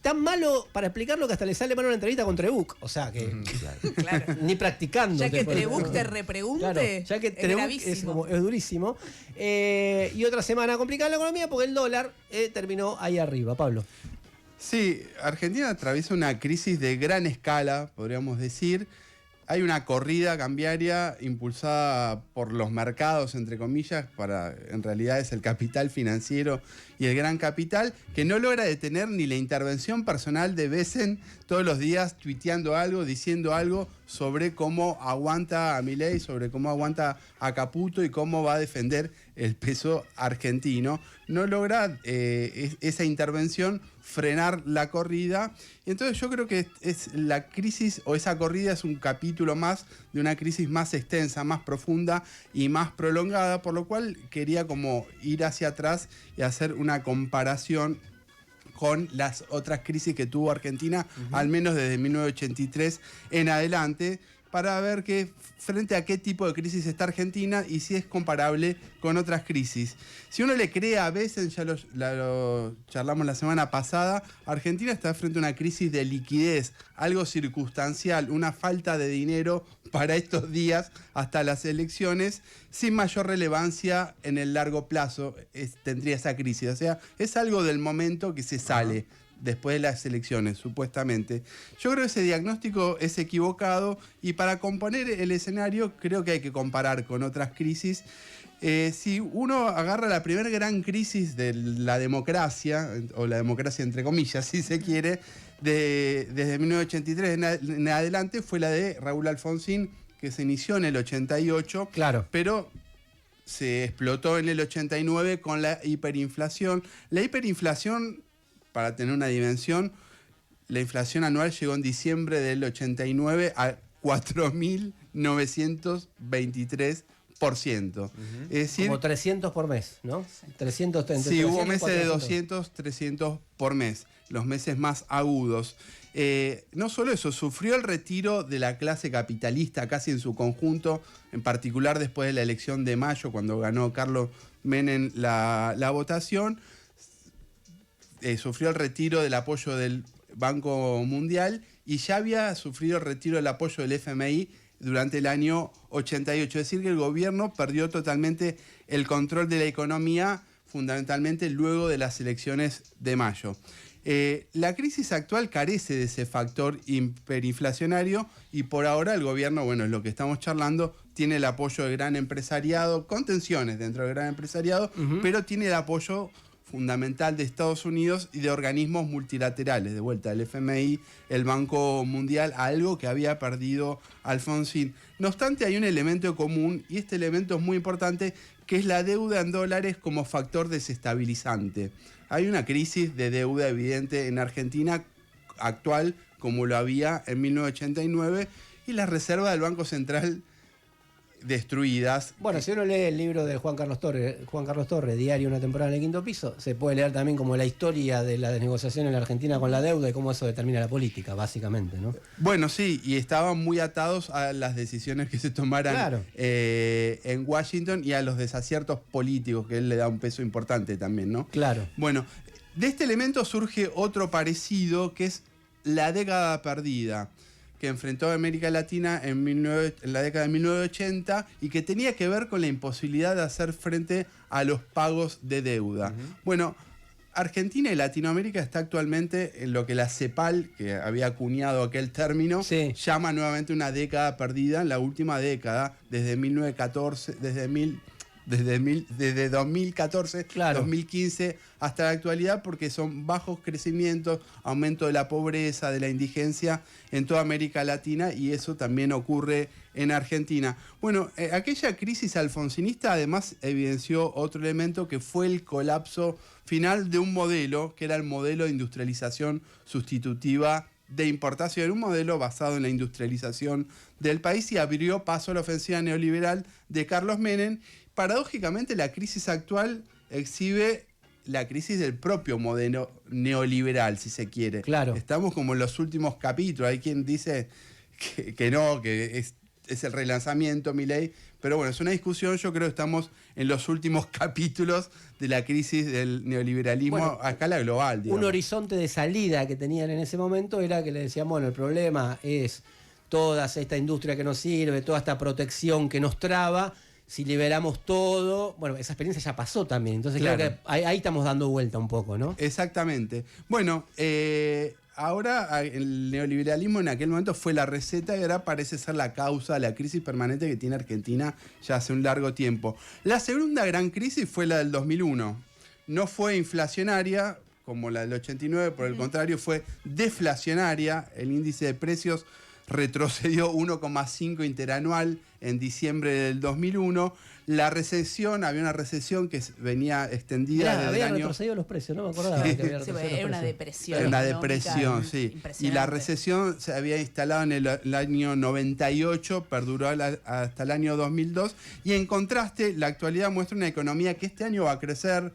Speaker 2: Tan malo para explicarlo que hasta le sale mal una entrevista con Trebuch. O sea que
Speaker 4: Claro.
Speaker 2: ni practicando.
Speaker 4: Ya que Trebuch te repregunte,
Speaker 2: claro, ya que
Speaker 4: es
Speaker 2: Trebuch
Speaker 4: gravísimo.
Speaker 2: es durísimo. Y otra semana complicada en la economía porque el dólar terminó ahí arriba. Pablo.
Speaker 1: Sí, Argentina atraviesa una crisis de gran escala, podríamos decir. Hay una corrida cambiaria impulsada por los mercados, entre comillas, en realidad es el capital financiero y el gran capital, que no logra detener ni la intervención personal de Bessent todos los días tuiteando algo, diciendo algo sobre cómo aguanta a Milei, sobre cómo aguanta a Caputo y cómo va a defender el peso argentino. No logra esa intervención frenar la corrida. Y entonces yo creo que es la crisis o esa corrida es un capítulo más de una crisis más extensa, más profunda y más prolongada, por lo cual quería como ir hacia atrás y hacer una comparación con las otras crisis que tuvo Argentina, al menos desde 1983 en adelante, para ver frente a qué tipo de crisis está Argentina y si es comparable con otras crisis. Si uno le cree a Bessent, ya lo charlamos la semana pasada, Argentina está frente a una crisis de liquidez, algo circunstancial, una falta de dinero para estos días hasta las elecciones, sin mayor relevancia en el largo plazo tendría esa crisis. O sea, es algo del momento que se sale después de las elecciones, supuestamente. Yo creo que ese diagnóstico es equivocado y para componer el escenario creo que hay que comparar con otras crisis. Si uno agarra la primera gran crisis de la democracia, o la democracia entre comillas, si se quiere, desde 1983 en adelante, fue la de Raúl Alfonsín, que se inició en el 88,
Speaker 2: claro,
Speaker 1: pero se explotó en el 89 con la hiperinflación. La hiperinflación, para tener una dimensión, la inflación anual llegó en diciembre del 89 a 4.923%. Es decir,
Speaker 2: como 300 por mes, ¿no? 300.
Speaker 1: Sí, hubo meses de 200, 300 por mes, los meses más agudos. No solo eso, sufrió el retiro de la clase capitalista casi en su conjunto, en particular después de la elección de mayo, cuando ganó Carlos Menem la votación. Sufrió el retiro del apoyo del Banco Mundial y ya había sufrido el retiro del apoyo del FMI durante el año 88. Es decir, que el gobierno perdió totalmente el control de la economía, fundamentalmente luego de las elecciones de mayo. La crisis actual carece de ese factor hiperinflacionario y por ahora el gobierno, bueno, es lo que estamos charlando, tiene el apoyo del gran empresariado, con tensiones dentro del gran empresariado, pero tiene el apoyo fundamental de Estados Unidos y de organismos multilaterales, de vuelta el FMI, el Banco Mundial, algo que había perdido Alfonsín. No obstante, hay un elemento común, y este elemento es muy importante, que es la deuda en dólares como factor desestabilizante. Hay una crisis de deuda evidente en Argentina actual, como lo había en 1989, y las reservas del Banco Central destruidas.
Speaker 2: Bueno, si uno lee el libro de Juan Carlos Torres, Diario, una temporada en el quinto piso, se puede leer también como la historia de la desnegociación en la Argentina con la deuda y cómo eso determina la política, básicamente, ¿no?
Speaker 1: Bueno, sí, y estaban muy atados a las decisiones que se tomaran en Washington y a los desaciertos políticos, que él le da un peso importante también, ¿no?
Speaker 2: Claro.
Speaker 1: Bueno, De este elemento surge otro parecido, que es la década perdida, que enfrentó a América Latina en la década de 1980 y que tenía que ver con la imposibilidad de hacer frente a los pagos de deuda. Bueno, Argentina y Latinoamérica está actualmente en lo que la CEPAL, que había acuñado aquel término, llama nuevamente una década perdida, en la última década, desde 1914, desde 2014, 2015 hasta la actualidad, porque son bajos crecimientos, aumento de la pobreza, de la indigencia en toda América Latina, y eso también ocurre en Argentina. Bueno, aquella crisis alfonsinista además evidenció otro elemento, que fue el colapso final de un modelo, que era el modelo de industrialización sustitutiva de importación, un modelo basado en la industrialización del país, y abrió paso a la ofensiva neoliberal de Carlos Menem. Paradójicamente, la crisis actual exhibe la crisis del propio modelo neoliberal, si se quiere.
Speaker 2: Claro.
Speaker 1: Estamos como en los últimos capítulos. Hay quien dice que no, que es el relanzamiento, Milei. Pero bueno, es una discusión. Yo creo que estamos en los últimos capítulos de la crisis del neoliberalismo a escala global. Digamos.
Speaker 2: Un horizonte de salida que tenían en ese momento era que le decían, bueno, el problema es toda esta industria que nos sirve, toda esta protección que nos traba. Si liberamos todo, bueno, esa experiencia ya pasó también, entonces claro, creo que ahí estamos dando vuelta un poco, ¿no?
Speaker 1: Exactamente. Bueno, ahora el neoliberalismo en aquel momento fue la receta y ahora parece ser la causa de la crisis permanente que tiene Argentina ya hace un largo tiempo. La segunda gran crisis fue la del 2001. No fue inflacionaria como la del 89, por el contrario fue deflacionaria. El índice de precios retrocedió 1,5 interanual en diciembre del 2001. La recesión, había una recesión que venía extendida desde
Speaker 2: había
Speaker 1: el año...
Speaker 2: retrocedido los precios, no me acordaba que había retrocedido los
Speaker 4: era una
Speaker 2: precios.
Speaker 4: depresión.
Speaker 1: Era una depresión, sí. Y la recesión se había instalado en el año 98, perduró hasta el año 2002. Y en contraste, la actualidad muestra una economía que este año va a crecer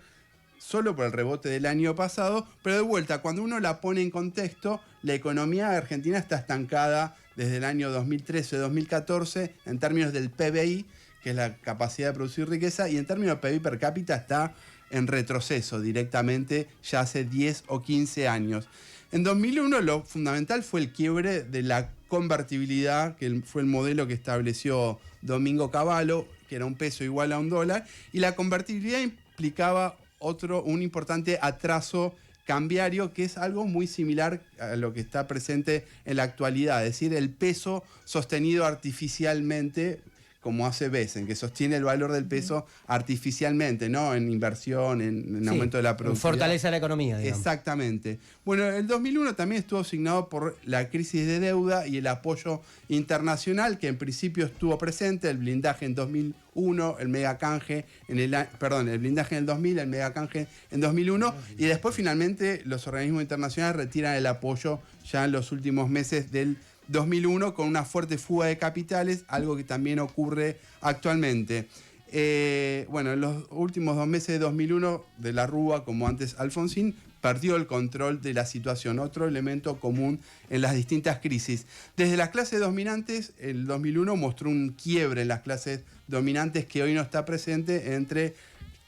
Speaker 1: solo por el rebote del año pasado, pero de vuelta, cuando uno la pone en contexto, la economía argentina está estancada desde el año 2013-2014 en términos del PBI, que es la capacidad de producir riqueza, y en términos de PBI per cápita está en retroceso directamente ya hace 10 o 15 años. En 2001 lo fundamental fue el quiebre de la convertibilidad, que fue el modelo que estableció Domingo Cavallo, que era un peso igual a $1, y la convertibilidad implicaba un importante atraso cambiario, que es algo muy similar a lo que está presente en la actualidad, es decir, el peso sostenido artificialmente, como hace Besen, que sostiene el valor del peso artificialmente, ¿no? En inversión, en aumento de la productividad.
Speaker 2: Fortaleza la economía, digamos.
Speaker 1: Exactamente. Bueno, el 2001 también estuvo signado por la crisis de deuda y el apoyo internacional, que en principio estuvo presente, el blindaje en 2001, el megacanje el blindaje en el 2000, el megacanje en 2001, y después finalmente los organismos internacionales retiran el apoyo ya en los últimos meses del 2001 con una fuerte fuga de capitales, algo que también ocurre actualmente. En los últimos 2 meses de 2001, de la Rúa, como antes Alfonsín, perdió el control de la situación, otro elemento común en las distintas crisis. Desde las clases dominantes, el 2001 mostró un quiebre en las clases dominantes que hoy no está presente entre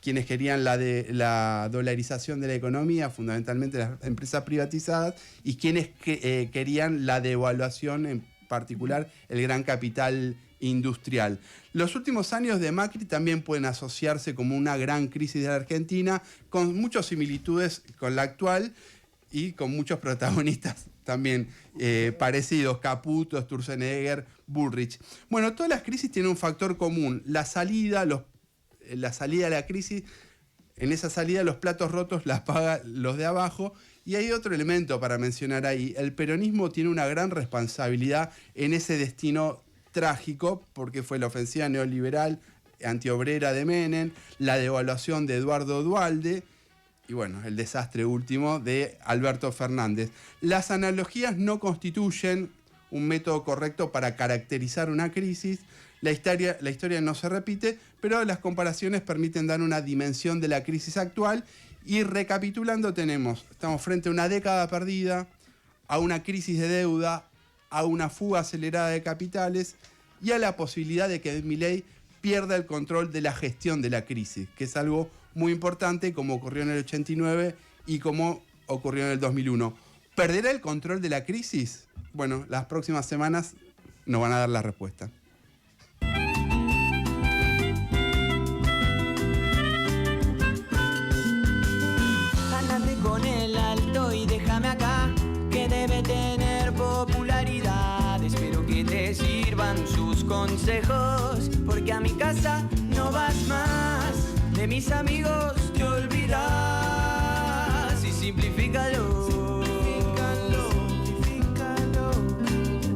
Speaker 1: quienes querían la dolarización de la economía, fundamentalmente las empresas privatizadas, y quienes querían la devaluación, en particular el gran capital industrial. Los últimos años de Macri también pueden asociarse como una gran crisis de la Argentina, con muchas similitudes con la actual y con muchos protagonistas también parecidos: Caputo, Sturzenegger, Bullrich. Bueno, todas las crisis tienen un factor común: la salida de la crisis. En esa salida los platos rotos las pagan los de abajo. Y hay otro elemento para mencionar ahí: el peronismo tiene una gran responsabilidad en ese destino trágico, porque fue la ofensiva neoliberal antiobrera de Menem, la devaluación de Eduardo Duhalde y bueno, el desastre último de Alberto Fernández. Las analogías no constituyen un método correcto para caracterizar una crisis. La historia no se repite, pero las comparaciones permiten dar una dimensión de la crisis actual. Y recapitulando, estamos frente a una década perdida, a una crisis de deuda, a una fuga acelerada de capitales y a la posibilidad de que Milei pierda el control de la gestión de la crisis, que es algo muy importante, como ocurrió en el 89 y como ocurrió en el 2001. ¿Perderá el control de la crisis? Bueno, las próximas semanas nos van a dar la respuesta.
Speaker 8: Andate con el alto y déjame acá, que debe tener popularidad. Espero que te sirvan sus consejos, porque a mi casa no vas más. De mis amigos te olvidas y simplifícalo.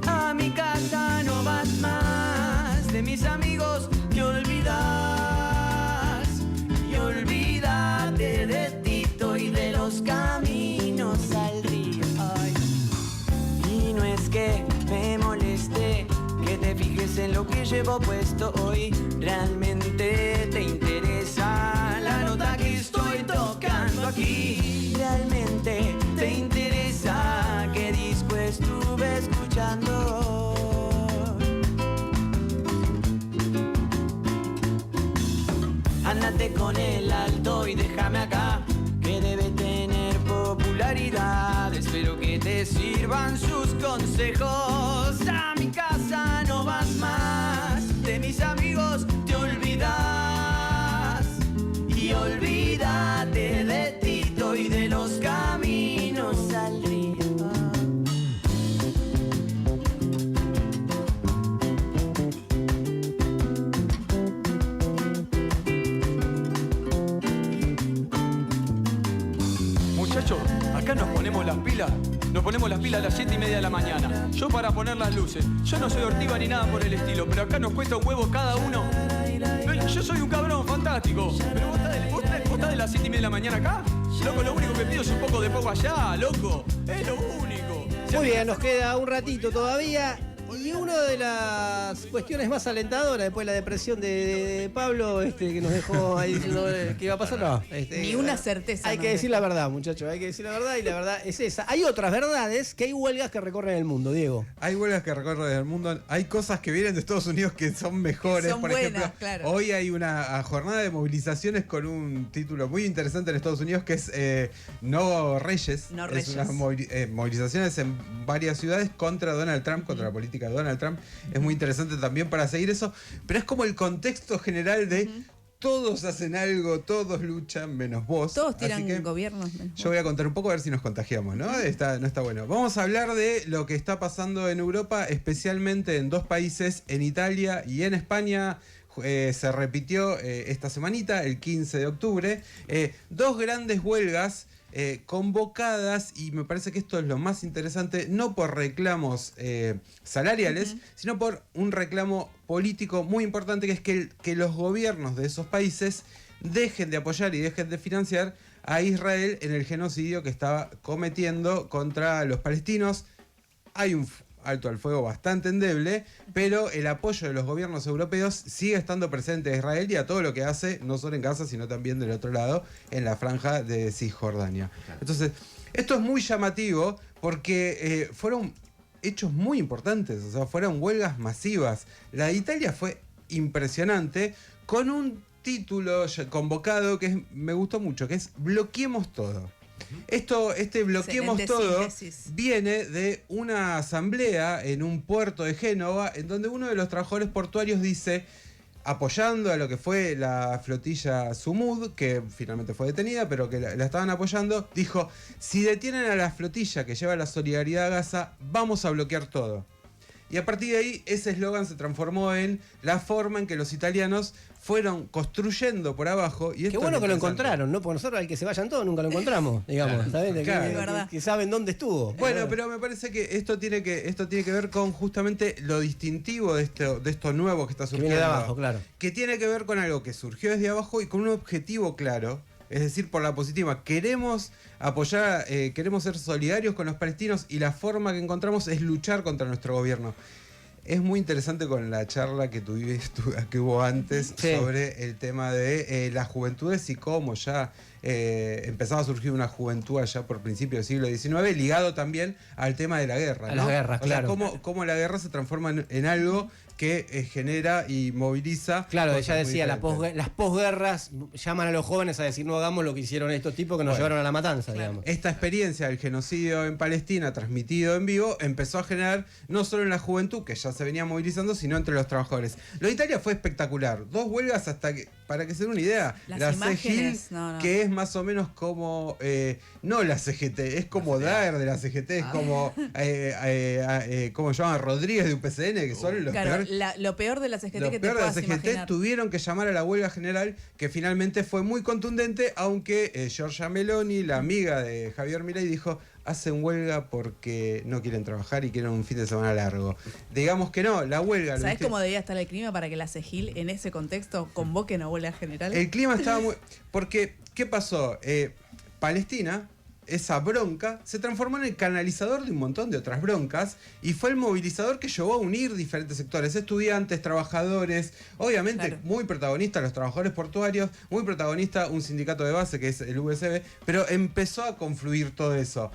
Speaker 8: A mi casa no vas más. De mis amigos te olvidas y olvídate de Tito y de los caminos al río. Ay. Y no es que me moleste que te fijes en lo que llevo puesto hoy. Realmente te interesa la nota que estoy tocando aquí. Realmente te interesa qué disco estuve escuchando. Ándate con el alto y déjame acá, que debe tener popularidad. Espero que te sirvan sus consejos. A mi casa no vas más. De mis amigos te olvidas y olvídate de Tito y de los caminos al río.
Speaker 6: Muchachos, acá nos ponemos las pilas. Nos ponemos las pilas a las 7:30 de la mañana. Yo para poner las luces. Yo no soy ortiva ni nada por el estilo, pero acá nos cuesta un huevo cada uno. Yo soy un cabrón fantástico. Pero vos estás de las 7:30 de la mañana acá. Loco, lo único que pido es un poco de poco allá, loco. Es lo único.
Speaker 2: Muy bien, nos queda un ratito todavía. Y una de las cuestiones más alentadoras después de la depresión de Pablo, que nos dejó ahí diciendo que iba a pasar, no.
Speaker 4: Ni una certeza.
Speaker 2: Hay que decir la verdad, muchachos, hay que decir la verdad y la verdad es esa. Hay otras verdades, que hay huelgas que recorren el mundo, Diego.
Speaker 3: Hay huelgas que recorren el mundo, hay cosas que vienen de Estados Unidos que son mejores.
Speaker 4: Son
Speaker 3: por
Speaker 4: buenas,
Speaker 3: ejemplo,
Speaker 4: claro.
Speaker 3: Hoy hay una jornada de movilizaciones con un título muy interesante en Estados Unidos que es No Reyes.
Speaker 4: No
Speaker 3: es
Speaker 4: Reyes.
Speaker 3: unas movilizaciones en varias ciudades contra Donald Trump, contra la política de Donald Trump. Es muy interesante también para seguir eso, pero es como el contexto general de todos hacen algo, todos luchan, menos vos.
Speaker 4: Todos tiran
Speaker 3: Así que
Speaker 4: gobiernos.
Speaker 3: yo voy a contar un poco a ver si nos contagiamos, ¿no? No está bueno. Vamos a hablar de lo que está pasando en Europa, especialmente en dos países, en Italia y en España. Se repitió esta semanita, el 15 de octubre, dos grandes huelgas convocadas, y me parece que esto es lo más interesante, no por reclamos salariales, sino por un reclamo político muy importante, que es que los gobiernos de esos países dejen de apoyar y dejen de financiar a Israel en el genocidio que estaba cometiendo contra los palestinos. Hay un alto al fuego bastante endeble, pero el apoyo de los gobiernos europeos sigue estando presente a Israel y a todo lo que hace, no solo en Gaza, sino también del otro lado, en la franja de Cisjordania. Entonces, esto es muy llamativo porque fueron hechos muy importantes, o sea, fueron huelgas masivas. La de Italia fue impresionante, con un título convocado que me gustó mucho, que es Bloqueemos Todo. Este bloqueemos
Speaker 4: Excelente
Speaker 3: todo
Speaker 4: síntesis.
Speaker 3: viene de una asamblea en un puerto de Génova, en donde uno de los trabajadores portuarios dice, apoyando a lo que fue la flotilla Sumud, que finalmente fue detenida, pero que la estaban apoyando, dijo, si detienen a la flotilla que lleva la solidaridad a Gaza, vamos a bloquear todo. Y a partir de ahí, ese eslogan se transformó en la forma en que los italianos fueron construyendo por abajo. Y
Speaker 2: Qué bueno que lo encontraron, ¿no? Porque nosotros al que se vayan todos nunca lo encontramos, digamos. ¿Sabes?
Speaker 3: Claro.
Speaker 2: Que saben dónde estuvo.
Speaker 3: Bueno, pero me parece que esto tiene que ver con justamente lo distintivo de esto nuevo que está surgiendo.
Speaker 2: Que viene de abajo, claro.
Speaker 3: Que tiene que ver con algo que surgió desde abajo y con un objetivo claro. Es decir, por la positiva, queremos apoyar, queremos ser solidarios con los palestinos y la forma que encontramos es luchar contra nuestro gobierno. Es muy interesante con la charla que hubo antes sobre el tema de las juventudes y cómo ya empezaba a surgir una juventud allá por principios del siglo XIX, ligado también al tema de la guerra.
Speaker 2: A las guerras, claro.
Speaker 3: Sea, cómo la guerra se transforma en algo que genera y moviliza.
Speaker 2: Claro, ella decía, las posguerras llaman a los jóvenes a decir no hagamos lo que hicieron estos tipos que nos llevaron a la matanza, digamos.
Speaker 3: Esta experiencia del genocidio en Palestina, transmitido en vivo, empezó a generar no solo en la juventud, que ya se venía movilizando, sino entre los trabajadores. Lo de Italia fue espectacular. 2 huelgas hasta que, para que se den una idea, la CGIL, que es más o menos como, no la CGT, es como Daer de la CGT, es como, ¿cómo se llama? Rodríguez de UPCN, que son los peores.
Speaker 4: Lo peor de la CGT
Speaker 3: Lo
Speaker 4: que
Speaker 3: peor
Speaker 4: te
Speaker 3: de la
Speaker 4: puedas
Speaker 3: CGT
Speaker 4: imaginar.
Speaker 3: tuvieron que llamar a la huelga general, que finalmente fue muy contundente, aunque Giorgia Meloni, la amiga de Javier Milei, dijo: hacen huelga porque no quieren trabajar y quieren un fin de semana largo. Digamos que no, la huelga...
Speaker 4: ¿Sabés cómo debía estar el clima para que la CGIL en ese contexto convoquen a huelga general?
Speaker 3: El clima estaba muy... Porque, ¿qué pasó? Palestina, esa bronca, se transformó en el canalizador de un montón de otras broncas y fue el movilizador que llevó a unir diferentes sectores, estudiantes, trabajadores, obviamente muy protagonistas los trabajadores portuarios, muy protagonista un sindicato de base que es el USB, pero empezó a confluir todo eso.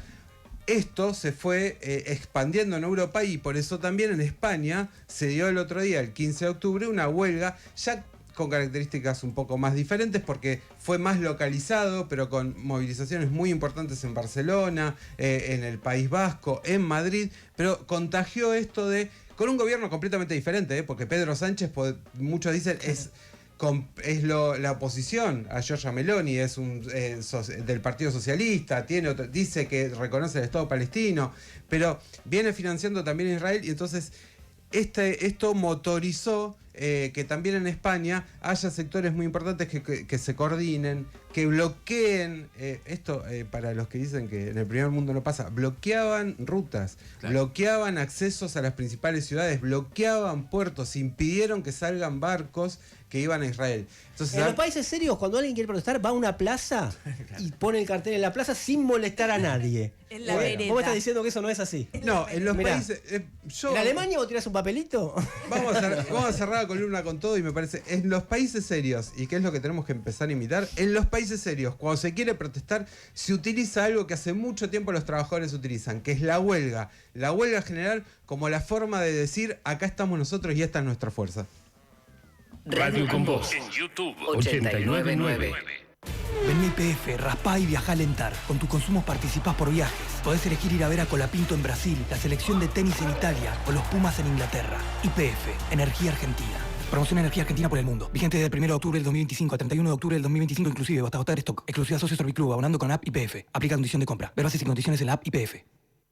Speaker 3: Esto se fue expandiendo en Europa y por eso también en España se dio el otro día, el 15 de octubre, una huelga ya con características un poco más diferentes porque fue más localizado, pero con movilizaciones muy importantes en Barcelona, en el País Vasco, en Madrid, pero contagió esto con un gobierno completamente diferente, porque Pedro Sánchez, muchos dicen, es la oposición a Giorgia Meloni, es del Partido Socialista, dice que reconoce el Estado palestino, pero viene financiando también a Israel y entonces esto motorizó que también en España haya sectores muy importantes que se coordinen, que bloqueen, para los que dicen que en el primer mundo no pasa, bloqueaban rutas, bloqueaban accesos a las principales ciudades, bloqueaban puertos, impidieron que salgan barcos que iban a Israel. Entonces,
Speaker 2: en los países serios, cuando alguien quiere protestar, va a una plaza y pone el cartel en la plaza sin molestar a nadie.
Speaker 4: En la vereda.
Speaker 2: ¿Vos me estás diciendo que eso no es así?
Speaker 3: No, en los países...
Speaker 2: ¿En Alemania vos tirás un papelito?
Speaker 3: Vamos a cerrar la columna con todo y me parece, en los países serios, y que es lo que tenemos que empezar a imitar, en los países serios, cuando se quiere protestar, se utiliza algo que hace mucho tiempo los trabajadores utilizan, que es la huelga general como la forma de decir, acá estamos nosotros y esta es nuestra fuerza.
Speaker 9: Radio con Voz. En YouTube 899.
Speaker 11: Vení YPF, raspá y viajá a alentar. Con tus consumos participás por viajes. Podés elegir ir a ver a Colapinto en Brasil, la selección de tenis en Italia o los Pumas en Inglaterra. YPF, Energía Argentina. Promoción Energía Argentina por el mundo. Vigente desde el 1 de octubre del 2025 a 31 de octubre del 2025 inclusive. Hasta agotar stock. Exclusividad Socio Serviclub, abonando con app YPF. Aplica condición de compra. Ver bases y condiciones en la app YPF.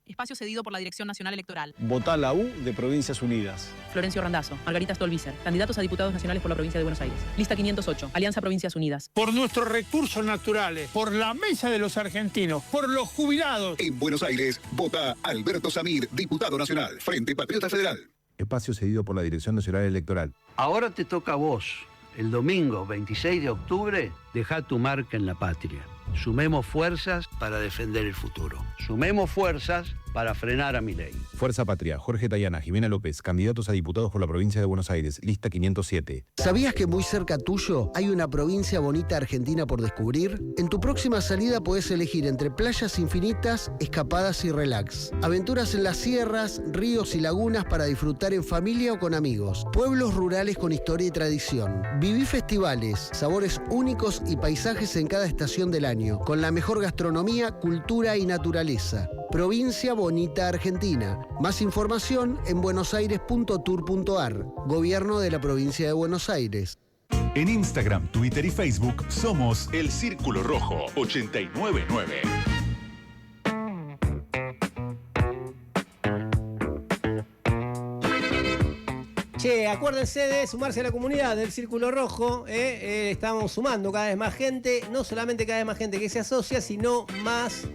Speaker 18: Espacio cedido por la Dirección Nacional Electoral.
Speaker 19: Votá la U de Provincias Unidas.
Speaker 18: Florencio Randazzo, Margarita Stolbizer, candidatos a diputados nacionales por la provincia de Buenos Aires. Lista 508, Alianza Provincias Unidas.
Speaker 20: Por nuestros recursos naturales, por la mesa de los argentinos, por los jubilados.
Speaker 7: En Buenos Aires, vota Alberto Samir, diputado nacional, Frente Patriota Federal.
Speaker 24: Espacio cedido por la Dirección Nacional Electoral.
Speaker 21: Ahora te toca a vos. El domingo 26 de octubre, deja tu marca en la patria. Sumemos fuerzas para defender el futuro. Sumemos fuerzas para frenar a Milei.
Speaker 24: Fuerza Patria, Jorge Tayana, Jimena López, candidatos a diputados por la provincia de Buenos Aires, lista 507.
Speaker 22: ¿Sabías que muy cerca tuyo hay una provincia bonita argentina por descubrir? En tu próxima salida podés elegir entre playas infinitas, escapadas y relax. Aventuras en las sierras, ríos y lagunas para disfrutar en familia o con amigos. Pueblos rurales con historia y tradición. Viví festivales, sabores únicos y paisajes en cada estación del año, con la mejor gastronomía, cultura y naturaleza. Provincia Bonita Argentina. Más información en buenosaires.tour.ar. Gobierno de la Provincia de Buenos Aires.
Speaker 7: En Instagram, Twitter y Facebook somos El Círculo Rojo 899.
Speaker 2: Che, acuérdense de sumarse a la comunidad del Círculo Rojo. Estamos sumando cada vez más gente. No solamente cada vez más gente que se asocia, sino más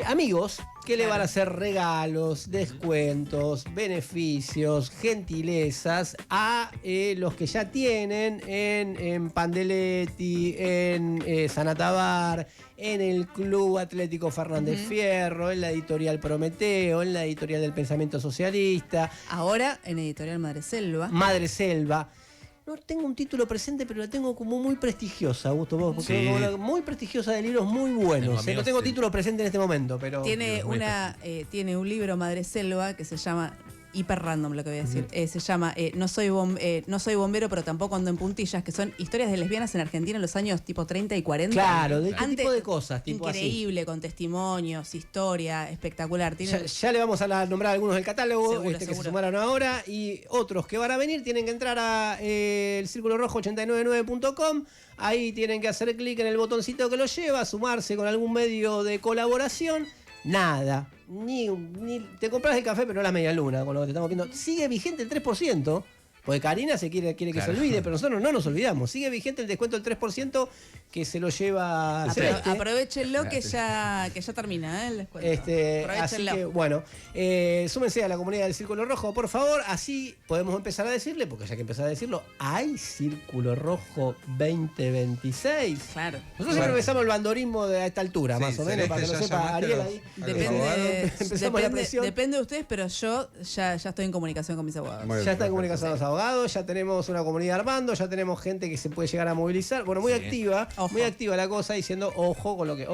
Speaker 2: amigos que le van a hacer regalos, descuentos, beneficios, gentilezas a los que ya tienen en Pandeletti, en Sanatabar, en el Club Atlético Fernández Fierro, en la editorial Prometeo, en la editorial del Pensamiento Socialista.
Speaker 4: Ahora en editorial Madreselva.
Speaker 2: Madreselva. No tengo un título presente, pero la tengo como muy prestigiosa, Augusto, vos, porque muy prestigiosa de libros muy buenos. No tengo título presente en este momento, pero
Speaker 4: tiene un libro Madreselva que se llama hiper random lo que voy a decir. Se llama no soy bombero, pero tampoco ando en puntillas, que son historias de lesbianas en Argentina en los años tipo 30 y 40.
Speaker 2: Claro, de qué tipo de cosas. Tipo
Speaker 4: increíble,
Speaker 2: así.
Speaker 4: Con testimonios, historia, espectacular.
Speaker 2: Ya le vamos a nombrar algunos del catálogo
Speaker 4: Seguro,
Speaker 2: que se sumaron ahora, y otros que van a venir tienen que entrar a el círculo rojo 899.com. Ahí tienen que hacer clic en el botoncito que los lleva, sumarse con algún medio de colaboración. Nada. Ni te compras el café, pero no la media luna, con lo que te estamos viendo. Sigue vigente el 3%. Porque Karina quiere que se olvide, pero nosotros no nos olvidamos. Sigue vigente el descuento del 3% que se lo lleva Celeste.
Speaker 4: Aprovechenlo que ya termina el descuento.
Speaker 2: Así que, bueno, súmense a la comunidad del Círculo Rojo, por favor. Así podemos empezar a decirle, porque ya que empezar a decirlo, hay Círculo Rojo 2026.
Speaker 4: Claro.
Speaker 2: Nosotros siempre empezamos el bandorismo de a esta altura, más o menos, para que lo sepa Ariel ahí.
Speaker 4: Depende de ustedes, pero yo ya estoy en comunicación con mis abogados.
Speaker 2: Ya está en comunicación con los abogados, ya tenemos una comunidad armando, ya tenemos gente que se puede llegar a movilizar. Bueno, muy activa la cosa, diciendo ojo con lo que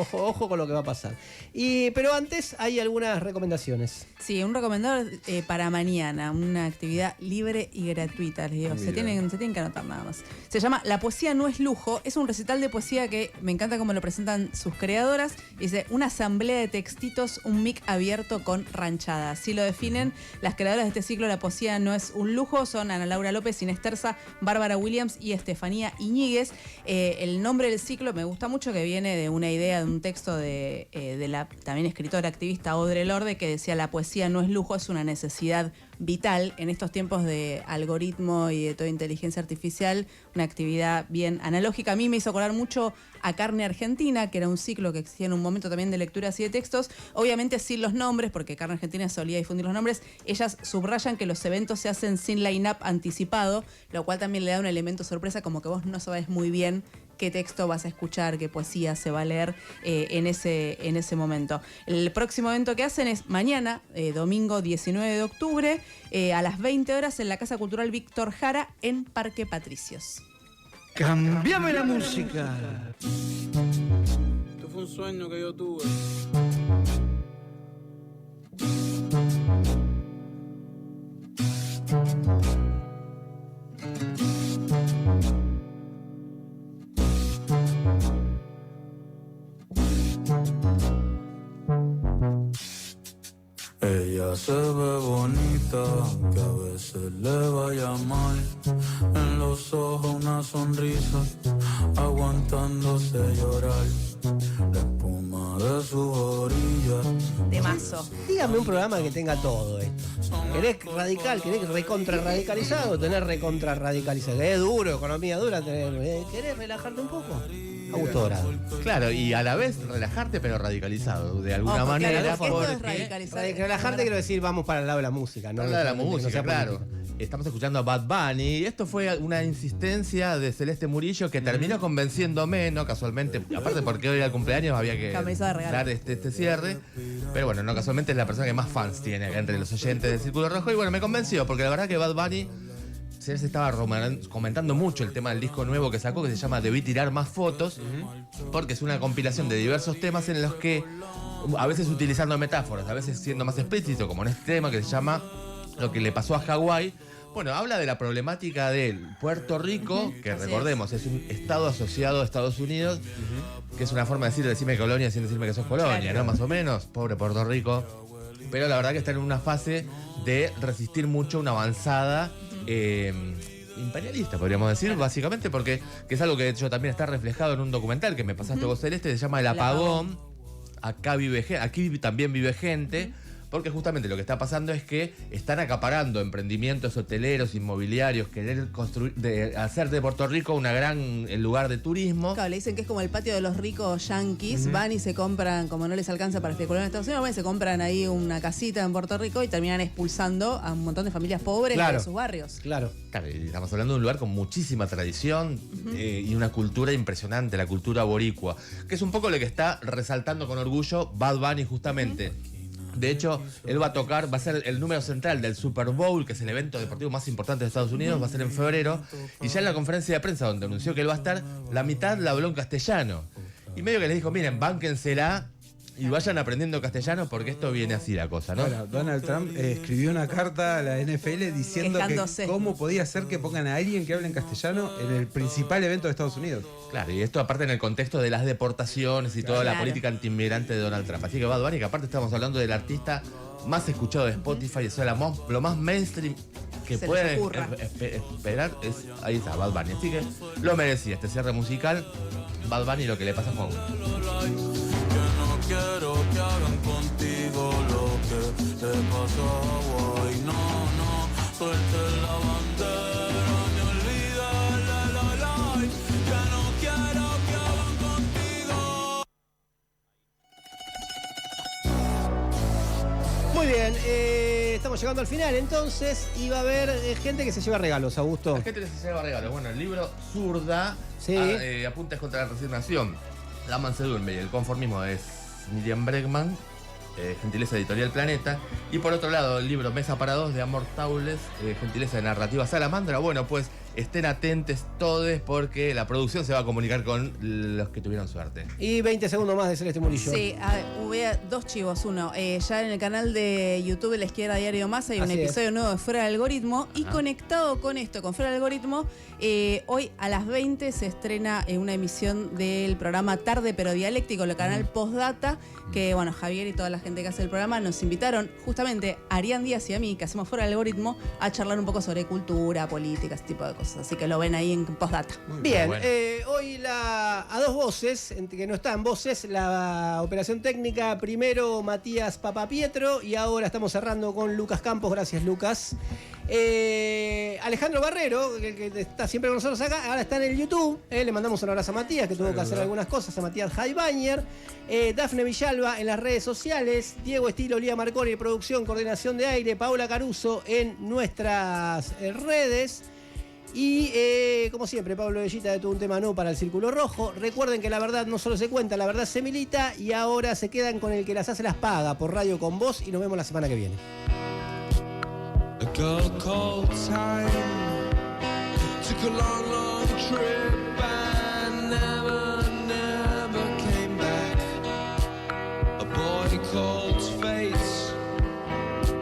Speaker 2: va a pasar. Pero antes hay algunas recomendaciones.
Speaker 4: Sí, un recomendador para mañana, una actividad libre y gratuita, les digo. Se tienen que anotar nada más. Se llama La poesía no es lujo. Es un recital de poesía que me encanta cómo lo presentan sus creadoras. Dice, una asamblea de textitos, un mic abierto con ranchada. Así lo definen las creadoras de este ciclo. La poesía no es un lujo. Son Ana Laura López, Inés Terza, Bárbara Williams y Estefanía Iñiguez. El nombre del ciclo me gusta mucho, que viene de una idea, de un texto de la también escritora activista Audre Lorde, que decía: la poesía no es lujo, es una necesidad vital en estos tiempos de algoritmo y de toda inteligencia artificial, una actividad bien analógica. A mí me hizo acordar mucho a Carne Argentina, que era un ciclo que existía en un momento también de lecturas y de textos, obviamente sin los nombres, porque Carne Argentina solía difundir los nombres. Ellas subrayan que los eventos se hacen sin line-up anticipado, lo cual también le da un elemento sorpresa, como que vos no sabés muy bien qué texto vas a escuchar, qué poesía se va a leer en ese momento. El próximo evento que hacen es mañana, domingo 19 de octubre, a las 20 horas en la Casa Cultural Víctor Jara, en Parque Patricios.
Speaker 8: ¡Cambiame la música!
Speaker 6: Esto fue un sueño que yo tuve.
Speaker 10: Ella se ve bonita, que a veces le vaya mal. En los ojos una sonrisa, aguantándose llorar. La espuma de sus orillas.
Speaker 4: Temazo.
Speaker 2: Dígame un programa que tenga todo esto. ¿Querés radical? ¿Querés recontra radicalizado? Tenés recontra radicalizado. ¿Querés duro? Economía dura. ¿Querés relajarte un poco? Augusto Dorado.
Speaker 5: Claro, y a la vez relajarte, pero radicalizado, de alguna manera.
Speaker 2: Relajarte quiero decir, vamos para el lado de la música, ¿no?
Speaker 5: Para el lado de la música, claro. Estamos escuchando a Bad Bunny, y esto fue una insistencia de Celeste Murillo que terminó convenciéndome, no casualmente, aparte porque hoy era el cumpleaños, había que dar este cierre. Pero bueno, no casualmente es la persona que más fans tiene entre los oyentes del Círculo Rojo, y bueno, me convenció, porque la verdad que Bad Bunny se estaba comentando mucho el tema del disco nuevo que sacó, que se llama Debí tirar más fotos, porque es una compilación de diversos temas en los que, a veces utilizando metáforas, a veces siendo más explícito, como en este tema que se llama Lo que le pasó a Hawái. Bueno, habla de la problemática de Puerto Rico, que recordemos, es un estado asociado a Estados Unidos, que es una forma de decirme colonia sin decirme que sos colonia, ¿no? Más o menos, pobre Puerto Rico. Pero la verdad que está en una fase de resistir mucho una avanzada imperialista, podríamos decir, básicamente, porque que es algo que de hecho también está reflejado en un documental que me pasaste vos, Celeste, se llama El Apagón. Aquí también vive gente. Porque justamente lo que está pasando es que están acaparando emprendimientos hoteleros, inmobiliarios, querer hacer de Puerto Rico un gran lugar de turismo.
Speaker 4: Claro, le dicen que es como el patio de los ricos yanquis. Van y se compran, como no les alcanza para especular en Estados Unidos, van y se compran ahí una casita en Puerto Rico y terminan expulsando a un montón de familias pobres de sus barrios.
Speaker 2: Claro,
Speaker 5: y estamos hablando de un lugar con muchísima tradición y una cultura impresionante, la cultura boricua, que es un poco lo que está resaltando con orgullo Bad Bunny justamente. De hecho, él va a ser el número central del Super Bowl, que es el evento deportivo más importante de Estados Unidos, va a ser en febrero. Y ya en la conferencia de prensa donde anunció que él va a estar, la mitad la habló en castellano. Y medio que les dijo, miren, bánquensela, Y vayan aprendiendo castellano porque esto viene así la cosa, ¿no?
Speaker 3: Bueno, Donald Trump escribió una carta a la NFL diciendo que cómo podía ser que pongan a alguien que hable en castellano en el principal evento de Estados Unidos.
Speaker 5: Claro, y esto aparte en el contexto de las deportaciones y toda la política antiinmigrante de Donald Trump. Así que Bad Bunny, que aparte estamos hablando del artista más escuchado de Spotify, eso es lo más mainstream que pueden esperar, ahí está, Bad Bunny. Así que lo merecía este cierre musical. Bad Bunny, lo que le pasa a Juan.
Speaker 10: Quiero que hagan contigo lo que te pasó a Hawaii. No, suelte la bandera, me olvida la. Ya no quiero que hagan contigo.
Speaker 2: Muy bien, estamos llegando al final entonces y va a haber gente que se lleva regalos, Augusto.
Speaker 5: La gente que se lleva regalos. Bueno, el libro Zurda,
Speaker 2: sí.
Speaker 5: Apuntes contra la resignación, la mansedumbre y el conformismo es Miriam Bregman, gentileza editorial Planeta. Y por otro lado, el libro Mesa para Dos de Amor Taules, gentileza de narrativa Salamandra. Bueno, pues estén atentos todos porque la producción se va a comunicar con los que tuvieron suerte.
Speaker 2: Y 20 segundos más de Celeste Murillo.
Speaker 4: Sí, hubo dos chivos. Uno, ya en el canal de YouTube de La Izquierda Diario Más hay un episodio nuevo de Fuera del Algoritmo. Y conectado con esto, con Fuera del Algoritmo, hoy a las 20 se estrena una emisión del programa Tarde pero Dialéctico, el canal Postdata, que bueno, Javier y toda la gente que hace el programa nos invitaron justamente a Arián Díaz y a mí, que hacemos Fuera del Algoritmo, a charlar un poco sobre cultura, política, ese tipo de cosas. Así que lo ven ahí en Postdata.
Speaker 2: Bien, bueno. Hoy a dos voces, que no están voces, la operación técnica, primero Matías Papapietro y ahora estamos cerrando con Lucas Campos. Gracias, Lucas. Alejandro Barrero, que está siempre con nosotros acá, ahora está en el YouTube. Le mandamos un abrazo a Matías, que tuvo que hacer algunas cosas, a Matías Jaibañer. Dafne Villalba en las redes sociales, Diego Estilo, Lía Marconi, producción, coordinación de aire, Paula Caruso en nuestras redes. Y como siempre, Pablo Bellita de Todo un Tema No para el Círculo Rojo. Recuerden que la verdad no solo se cuenta, la verdad se milita. Y ahora se quedan con el que las hace las paga por Radio Con Vos. Y nos vemos la semana que viene.
Speaker 10: A girl called time took a long, long trip and never came back. A boy called fate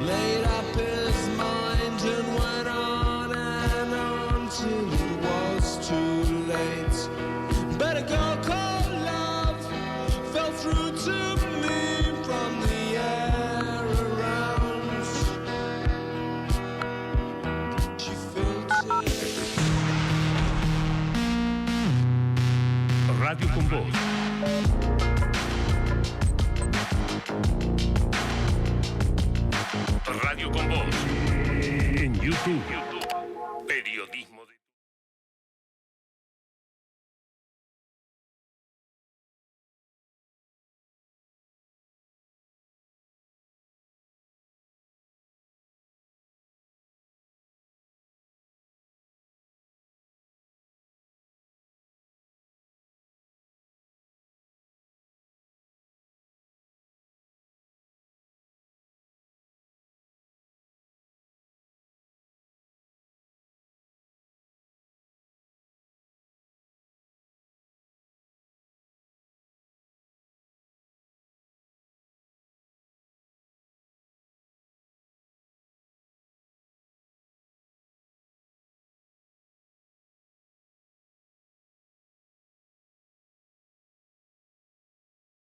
Speaker 10: laid up his mind and went on till it was too late. But a girl called love fell through to me from the air around. She felt it.
Speaker 7: Radio Con Vos. Radio Con Vos. En YouTube. Periodismo